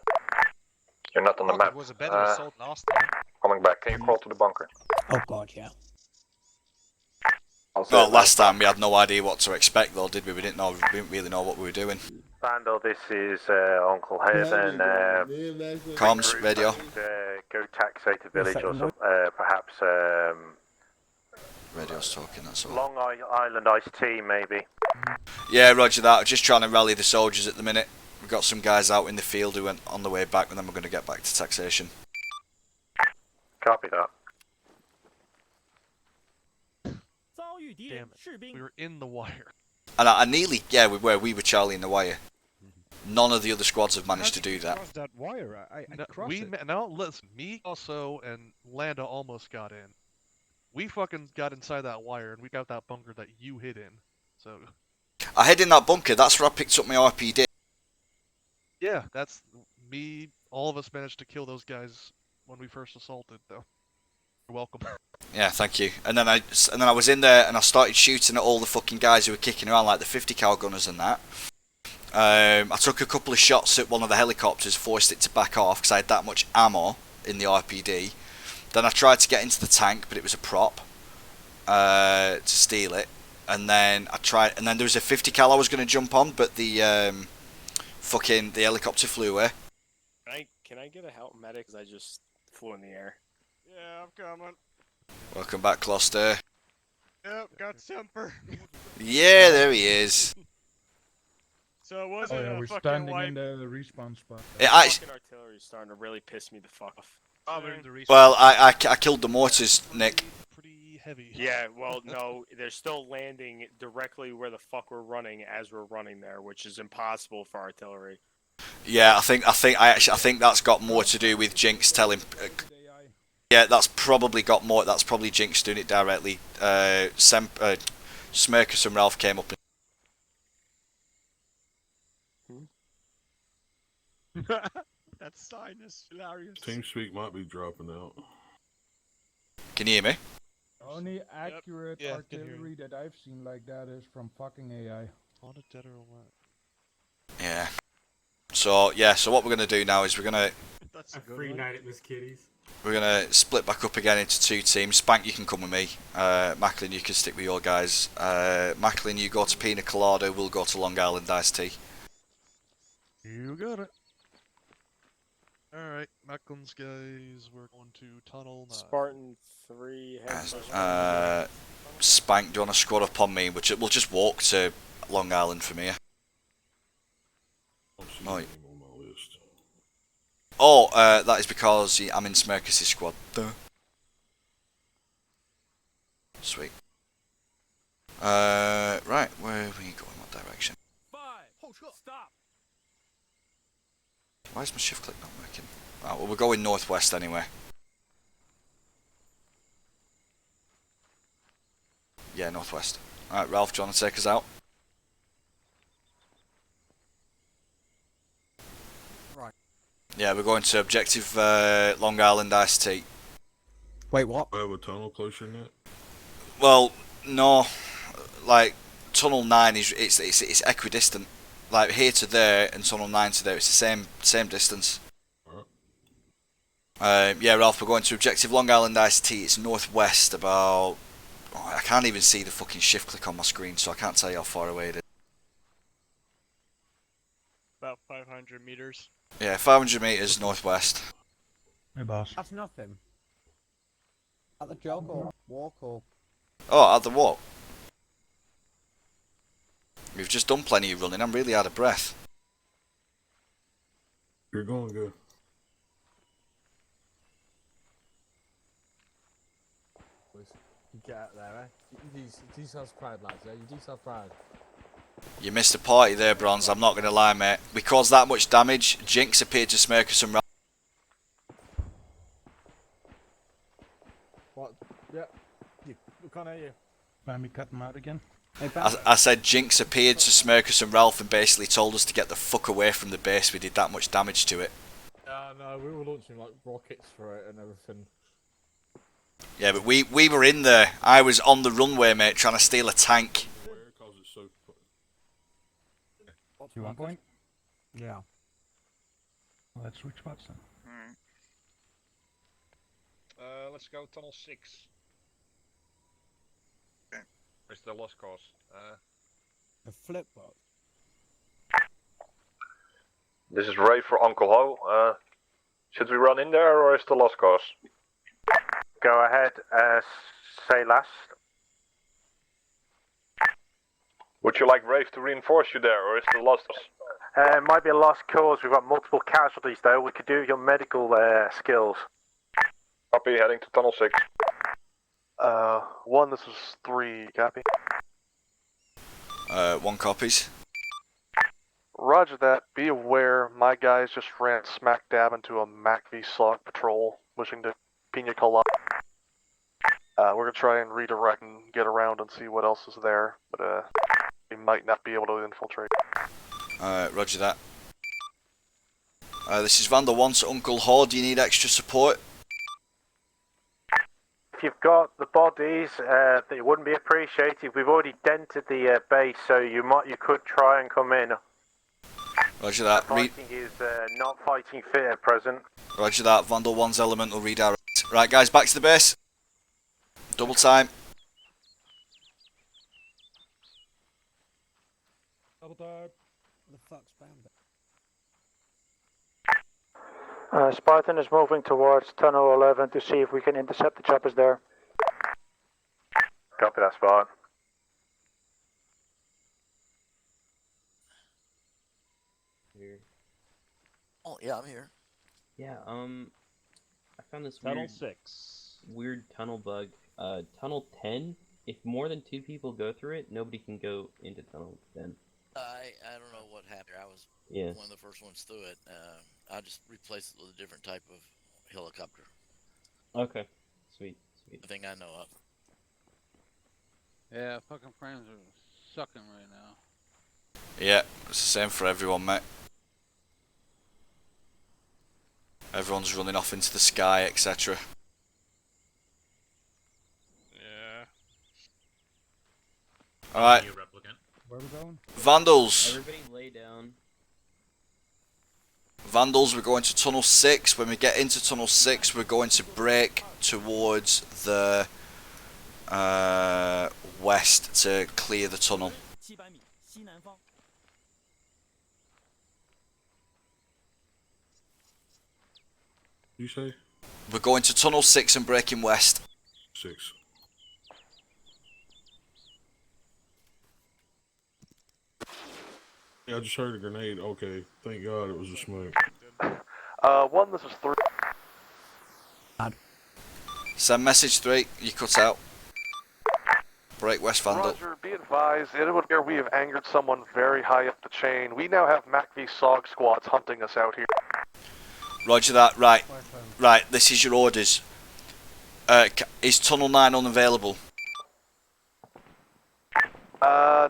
You're not on the map. It was a better assault last time. Coming back. Can you crawl to the bunker? Oh god, yeah. Well, last time we had no idea what to expect, though, did we? We didn't really know what we were doing. Vandal, this is Uncle Heathen. Comms, radio. Go taxate a village or some, perhaps Radio's talking, that's all. Long Island iced tea, maybe. Yeah, roger that. We're just trying to rally the soldiers at the minute. We've got some guys out in the field who went on the way back, and then we're going to get back to taxation. Copy that. Damn it. We were in the wire. And I nearly, yeah, we were Charlie in the wire. None of the other squads have managed to do that. Cross that wire. I No, crossed it. No, listen, me also and Landa almost got in. We fucking got inside that wire and we got that bunker that you hid in. So. I hid in that bunker. That's where I picked up my RPD. Yeah, that's me. All of us managed to kill those guys when we first assaulted, though. You're welcome. Yeah, thank you. And then I was in there and I started shooting at all the fucking guys who were kicking around, like the 50 cal gunners and that. I took a couple of shots at one of the helicopters, forced it to back off because I had that much ammo in the RPD. Then I tried to get into the tank, but it was a prop to steal it. And then there was a 50 cal I was going to jump on, but the helicopter flew away. Can I get a help medic? Because I just flew in the air. Yeah, I'm coming. Welcome back, Closter. Yep, got Semper. Yeah, there he is. So it wasn't a we're fucking standing wipe. in the respawn spot. Fucking artillery is starting to really piss me the fuck off. Well, I killed the mortars, Nick. Pretty heavy. Yeah, well, no, they're still landing directly where the fuck we're running as we're running there, which is impossible for artillery. Yeah, I think that's got more to do with Jinx telling. Yeah, that's probably Jinx doing it directly. Smirkus and Ralph came up. That sign is hilarious. TeamSpeak might be dropping out. Can you hear me? Only accurate Yeah, I can hear artillery that I've seen like that is from fucking AI. On a dead or alive. Yeah. So what we're gonna do now is we're gonna Free night at Miss Kitty's. split back up again into two teams. Spank, you can come with me. Macklin, you can stick with your guys. Macklin, you go to Pina Colada. We'll go to Long Island iced tea. You got it. Alright, Macklin's guys, we're going to tunnel 9. Spartan 3 Spank, do you want to squad up on me? We'll just walk to Long Island from here. That is because I'm in Smirkus' squad. Duh. Sweet. Right, where are we going? What direction? Stop. Why is my shift click not working? Right, well, we're going northwest anyway. Yeah, northwest. Alright, Ralph, do you want to take us out? Right. Yeah, we're going to objective Long Island iced tea. Wait, what? I have a tunnel closer than that. Well, no. Like, Tunnel 9 it's equidistant. Like, here to there and Tunnel 9 to there, it's the same distance. Yeah, Ralph, we're going to objective Long Island ICT. It's northwest about... Oh, I can't even see the fucking shift click on my screen, so I can't tell you how far away it is. About 500 meters. Yeah, 500 meters northwest. Hey, boss. That's nothing. At the jog or walk or... Oh, at the what? We've just done plenty of running. I'm really out of breath. You're going good. You get out there, eh? You do yourselves proud, lads, yeah? You do yourself proud. You missed a party there, Bronze. I'm not going to lie, mate. We caused that much damage. Jinx appeared to smirk us and... What? Yeah. We can't hear you. Let me cut them out again. I said Jinx appeared to Smirkus and Ralph and basically told us to get the fuck away from the base. We did that much damage to it. No, we were launching like rockets for it and everything. Yeah, but we were in there. I was on the runway, mate, trying to steal a tank. You want point? Yeah. Let's switch spots then. Let's go tunnel 6. Where's the lost cause? The flip bot. This is Ray for Uncle Ho. Should we run in there or is the lost cause? Go ahead, say last. Would you like Rafe to reinforce you there or is the lost cause? It might be a lost cause. We've got multiple casualties though. We could do your medical skills. Copy, heading to tunnel 6. 1, this is 3, copy. 1 copies. Roger that. Be aware, my guys just ran smack dab into a MACV slog patrol, wishing to pina colada. We're gonna try and redirect and get around and see what else is there, but we might not be able to infiltrate. Roger that. This is Vandal 1 to Uncle Ho. Do you need extra support? If you've got the bodies, it wouldn't be appreciated. We've already dented the base, so you could try and come in. Roger that. Fighting is not fighting fit at present. Roger that. Vandal 1's elemental redirect. Right, guys, back to the base. Double time. Double time. The fuck's Bandit? Spartan is moving towards Tunnel 11 to see if we can intercept the choppers there. Copy that, Spartan. Here. Oh, yeah, I'm here. Yeah, I found this Tunnel weird, 6. weird tunnel bug. Tunnel 10, if more than 2 people go through it, nobody can go into Tunnel 10. I don't know what happened. I was Yes. one of the first ones through it. I just replaced it with a different type of helicopter. Okay, sweet. The thing I know of. Yeah, fucking frames are sucking right now. Yeah, it's the same for everyone, mate. Everyone's running off into the sky, etc. Yeah. Alright. Where are we going? Vandals. Everybody lay down. Vandals, we're going to Tunnel 6. When we get into Tunnel 6, we're going to break towards the west to clear the tunnel. You say? We're going to Tunnel 6 and breaking west. 6. Yeah, I just heard a grenade. Okay, thank God it was a smoke. 1, this is 3. Send message 3, you cut out. Break west Vandal. Roger, be advised, it would appear we have angered someone very high up the chain. We now have MACV SOG squads hunting us out here. Roger that, right. Right, this is your orders. Is Tunnel 9 unavailable?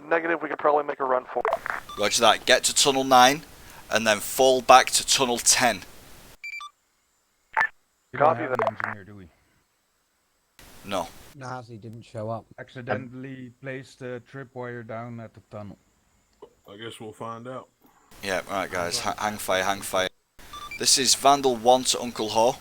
Negative, we could probably make a run for it. Roger that, get to Tunnel 9 and then fall back to Tunnel 10. We don't Copy have that. an engineer, do we? No. Nazi didn't show up. Accidentally placed the tripwire down at the tunnel. I guess we'll find out. Yeah, right guys, hang fire, hang fire. This is Vandal 1 to Uncle Ho.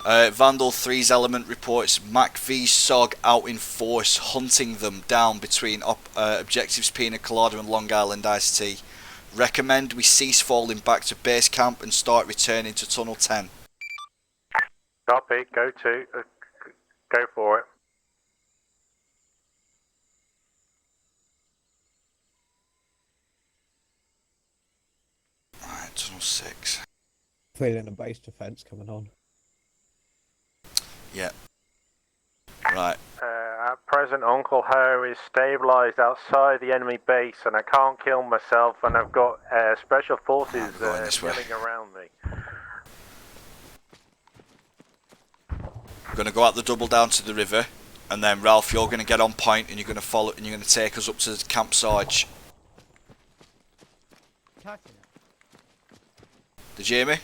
Vandal 3's element reports MacV's SOG out in force, hunting them down between objectives Pina Colada and Long Island Iced Tea. Recommend we cease falling back to base camp and start returning to Tunnel 10. Copy. Go for it. Right, Tunnel 6. Feeling a base defense coming on. Yeah. Right. At present, Uncle Ho is stabilised outside the enemy base, and I can't kill myself, and I've got special forces milling around me. We're going to go out the double down to the river, and then Ralph, you're going to get on point, and you're going to follow, and you're going to take us up to Camp Sarge. Did you hear me?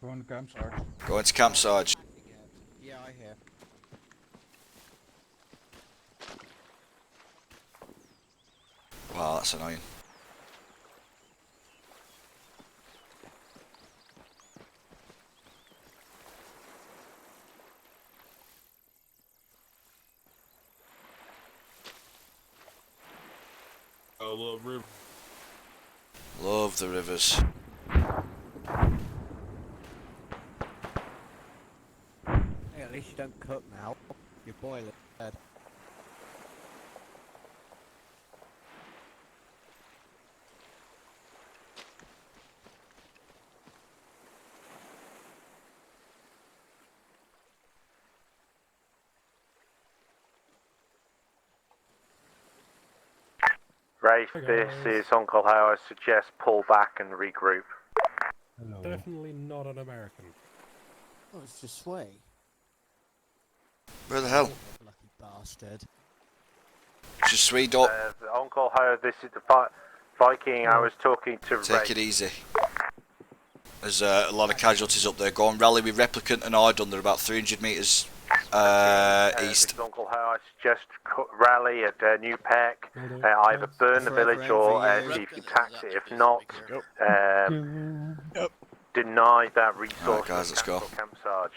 Go on to Camp Sarge. Go into Camp Sarge. Yeah, I hear. Wow, that's annoying. I love river. Love the rivers. Hey, at least you don't cook now. You boil it dead. Rafe, this is Uncle Ho. I suggest pull back and regroup. Hello. Definitely not an American. Oh, it's just Sway. Where the hell? Lucky bastard. Just sweet up. Uncle Ho, this is the Viking. I was talking to Take Rafe. it easy. There's a lot of casualties up there. Go on rally with Replicant and Ardun. They're about 300 metres east. Uncle Ho, I suggest rally at New Peck. Either burn the village or see if you can tax it. If not, deny that resource. Alright guys, let's go. Camp Sarge.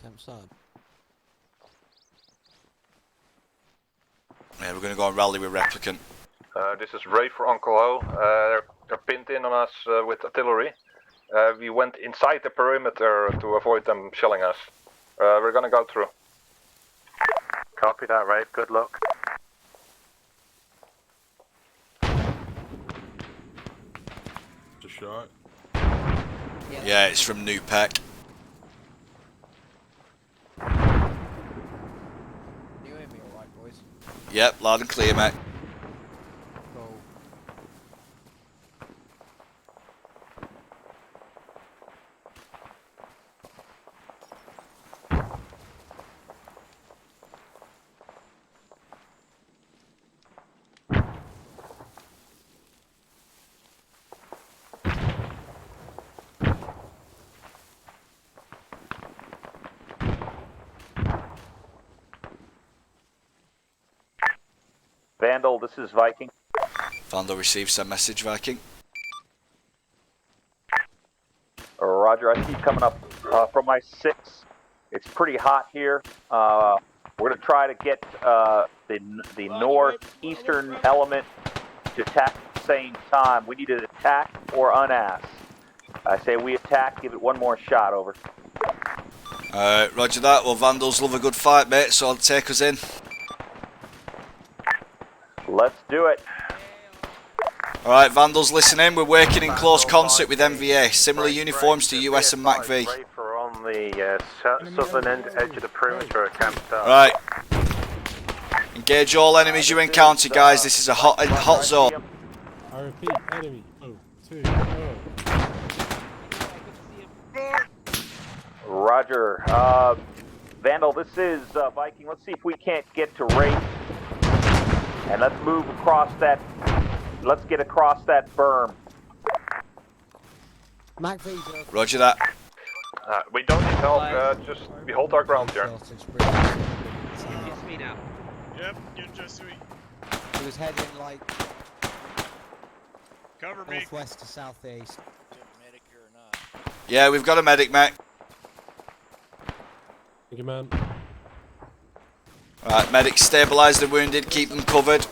Camp Sarge. Yeah, we're going to go and rally with Replicant. This is Ray for Uncle Ho. They're pinned in on us with artillery. We went inside the perimeter to avoid them shelling us. We're gonna go through. Copy that, Rafe. Good luck. It's a shot. Yeah, it's from New Peck. You hear me alright, boys? Yep, loud and clear, mate. Cool. Vandal, this is Viking. Vandal receives their message, Viking. Roger, I see you coming up from my 6. It's pretty hot here. We're going to try to get the northeastern element to attack at the same time. We need to attack or unass. I say we attack, give it one more shot, over. Roger that. Well, Vandals love a good fight, mate, so I'll take us in. Let's do it. Alright, Vandals, listen in. We're working in close concert with MVA. Similar uniforms to US and MacV. Rafe are on the southern edge of the perimeter at Camp Sarge. Right. Engage all enemies you encounter, guys. This is a hot zone. I repeat, enemy. 2 Roger. Vandal, this is Viking. Let's see if we can't get to Rafe. And let's move across that. Let's get across that berm. Roger that. We don't need help. Just we hold our ground here. It's me now. Yep, you're just sweet. He was heading like Cover me. northwest to southeast. Medic or not. Yeah, we've got a medic, mate. Thank you, man. Right, medics stabilise the wounded, keep them covered.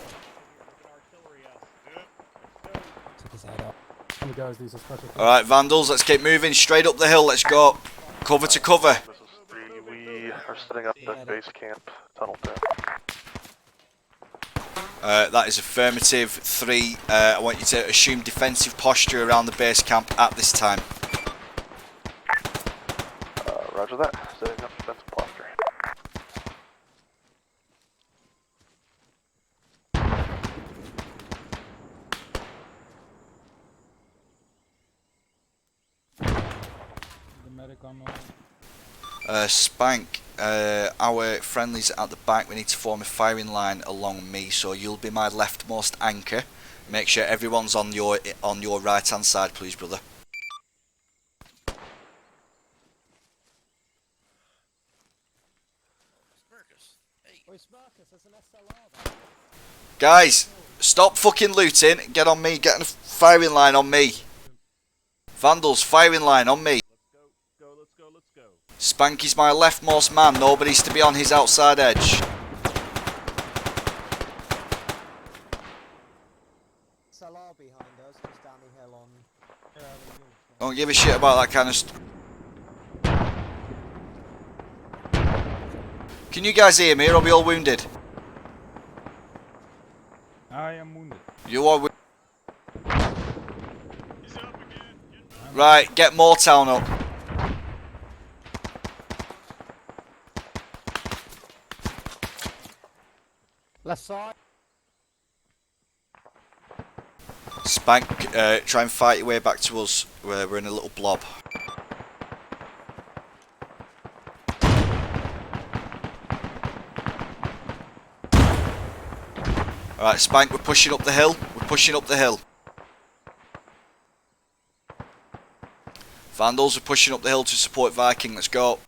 Guys, these are special. Alright, Vandals, let's keep moving straight up the hill, let's go. Cover to cover. This is 3. We are setting up the base camp, Tunnel 10. That is affirmative. 3, I want you to assume defensive posture around the base camp at this time. Roger that. Setting up defensive posture. The medic on the Spank, our friendlies at the back, we need to form a firing line along me, so you'll be my leftmost anchor. Make sure everyone's on your right hand side, please, brother. Guys, stop fucking looting, get on me, get a firing line on me. Vandals, firing line on me. Spanky's my leftmost man, nobody's to be on his outside edge. SLR behind us, just down the hill on. Don't give a shit about that kind of Can you guys hear me, or are we all wounded? I am wounded. You are Right, get Moortown up. Left side. Spank, try and fight your way back to us. We're in a little blob. Alright, Spank, we're pushing up the hill. We're pushing up the hill. Vandals are pushing up the hill to support Viking. Let's go.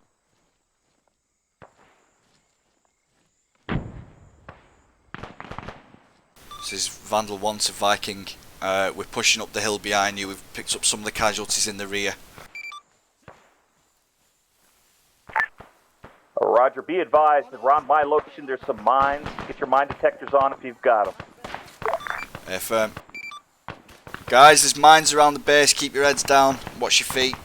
This is Vandal 1 to Viking. We're pushing up the hill behind you. We've picked up some of the casualties in the rear. Roger, be advised, around my location there's some mines. Get your mine detectors on if you've got them. Firm. Guys, there's mines around the base. Keep your heads down. Watch your feet.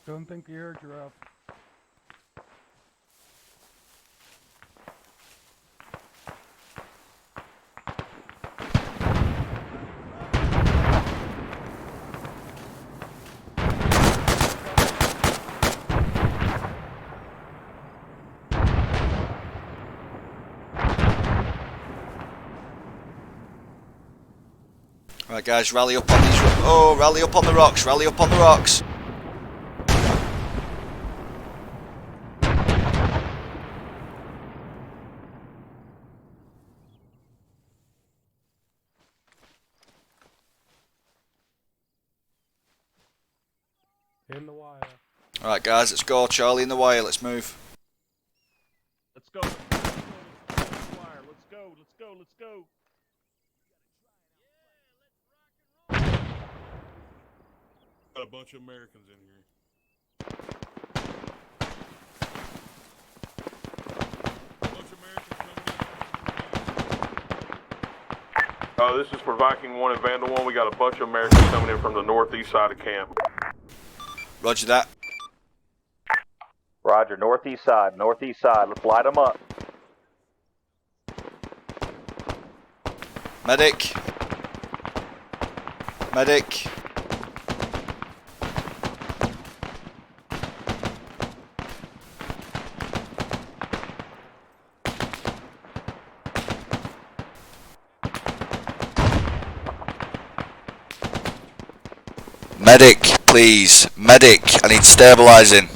Don't think you heard you're up. Right, guys, rally up on these. Oh, rally up on the rocks. Rally up on the rocks. In the wire. Alright, guys, let's go. Charlie in the wire. Let's move. Let's go. Let's go. Let's go. Let's go. Got a bunch of Americans in here. This is for Viking 1 and Vandal 1. We got a bunch of Americans coming in from the northeast side of camp. Roger that. Roger, northeast side, northeast side. Let's light them up. Medic. Medic. Medic, please. Medic, I need stabilising.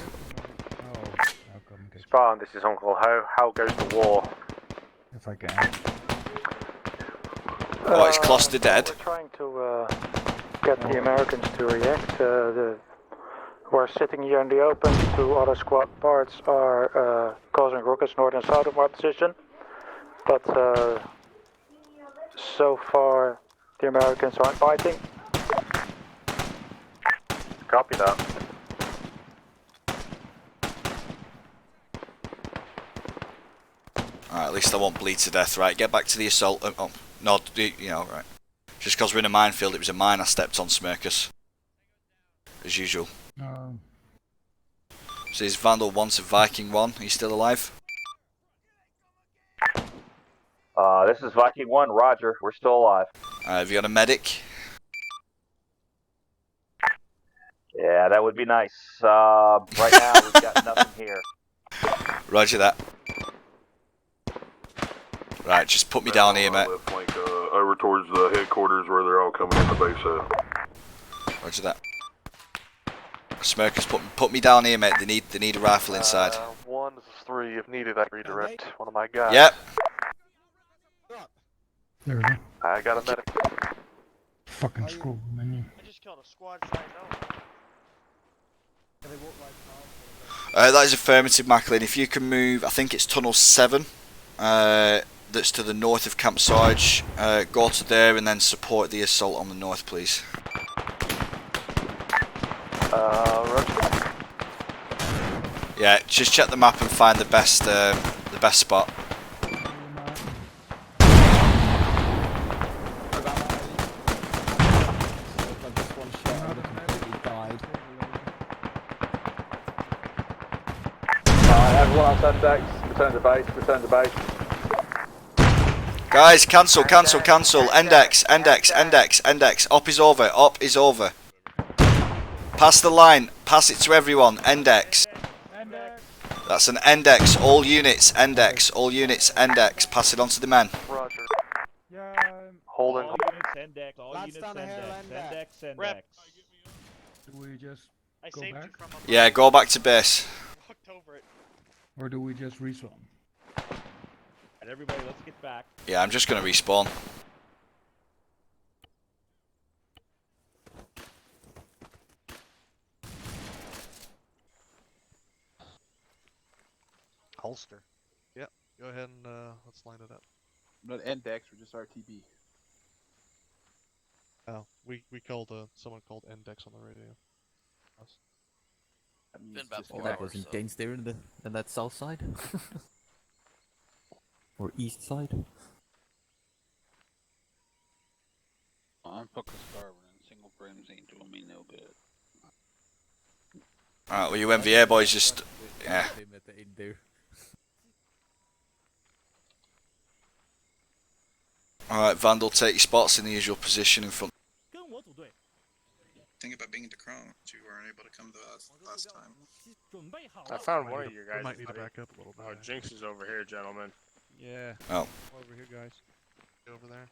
Spartan, this is Uncle Ho. How goes the war? If I can. Oh, it's cluster dead. We're trying to get the Americans to react. We're sitting here in the open. 2 other squad parts are causing ruckus north and south of our position. But so far, The Americans aren't fighting. Copy that. Alright, at least I won't bleed to death, right? Get back to the assault. Oh, no, you know, right. Just because we're in a minefield, it was a mine I stepped on, Smirkus. As usual. Says Vandal 1 to Viking 1. Are you still alive? This is Viking 1, roger. We're still alive. Have you got a medic? Yeah, that would be nice. Right now, we've got nothing here. Roger that. Right, just put me down here, mate. Left flank, over towards the headquarters where they're all coming in the base at. Roger that. Smirkers, put me down here, mate. They need a rifle inside. 1, this is 3. If needed, I can redirect one of my guys. Yep. There we go. I got a medic. Fucking scroll menu. I just killed a squad size out. That is affirmative, Macklin. If you can move, I think it's tunnel 7. That's to the north of Camp Sarge. Go to there and then support the assault on the north, please. Roger. Yeah, just check the map and find the best spot. Everyone on Sundex, return to base, return to base. Guys, cancel. Index. Op is over. Pass the line. Pass it to everyone. Index. That's an index. All units. Index. Pass it on to the men. Roger. Holding. All units index. All units index. Index. Do we just I go saved back? you from a Yeah, go back to base. hooked over it. Or do we just respawn? And everybody, let's get back. Yeah, I'm just gonna respawn. Holster. Yep. Go ahead and let's line it up. Not index, we're just RTB. Oh, we called someone called Index on the radio. Us. Been about 4 That hours, wasn't so. Danes there in that south side? Or east side? I'm fucking starving and single frames ain't doing me no good. Alright, well you MVA boys just... Yeah. Alright, Vandal, take your spots in the usual position in front. Think about being Cong, you weren't able to come to us last time. I found one of you guys. We might need to back up a little bit. Oh, Jinx is over here, gentlemen. Yeah. Oh. Over here, guys. Over there.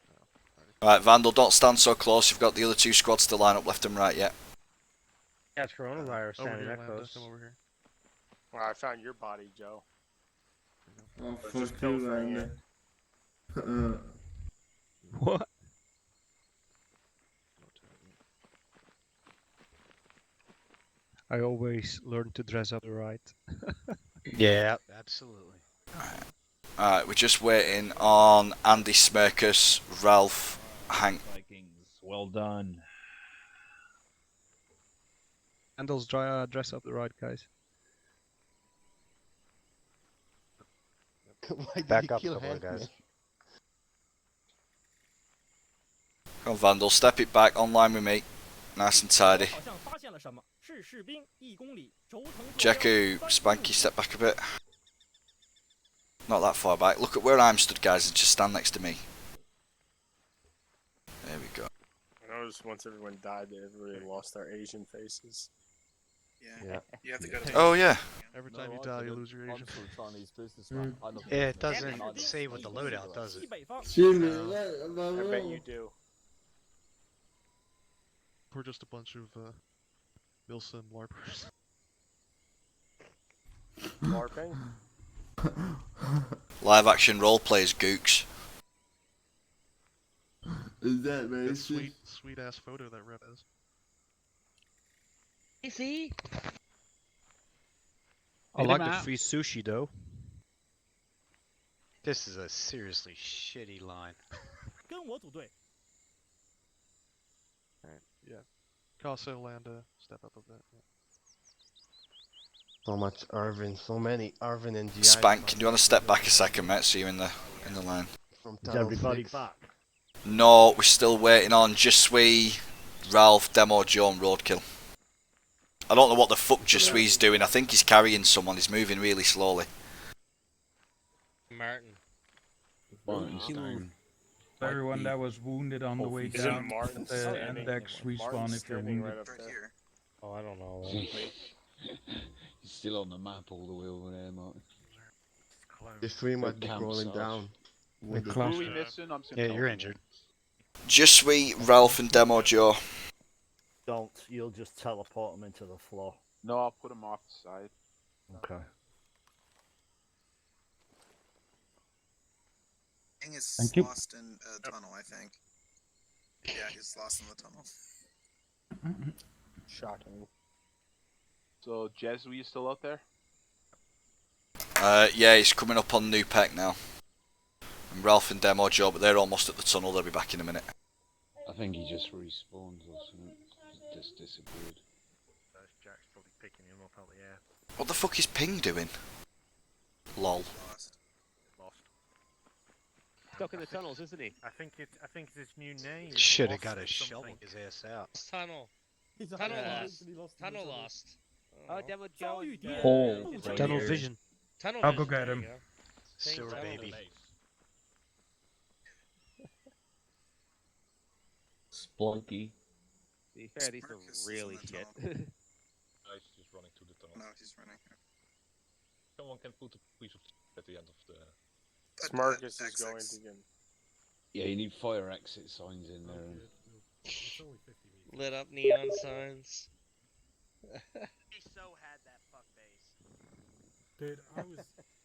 Oh, Alright, Vandal, don't stand so close. You've got the other 2 squads to line up left and right yet. Yeah, it's coronavirus over standing here, that Landa, close. come over here. Well, I found your body, Joe. Oh, Let's just fuck kill you, for Landa. What? I always learn to dress up right. Yeah, absolutely. Alright, we're just waiting on Andy Smirkus, Ralph, Hank. Vikings, well done. Vandals dress up the right, guys. Back up a couple of guys. Come on, Vandal, step it back, online with me. Nice and tidy. Jeku, Spanky, step back a bit. Not that far back. Look at where I'm stood, guys, and just stand next to me. There we go. I noticed once everyone died, that everybody lost their Asian faces. Yeah. You have to go to. Oh, yeah. Every time you die, you lose your Asian. Yeah, it doesn't say with the loadout, does it? I bet you do. We're just a bunch of Wilson LARPers. LARPing? Live action role players, gooks. Is that man? That sweet ass photo that Rep has. Is he? I like the free sushi though. This is a seriously shitty line. Yeah. Casso, Landa, step up a bit. Yeah. So much Irvin, so many Irvin and GI. Spank, do you want to step back a second, mate, so you're in the line? From Is everybody 6. back? No, we're still waiting on Jesui, Ralph, Demo, Joe, and Roadkill. I don't know what the fuck Jesui's doing. I think he's carrying someone. He's moving really slowly. Martin. Martin's down. Everyone that was wounded on the way Is it down, Martin the standing? index respawn Martin's if you're standing wounded. right up there. Oh, I don't know. He's still on the map all the way over there, Martin. The 3 might be crawling down. Who are we missing? I'm Yeah, you're injured. Jesui, Ralph, and Demo, Joe. Don't. You'll just teleport them into the floor. No, I'll put him off the side. Okay. King is Thank you. lost in a tunnel, I think. Yeah, he's lost in the tunnel. Shocking. So, Jesui is still out there? Yeah, he's coming up on New Peck now. And Ralph and Demo, Joe, but they're almost at the tunnel. They'll be back in a minute. I think he just respawned or something. Just disappeared. Jack's probably picking him up out the air. What the fuck is Ping doing? Lol. Lost. Stuck in the tunnels, isn't he? I think it's his new name. Should have got his shovel his ass out. Tunnel. He's Tunnel lost. lost. He lost Tunnel lost. Oh, Demo Joe. you did. Hole. Tunnel vision. Tunnel I'll go vision, get there him. you go. Sewer Tunnel baby. vision. Splunky. To be fair, these are Marcus is really in the shit. tunnel. He's just running to the tunnel. No, he's running. Someone can put a piece of at the end of the. Smarkus is going to get. Yeah, you need fire exit signs in there. Lit up neon signs. He so had that fuck base. Dude,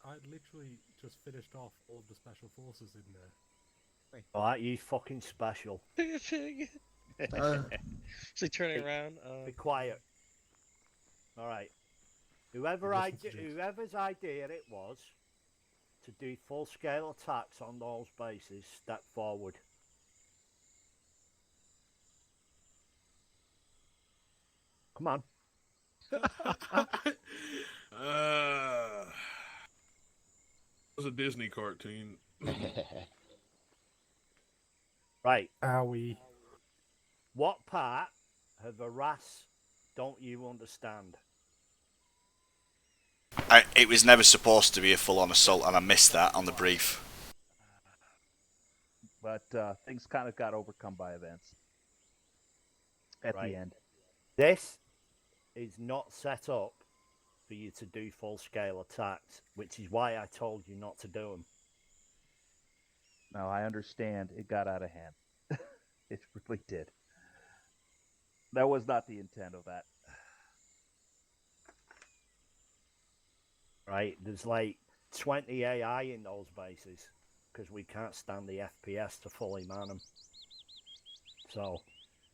I literally just finished off all of the special forces in there. Alright, you fucking special. Pig. Is he turning around? Be quiet. Alright. Whoever's idea it was to do full-scale attacks on those bases, step forward. Come on. It was a Disney cartoon. Right. Owie. What part of harass don't you understand? It was never supposed to be a full-on assault, and I missed that on the brief. But things kind of got overcome by events at the end. This is not set up for you to do full-scale attacks, which is why I told you not to do them. No, I understand. It got out of hand. It really did. That was not the intent of that. Right? There's like 20 AI in those bases because we can't stand the FPS to fully man them. So,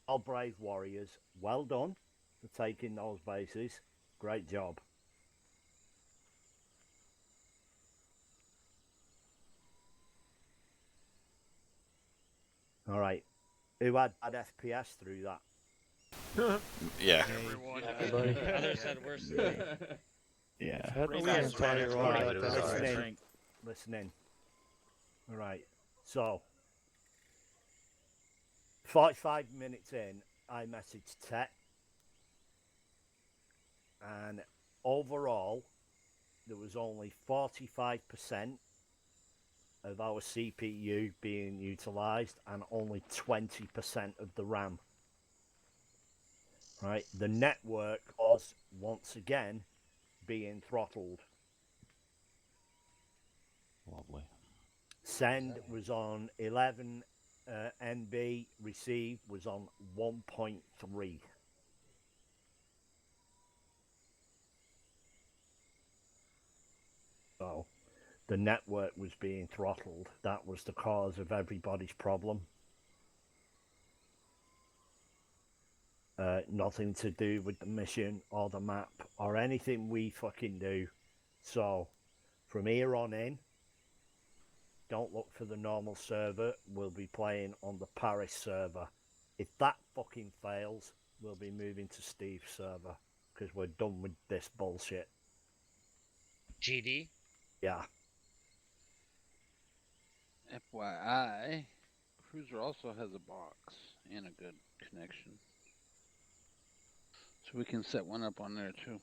all brave warriors, well done for taking those bases. Great job. All right. Who had bad FPS through that? Yeah. Everyone. Everybody. Others had worse than me. Yeah. Listen in. All right. So, 45 minutes in, I messaged Tech. And overall, there was only 45% of our CPU being utilized and only 20% of the RAM. Right? The network was once again being throttled. Lovely. Send was on 11 MB, receive was on 1.3. So the network was being throttled. That was the cause of everybody's problem. Nothing to do with the mission or the map or anything we fucking do. So from here on in, don't look for the normal server. We'll be playing on the Paris server. If that fucking fails, we'll be moving to Steve's server because we're done with this bullshit. GD? Yeah. FYI, Cruiser also has a box and a good connection. So we can set one up on there too.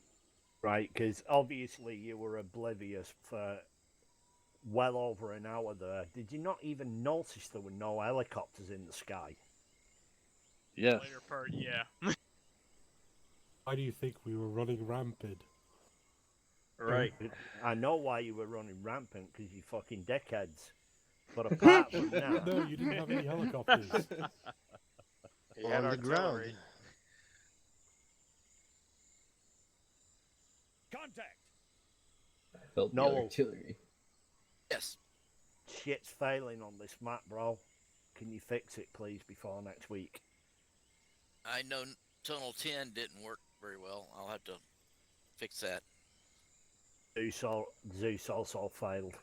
Right, because obviously you were oblivious for well over an hour there. Did you not even notice there were no helicopters in the sky? Yes. Later part, yeah. Why do you think we were running rampant? Right. I know why you were running rampant, because you fucking dickheads. But apart from that... No, you didn't have any helicopters. On the ground. Contact! I felt the No. artillery. Yes. Shit's failing on this map, bro. Can you fix it, please, before next week? I know Tunnel 10 didn't work very well. I'll have to fix that. Zeus also failed.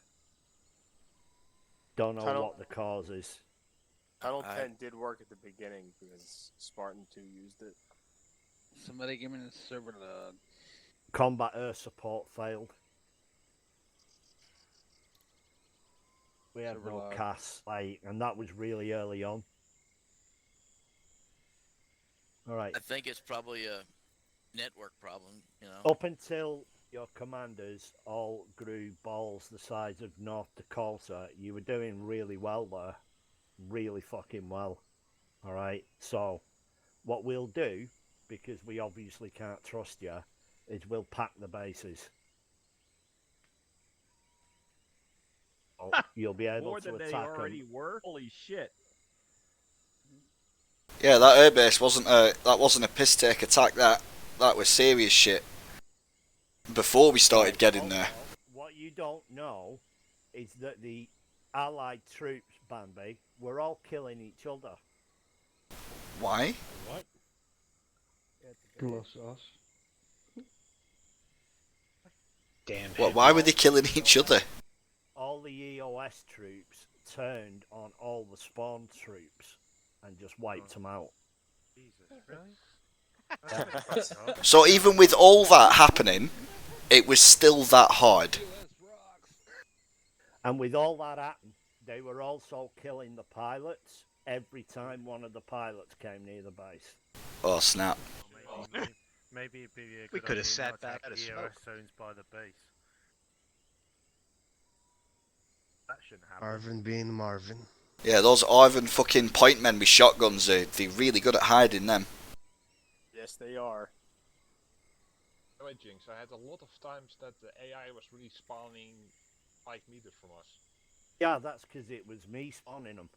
Don't know what the cause is. Tunnel 10 did work at the beginning because Spartan 2 used it. Somebody give me the server log. Combat air support failed. We had Server no log. CAS, and that was really early on. Alright. I think it's probably a network problem, you know. Up until your commanders all grew balls the size of North Dakota, you were doing really well there. Really fucking well. Alright, so what we'll do, because we obviously can't trust you, is we'll pack the bases. Oh, you'll be able More to than attack they already them. were? Holy shit. Yeah, that airbase wasn't a piss take attack. That was serious shit. Before we started getting there. What you don't know is that the Allied troops, Bambi, were all killing each other. Why? What? Glossos. Damn. Why were they killing each other? All the EOS troops turned on all the spawn troops and just wiped them out. Jesus, really? So even with all that happening, it was still that hard. And with all that happened, they were also killing the pilots every time one of the pilots came near the base. Oh snap. Maybe it'd be a We good could have idea sat not to back have at a EOS smoke. zones by the base. That shouldn't happen. Arvin being Marvin. Yeah, those Ivan fucking point men with shotguns, they're really good at hiding them. Yes, they are. Anyway, Jinx, I had a lot of times that the AI was really spawning 5 meters from us. Yeah, that's because it was me spawning them.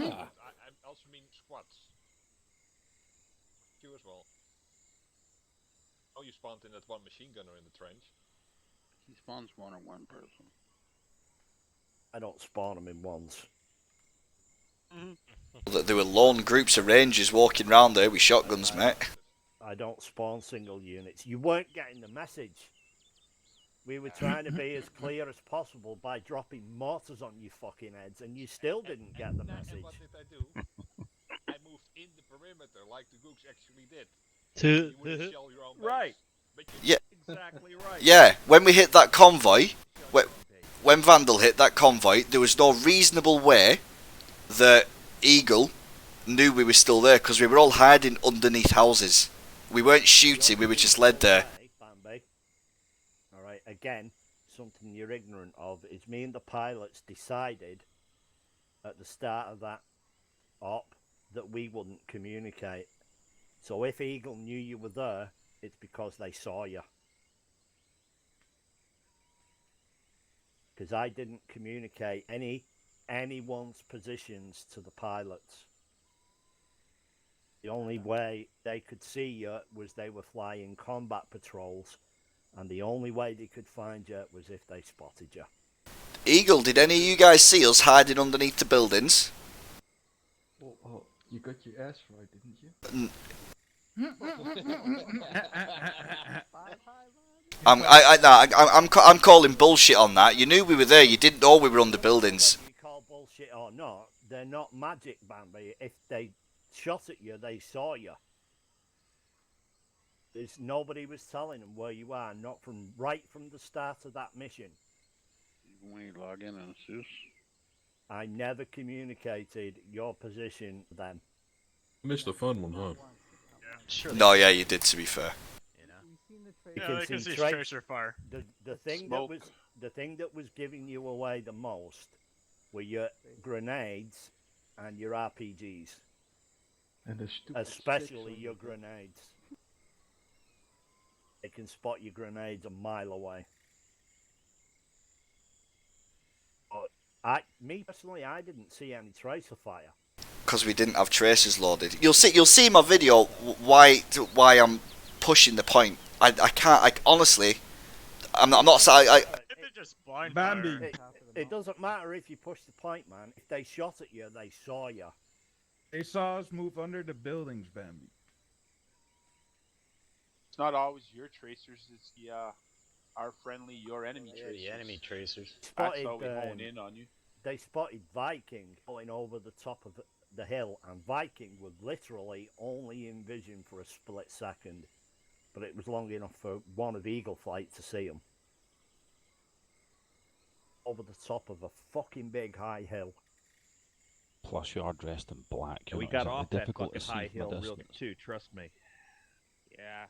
I also mean squads. You as well. Oh, you spawned in that one machine gunner in the trench. He spawns more than one person. I don't spawn them in ones. There were lone groups of rangers walking around there with shotguns, mate. I don't spawn single units. You weren't getting the message. We were trying to be as clear as possible by dropping mortars on you fucking heads, and you still didn't get the And message. what did I do? I moved in the perimeter like the Gooks actually did. You wouldn't shell your own base. Right. But you Yeah. Exactly right. Yeah, when we hit that convoy, when Vandal hit that convoy, there was no reasonable way that Eagle knew we were still there because we were all hiding underneath houses. We weren't shooting, we were just led there. Bambi. Alright, again, something you're ignorant of is me and the pilots decided at the start of that op that we wouldn't communicate. So if Eagle knew you were there, it's because they saw you. Because I didn't communicate anyone's positions to the pilots. The only way they could see you was they were flying combat patrols, and the only way they could find you was if they spotted you. Eagle, did any of you guys see us hiding underneath the buildings? Oh, you got your ass right, didn't you? I'm calling bullshit on that. You knew we were there. You didn't know we were under buildings. Whether you call bullshit or not, they're they're not magic, Bambi. If they shot at you, they saw you. There's nobody was telling them where you are, not right from the start of that mission. Even when you log in on Zeus. I never communicated your position to them. Missed a fun one, huh? Sure. No, yeah, you did. To be fair. You know. You Yeah, they can see tracer fire. The thing that was giving you away the most were your grenades and your RPGs, And the stupid especially sticks your grenades. They can spot your grenades a mile away. But me personally, I didn't see any tracer fire. Because we didn't have tracers loaded. You'll see my video why I'm pushing the point. I can't. Honestly, I'm not. Bambi. It doesn't matter if you push the point, man. If they shot at you, they saw you. They saw us move under the buildings, Bambi. It's not always your tracers, it's the our friendly, your enemy tracers. The enemy tracers. That's how we hone in on you. They spotted Viking going over the top of the hill, and Viking was literally only in vision for a split second, but it was long enough for one of Eagle Flight to see him. Over the top of a fucking big high hill. Plus, you are dressed in black. Yeah, we got off that fucking high hill real too. Trust me. Yeah.